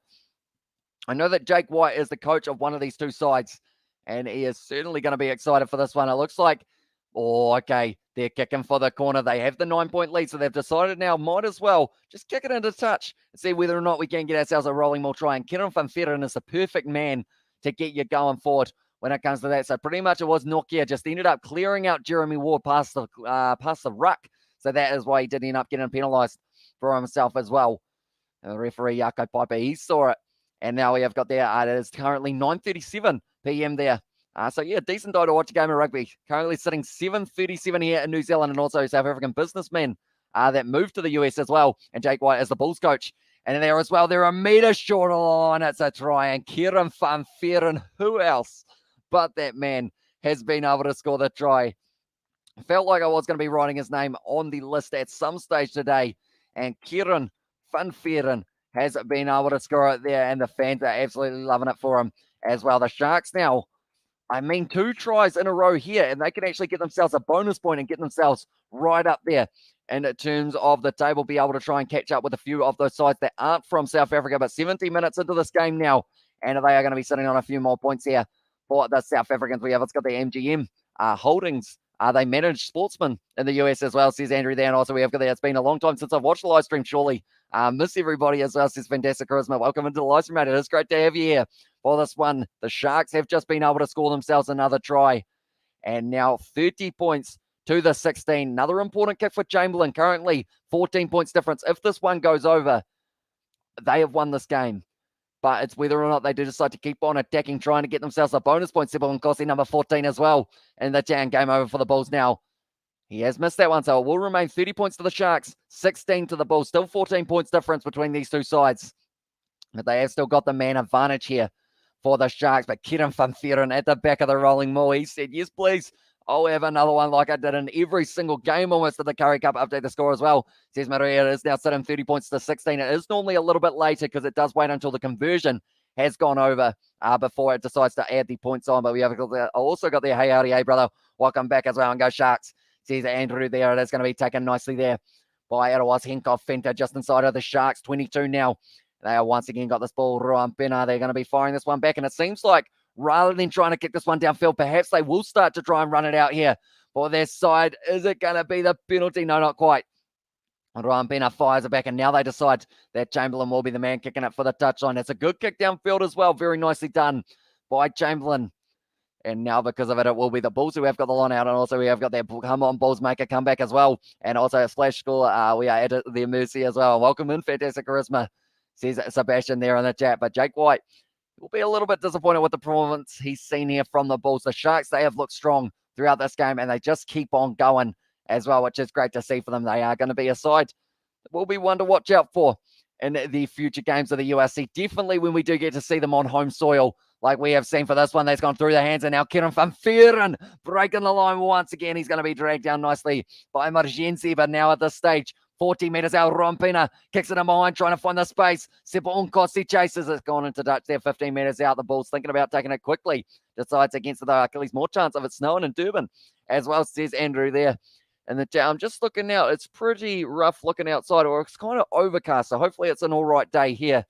I know that Jake White is the coach of one of these two sides, and he is certainly going to be excited for this one. It looks like, oh, okay, they're kicking for the corner. They have the 9-point lead, so they've decided now might as well just kick it into touch and see whether or not we can get ourselves a rolling ball try. And Kieran van Vieren is the perfect man to get you going forward when it comes to that. So pretty much it was Nokia just ended up clearing out Jeremy Ward past the ruck. So that is why he did end up getting penalised for himself as well. And the referee, Jaco Piper, he saw it. And now we have got there, it is currently 9:37 p.m. there. So yeah, decent day to watch a game of rugby. Currently sitting 7:37 here in New Zealand, and also South African businessmen that moved to the US as well. And Jake White is the Bulls coach. And there as well, they're a metre short of the line. It's a try. And Kieran van Vieren, who else but that man has been able to score the try. Felt like I was going to be writing his name on the list at some stage today. And Kieran van Vieren has been able to score it there. And the fans are absolutely loving it for him as well. The Sharks now, 2 tries in a row here, and they can actually get themselves a bonus point and get themselves right up there in terms of the table, be able to try and catch up with a few of those sides that aren't from South Africa. But 70 minutes into this game now, and they are going to be sitting on a few more points here for the South Africans. It's got the MGM Holdings. They manage sportsmen in the US as well, says Andrew there. And also we have got there. It's been a long time since I've watched the live stream, surely. Miss everybody as well, says Fantastic Charisma. Welcome into the live stream, mate. It is great to have you here for this one. The Sharks have just been able to score themselves another try. And now 30 points to the 16. Another important kick for Chamberlain. Currently 14 points difference. If this one goes over, they have won this game. But it's whether or not they do decide to keep on attacking, trying to get themselves a bonus point. Sibylin Kossi, number 14 as well. And the town game over for the Bulls now. He has missed that one, so it will remain 30 points to the Sharks, 16 to the Bulls. Still 14 points difference between these two sides. But they have still got the man advantage here for the Sharks. But Kieran van Vieren at the back of the rolling maul. He said, yes, please. I'll have another one like I did in every single game almost of the Currie Cup. Update the score as well. Says Maria, it is now sitting 30 points to 16. It is normally a little bit later because it does wait until the conversion has gone over before it decides to add the points on. But we have also got the hey, howdy, hey, brother. Welcome back as well, and go Sharks. Says Andrew there. It is going to be taken nicely there by Erawas Henkov Fenta just inside of the Sharks. 22 now. They have once again got this ball. Ruan Pena. They're going to be firing this one back, and it seems like rather than trying to kick this one downfield, perhaps they will start to try and run it out here for their side. Is it going to be the penalty? No, not quite. Ruan Pena fires it back, and now they decide that Chamberlain will be the man kicking it for the touchline. It's a good kick downfield as well. Very nicely done by Chamberlain. And now because of it, it will be the Bulls who have got the line out. And also we have got their come on Bulls make a comeback as well. And also a splash score. We are at the mercy as well. Welcome in, fantastic charisma, says Sebastian there in the chat. But Jake White will be a little bit disappointed with the performance he's seen here from the Bulls. The Sharks, they have looked strong throughout this game, and they just keep on going as well, which is great to see for them. They are going to be a side that will be one to watch out for in the future games of the URC. Definitely when we do get to see them on home soil, like we have seen for this one. That's gone through the hands, and now Kieran van Vuuren breaking the line once again. He's going to be dragged down nicely by Margensi, but now at this stage, 40 metres out, Rompina kicks it in behind, trying to find the space. Sepa Unkosi chases it, gone into Dutch there, 15 metres out. The Bulls thinking about taking it quickly. Decides against the Achilles, more chance of it snowing in Durban, as well, says Andrew there. And I'm just looking out. It's pretty rough looking outside, or it's kind of overcast. So hopefully it's an all right day here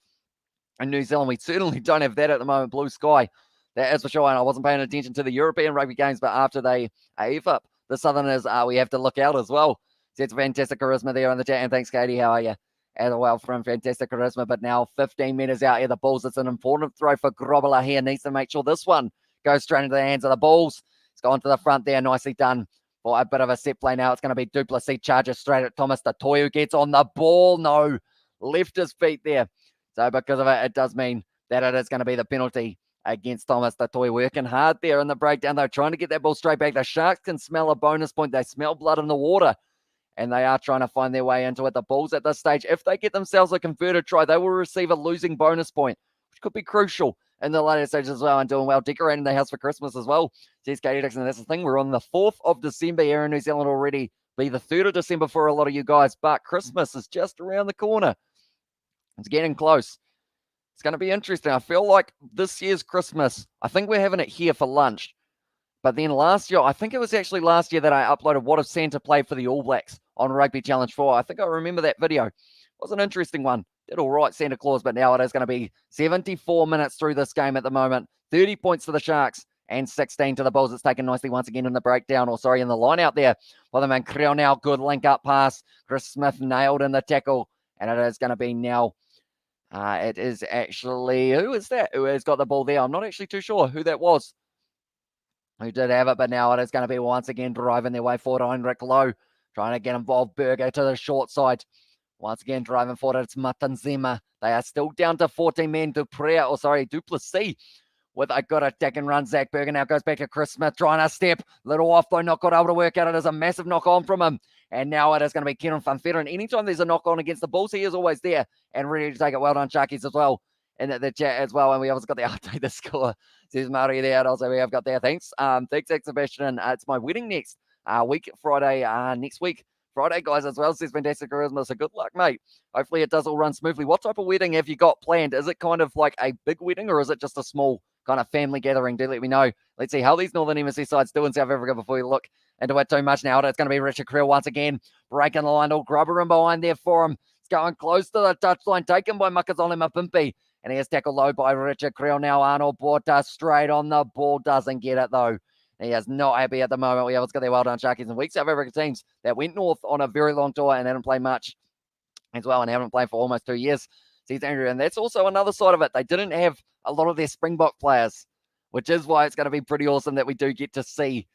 in New Zealand. We certainly don't have that at the moment. Blue sky, that is for sure. And I wasn't paying attention to the European rugby games, but after they ave up the Southerners, we have to look out as well. So it's fantastic charisma there in the chat. And thanks, Katie. How are you? As well from fantastic charisma. But now 15 metres out here, the Bulls. It's an important throw for Grobler here. Needs to make sure this one goes straight into the hands of the Bulls. It's gone to the front there. Nicely done. For a bit of a set play now. It's going to be Duplessis charges straight at Thomas Tatoy, who gets on the ball. No, left his feet there. So because of it, it does mean that it is going to be the penalty against Thomas Tatoy. Working hard there in the breakdown, though, trying to get that ball straight back. The Sharks can smell a bonus point. They smell blood in the water, and they are trying to find their way into it. The Bulls at this stage, if they get themselves a converted try, they will receive a losing bonus point, which could be crucial in the later stages as well, and doing well, decorating the house for Christmas as well. Says Katie Dixon, that's the thing. We're on the 4th of December here in New Zealand already. Be the 3rd of December for a lot of you guys, but Christmas is just around the corner. It's getting close. It's going to be interesting. I feel like this year's Christmas, I think we're having it here for lunch. But then last year, I think it was actually last year that I uploaded What If Santa Played for the All Blacks on Rugby Challenge 4. I think I remember that video. It was an interesting one. Did all right, Santa Claus, but now it is going to be 74 minutes through this game at the moment. 30 points to the Sharks and 16 to the Bulls. It's taken nicely once again in the breakdown, in the line out there. For the man, Creel now, good link-up pass. Chris Smith nailed in the tackle, and it is going to be now. It is actually, who is that? Who has got the ball there? I'm not actually too sure who that was. Who did have it, but now it is going to be once again driving their way forward. Heinrich Lowe trying to get involved. Berger to the short side. Once again, driving forward, it's Matanzema. They are still down to 14 men. Duplessis with a good attack and run. Zach Berger now goes back to Chris Smith, trying to step. Little off, though, not got able to work out. It is a massive knock on from him. And now it is going to be Kieran van Vuuren. Anytime there's a knock on against the Bulls, he is always there and ready to take it. Well done, Sharkies, as well. In the chat as well. And we also got the update, the score. Says Murray there. And also we have got there. Thanks. Thanks, Sebastian. It's my wedding next week, Friday, next week. Friday, guys, as well, says fantastic charisma. So good luck, mate. Hopefully it does all run smoothly. What type of wedding have you got planned? Is it kind of like a big wedding, or is it just a small kind of family gathering? Do let me know. Let's see how these Northern Hemisphere sides do in South Africa before we look into it too much now. It's going to be Richard Creel once again, breaking the line. All Grubber in behind there for him. It's going close to the touchline, taken by Makazole Mapimpi. And he is tackled low by Richard Creel now. Arnold Borta straight on the ball. Doesn't get it, though. He is not happy at the moment. We have got their well done Sharkies and weak South Africa teams that went north on a very long tour and haven't played much as well, and haven't played for almost 2 years. Sees Andrew, and that's also another side of it. They didn't have a lot of their Springbok players, which is why it's going to be pretty awesome that we do get to see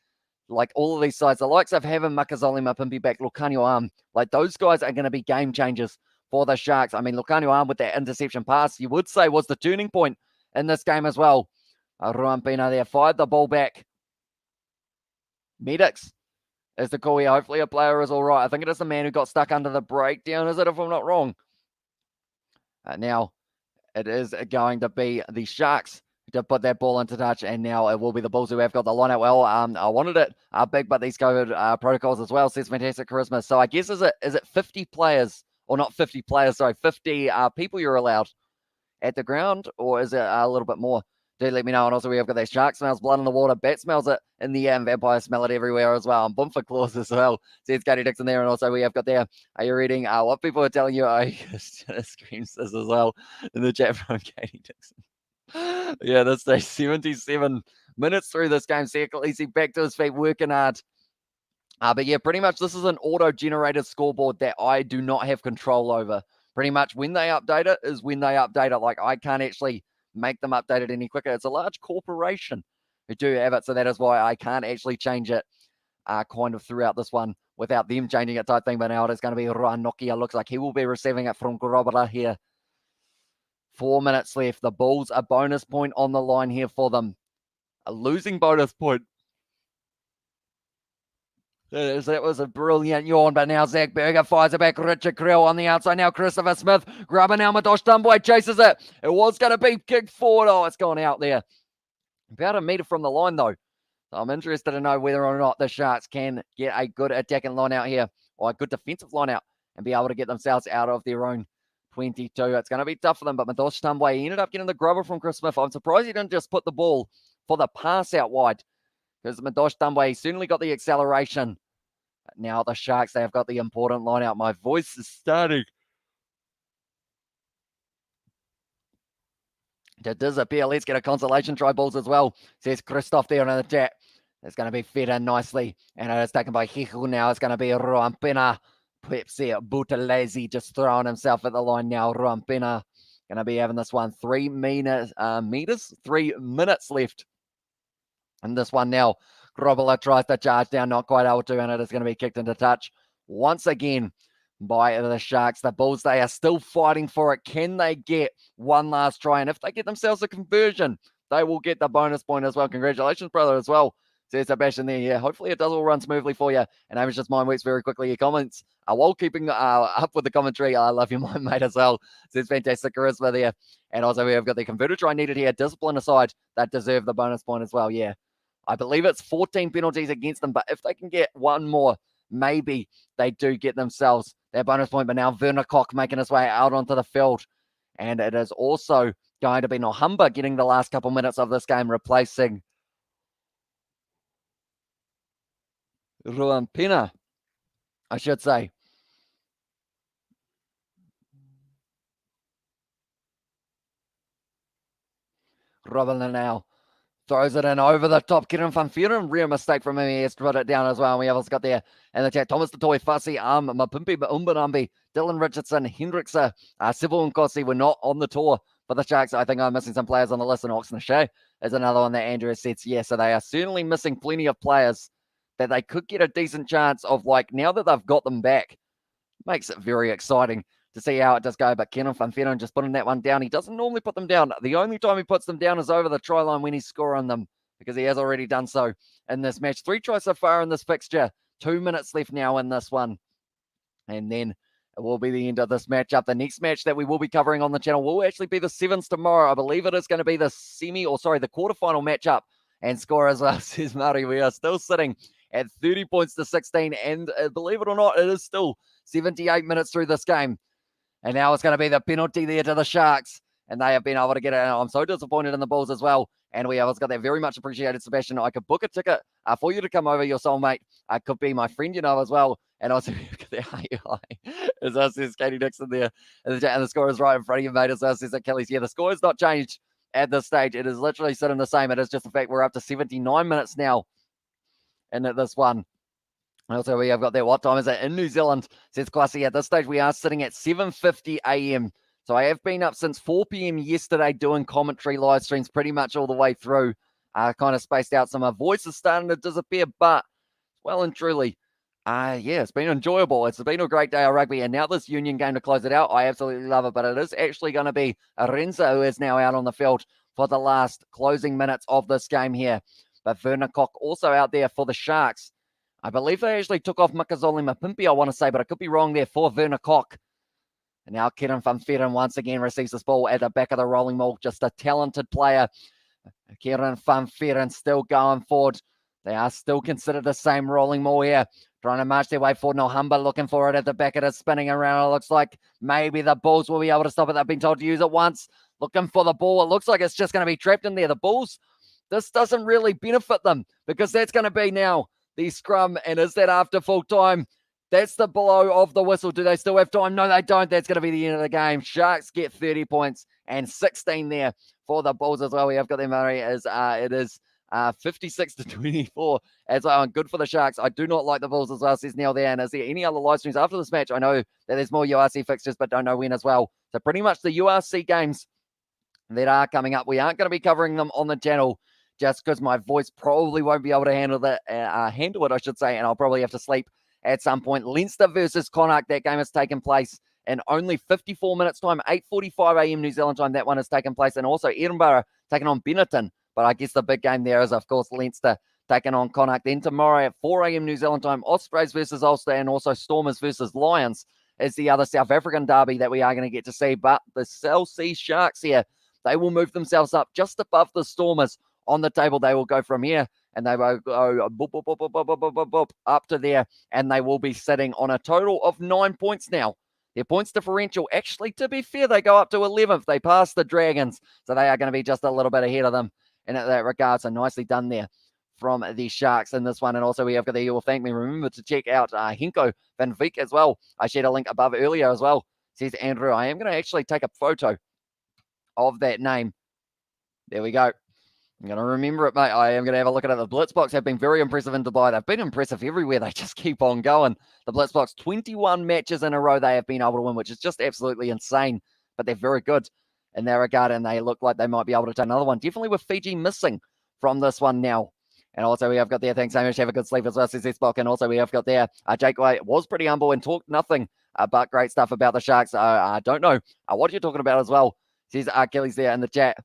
like all of these sides. The likes of having Makazole Mapimpi back, Lucanio Arm, like those guys are going to be game changers for the Sharks. I mean, Lucanio Arm with that interception pass, you would say was the turning point in this game as well. Ruan Pena there fired the ball back. Medics is the call here. Hopefully a player is all right. I think it is the man who got stuck under the breakdown, is it, if I'm not wrong? Now, it is going to be the Sharks to put that ball into touch, and now it will be the Bulls who have got the line out. Well, I wanted it big, but these COVID protocols as well, says Fantastic Charisma. So I guess is it 50 players, or not 50 players, sorry, 50 people you're allowed at the ground, or is it a little bit more? Do let me know. And also we have got that shark smells blood in the water, bat smells it in the air, and vampire smell it everywhere as well, and bumper claws as well, says Katie Dixon there. And also we have got there, are you reading what people are telling you? I screams this as well in the chat from Katie Dixon. Yeah, this day 77 minutes through this game. Khaleesi back to his feet, working hard. But yeah, pretty much this is an auto-generated scoreboard that I do not have control over. Pretty much when they update it is when they update it. Like, I can't actually make them update it any quicker. It's a large corporation who do have it, so that is why I can't actually change it kind of throughout this one without them changing it type thing. But now it is going to be Nokia. Looks like he will be receiving it from Grobler here. 4 minutes left. The Bulls, a bonus point on the line here for them. A losing bonus point. That was a brilliant yawn, but now Zach Berger fires it back. Richard Creel on the outside. Now Christopher Smith grabbing now. Madosh Dumboy chases it. It was going to be kicked forward. Oh, it's gone out there. About a meter from the line, though. So I'm interested to know whether or not the Sharks can get a good attacking line out here, or a good defensive line out, and be able to get themselves out of their own 22. It's going to be tough for them, but Madosh Dumboy, he ended up getting the grubber from Chris Smith. I'm surprised he didn't just put the ball for the pass out wide, because Madosh Dumboy certainly got the acceleration. But now the Sharks, they have got the important line out. My voice is starting to disappear. Let's get a consolation try, Bulls, as well, says Christoph there in the chat. It's going to be fed in nicely, and it is taken by Hiku now. It's going to be Ruampina. Pepsi Buthelezi just throwing himself at the line now. Ruampina going to be having this one. 3 minutes left in this one now. Grobler tries to charge down, not quite able to, and it is going to be kicked into touch once again by the Sharks. The Bulls, they are still fighting for it. Can they get one last try? And if they get themselves a conversion, they will get the bonus point as well. Congratulations, brother, as well, says Sebastian there. Yeah, hopefully it does all run smoothly for you. And Amish just mind works very quickly. Your comments while keeping up with the commentary. I love your mind, mate, as well. Says Fantastic Charisma there. And also we have got the converter try needed here. Discipline aside, that deserve the bonus point as well. Yeah, I believe it's 14 penalties against them, but if they can get one more, maybe they do get themselves their bonus point. But now Werner Koch making his way out onto the field. And it is also going to be Nohamba getting the last couple minutes of this game, replacing Ruampina, I should say. Robin now throws it in over the top. Kieran van Vuuren, real mistake from him. He has to put it down as well. And we have also got there in the chat Thomas the Toy, Fussy, Mapimpi, Umbanambi, Dylan Richardson, Hendricksa, Sybil Nkosi were not on the tour for the Sharks. I think I'm missing some players on the list, and Oxen Shea is another one that Andrew says. Yeah, so they are certainly missing plenty of players that they could get a decent chance of, like, now that they've got them back. Makes it very exciting to see how it does go. But Kenan van Vuuren just putting that one down. He doesn't normally put them down. The only time he puts them down is over the try line when he's scoring them, because he has already done so in this match. 3 tries so far in this fixture. 2 minutes left now in this one. And then it will be the end of this matchup. The next match that we will be covering on the channel will actually be the Sevens tomorrow. I believe it is going to be the the quarterfinal matchup. And score as well, says Murray. We are still sitting at 30 points to 16. And believe it or not, it is still 78 minutes through this game. And now it's going to be the penalty there to the Sharks. And they have been able to get it. And I'm so disappointed in the Bulls as well. And we have got that very much appreciated, Sebastian. I could book a ticket for you to come over, your soulmate. I could be my friend, as well. And also, as I says Katie Dixon there. And the score is right in front of you, mate. As I says Achilles. Yeah, the score has not changed at this stage. It is literally sitting the same. It is just the fact we're up to 79 minutes now. And at this one. Also, we have got there. What time is it in New Zealand? Says Kwasi. At this stage, we are sitting at 7:50 a.m. So I have been up since 4 p.m. yesterday doing commentary live streams pretty much all the way through. Kind of spaced out. So my voice is starting to disappear, but well and truly, it's been enjoyable. It's been a great day of rugby. And now this Union game to close it out, I absolutely love it. But it is actually going to be Arenza who is now out on the field for the last closing minutes of this game here. But Werner Koch also out there for the Sharks. I believe they actually took off Makazole Mapimpi, I want to say, but I could be wrong there for Werner Koch. And now Kenan van Vuuren once again receives this ball at the back of the rolling maul. Just a talented player. Kieran Funferen still going forward. They are still considered the same rolling maul here. Trying to march their way forward. Nohamba looking for it at the back of it, spinning around. It looks like maybe the Bulls will be able to stop it. They've been told to use it once. Looking for the ball. It looks like it's just going to be trapped in there. The Bulls, this doesn't really benefit them because that's going to be now the scrum. And is that after full time? That's the blow of the whistle. Do they still have time? No, they don't. That's going to be the end of the game. Sharks get 30 points and 16 there for the Bulls as well. We have got them, Murray, as it is 56-24 as good for the Sharks. I do not like the Bulls as well, says Neil there. And is there any other live streams after this match? I know that there's more URC fixtures, but don't know when as well. So pretty much the URC games that are coming up, we aren't going to be covering them on the channel just because my voice probably won't be able to handle it, I should say, and I'll probably have to sleep at some point. Leinster versus Connacht, that game has taken place in only 54 minutes time, 8:45 a.m. New Zealand time. That one has taken place. And also Edinburgh taking on Benetton. But I guess the big game there is, of course, Leinster taking on Connacht. Then tomorrow at 4 a.m. New Zealand time, Ospreys versus Ulster, and also Stormers versus Lions is the other South African derby that we are going to get to see. But the South Sea Sharks here, they will move themselves up just above the Stormers on the table. They will go from here and they will go up to there, and they will be sitting on a total of 9 points now. Their points differential, actually, to be fair, they go up to 11th. They pass the Dragons, so they are going to be just a little bit ahead of them in that regard. So nicely done there from the Sharks in this one. And also we have got there, you will thank me. Remember to check out Henko Van Veek as well. I shared a link above earlier as well, says Andrew. I am going to actually take a photo of that name. There we go. I'm going to remember it, mate. I am going to have a look at it. The Blitzbox have been very impressive in Dubai. They've been impressive everywhere. They just keep on going. The Blitzbox, 21 matches in a row they have been able to win, which is just absolutely insane. But they're very good in that regard, and they look like they might be able to take another one. Definitely with Fiji missing from this one now. And also we have got there, thanks so much, have a good sleep as well, says Spock. And also we have got there, Jake White was pretty humble and talked nothing but great stuff about the Sharks. I don't know what you're talking about as well, says Achilles there in the chat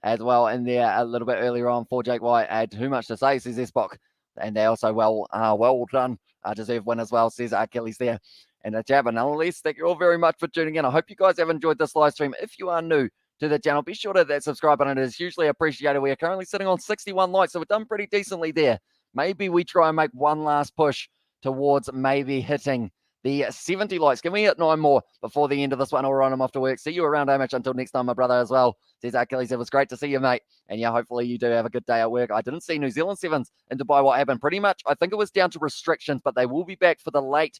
as well. And there a little bit earlier on for Jake White, had too much to say, says Spock. And they also well done, deserved win as well, says Achilles there in the chat. But nonetheless, thank you all very much for tuning in. I hope you guys have enjoyed this live stream. If you are new to the channel, be sure to hit that subscribe button. It is hugely appreciated. We are currently sitting on 61 likes, so we've done pretty decently there. Maybe we try and make one last push towards maybe hitting the 70 likes. Can we hit 9 more before the end of this one? All right, I'm off to work. See you around, Hamish. Until next time, my brother, as well. Says Achilles, it was great to see you, mate. And yeah, hopefully you do have a good day at work. I didn't see New Zealand Sevens in Dubai. What happened? Pretty much, I think it was down to restrictions, but they will be back for the late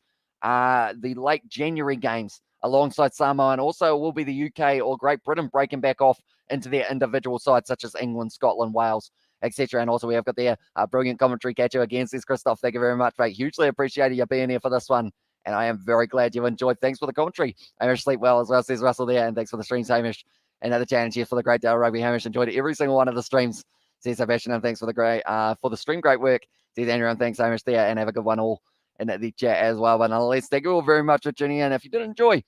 January games alongside Samoa, and also it will be the UK or Great Britain breaking back off into their individual sides, such as England, Scotland, Wales, etc. And also we have got their brilliant commentary. Catch you again, says Christoph. Thank you very much, mate. Hugely appreciated you being here for this one, and I am very glad you enjoyed. Thanks for the commentary. Hamish, sleep well as well, says Russell there, and thanks for the streams, Hamish. Another challenge here for the great day of rugby. Hamish enjoyed every single one of the streams, says Sebastian, and thanks for the great for the stream. Great work, says Andrew, and thanks, Hamish, there, and have a good one all in the chat as well. But nonetheless, thank you all very much for tuning in. If you did enjoy,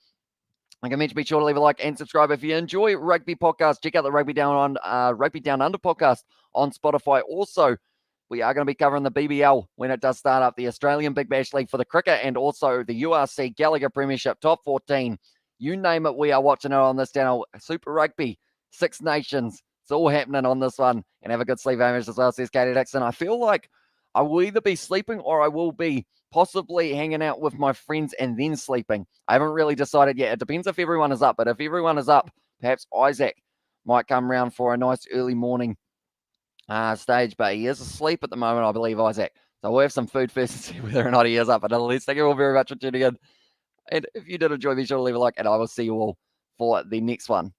like I mentioned, be sure to leave a like and subscribe. If you enjoy rugby podcasts, check out the Rugby Down Under podcast on Spotify. Also, we are going to be covering the BBL when it does start up, the Australian Big Bash League for the cricket, and also the URC Gallagher Premiership Top 14. You name it, we are watching it on this channel. Super Rugby, Six Nations, it's all happening on this one. And have a good sleep, Hamish, as well, says Katie Dixon. I feel like I will either be sleeping or I will be possibly hanging out with my friends and then sleeping. I haven't really decided yet. It depends if everyone is up, but if everyone is up, perhaps Isaac might come around for a nice early morning stage, but he is asleep at the moment, I believe, Isaac. So we'll have some food first and see whether or not he is up. But nonetheless, thank you all very much for tuning in. And if you did enjoy, be sure to leave a like, and I will see you all for the next one.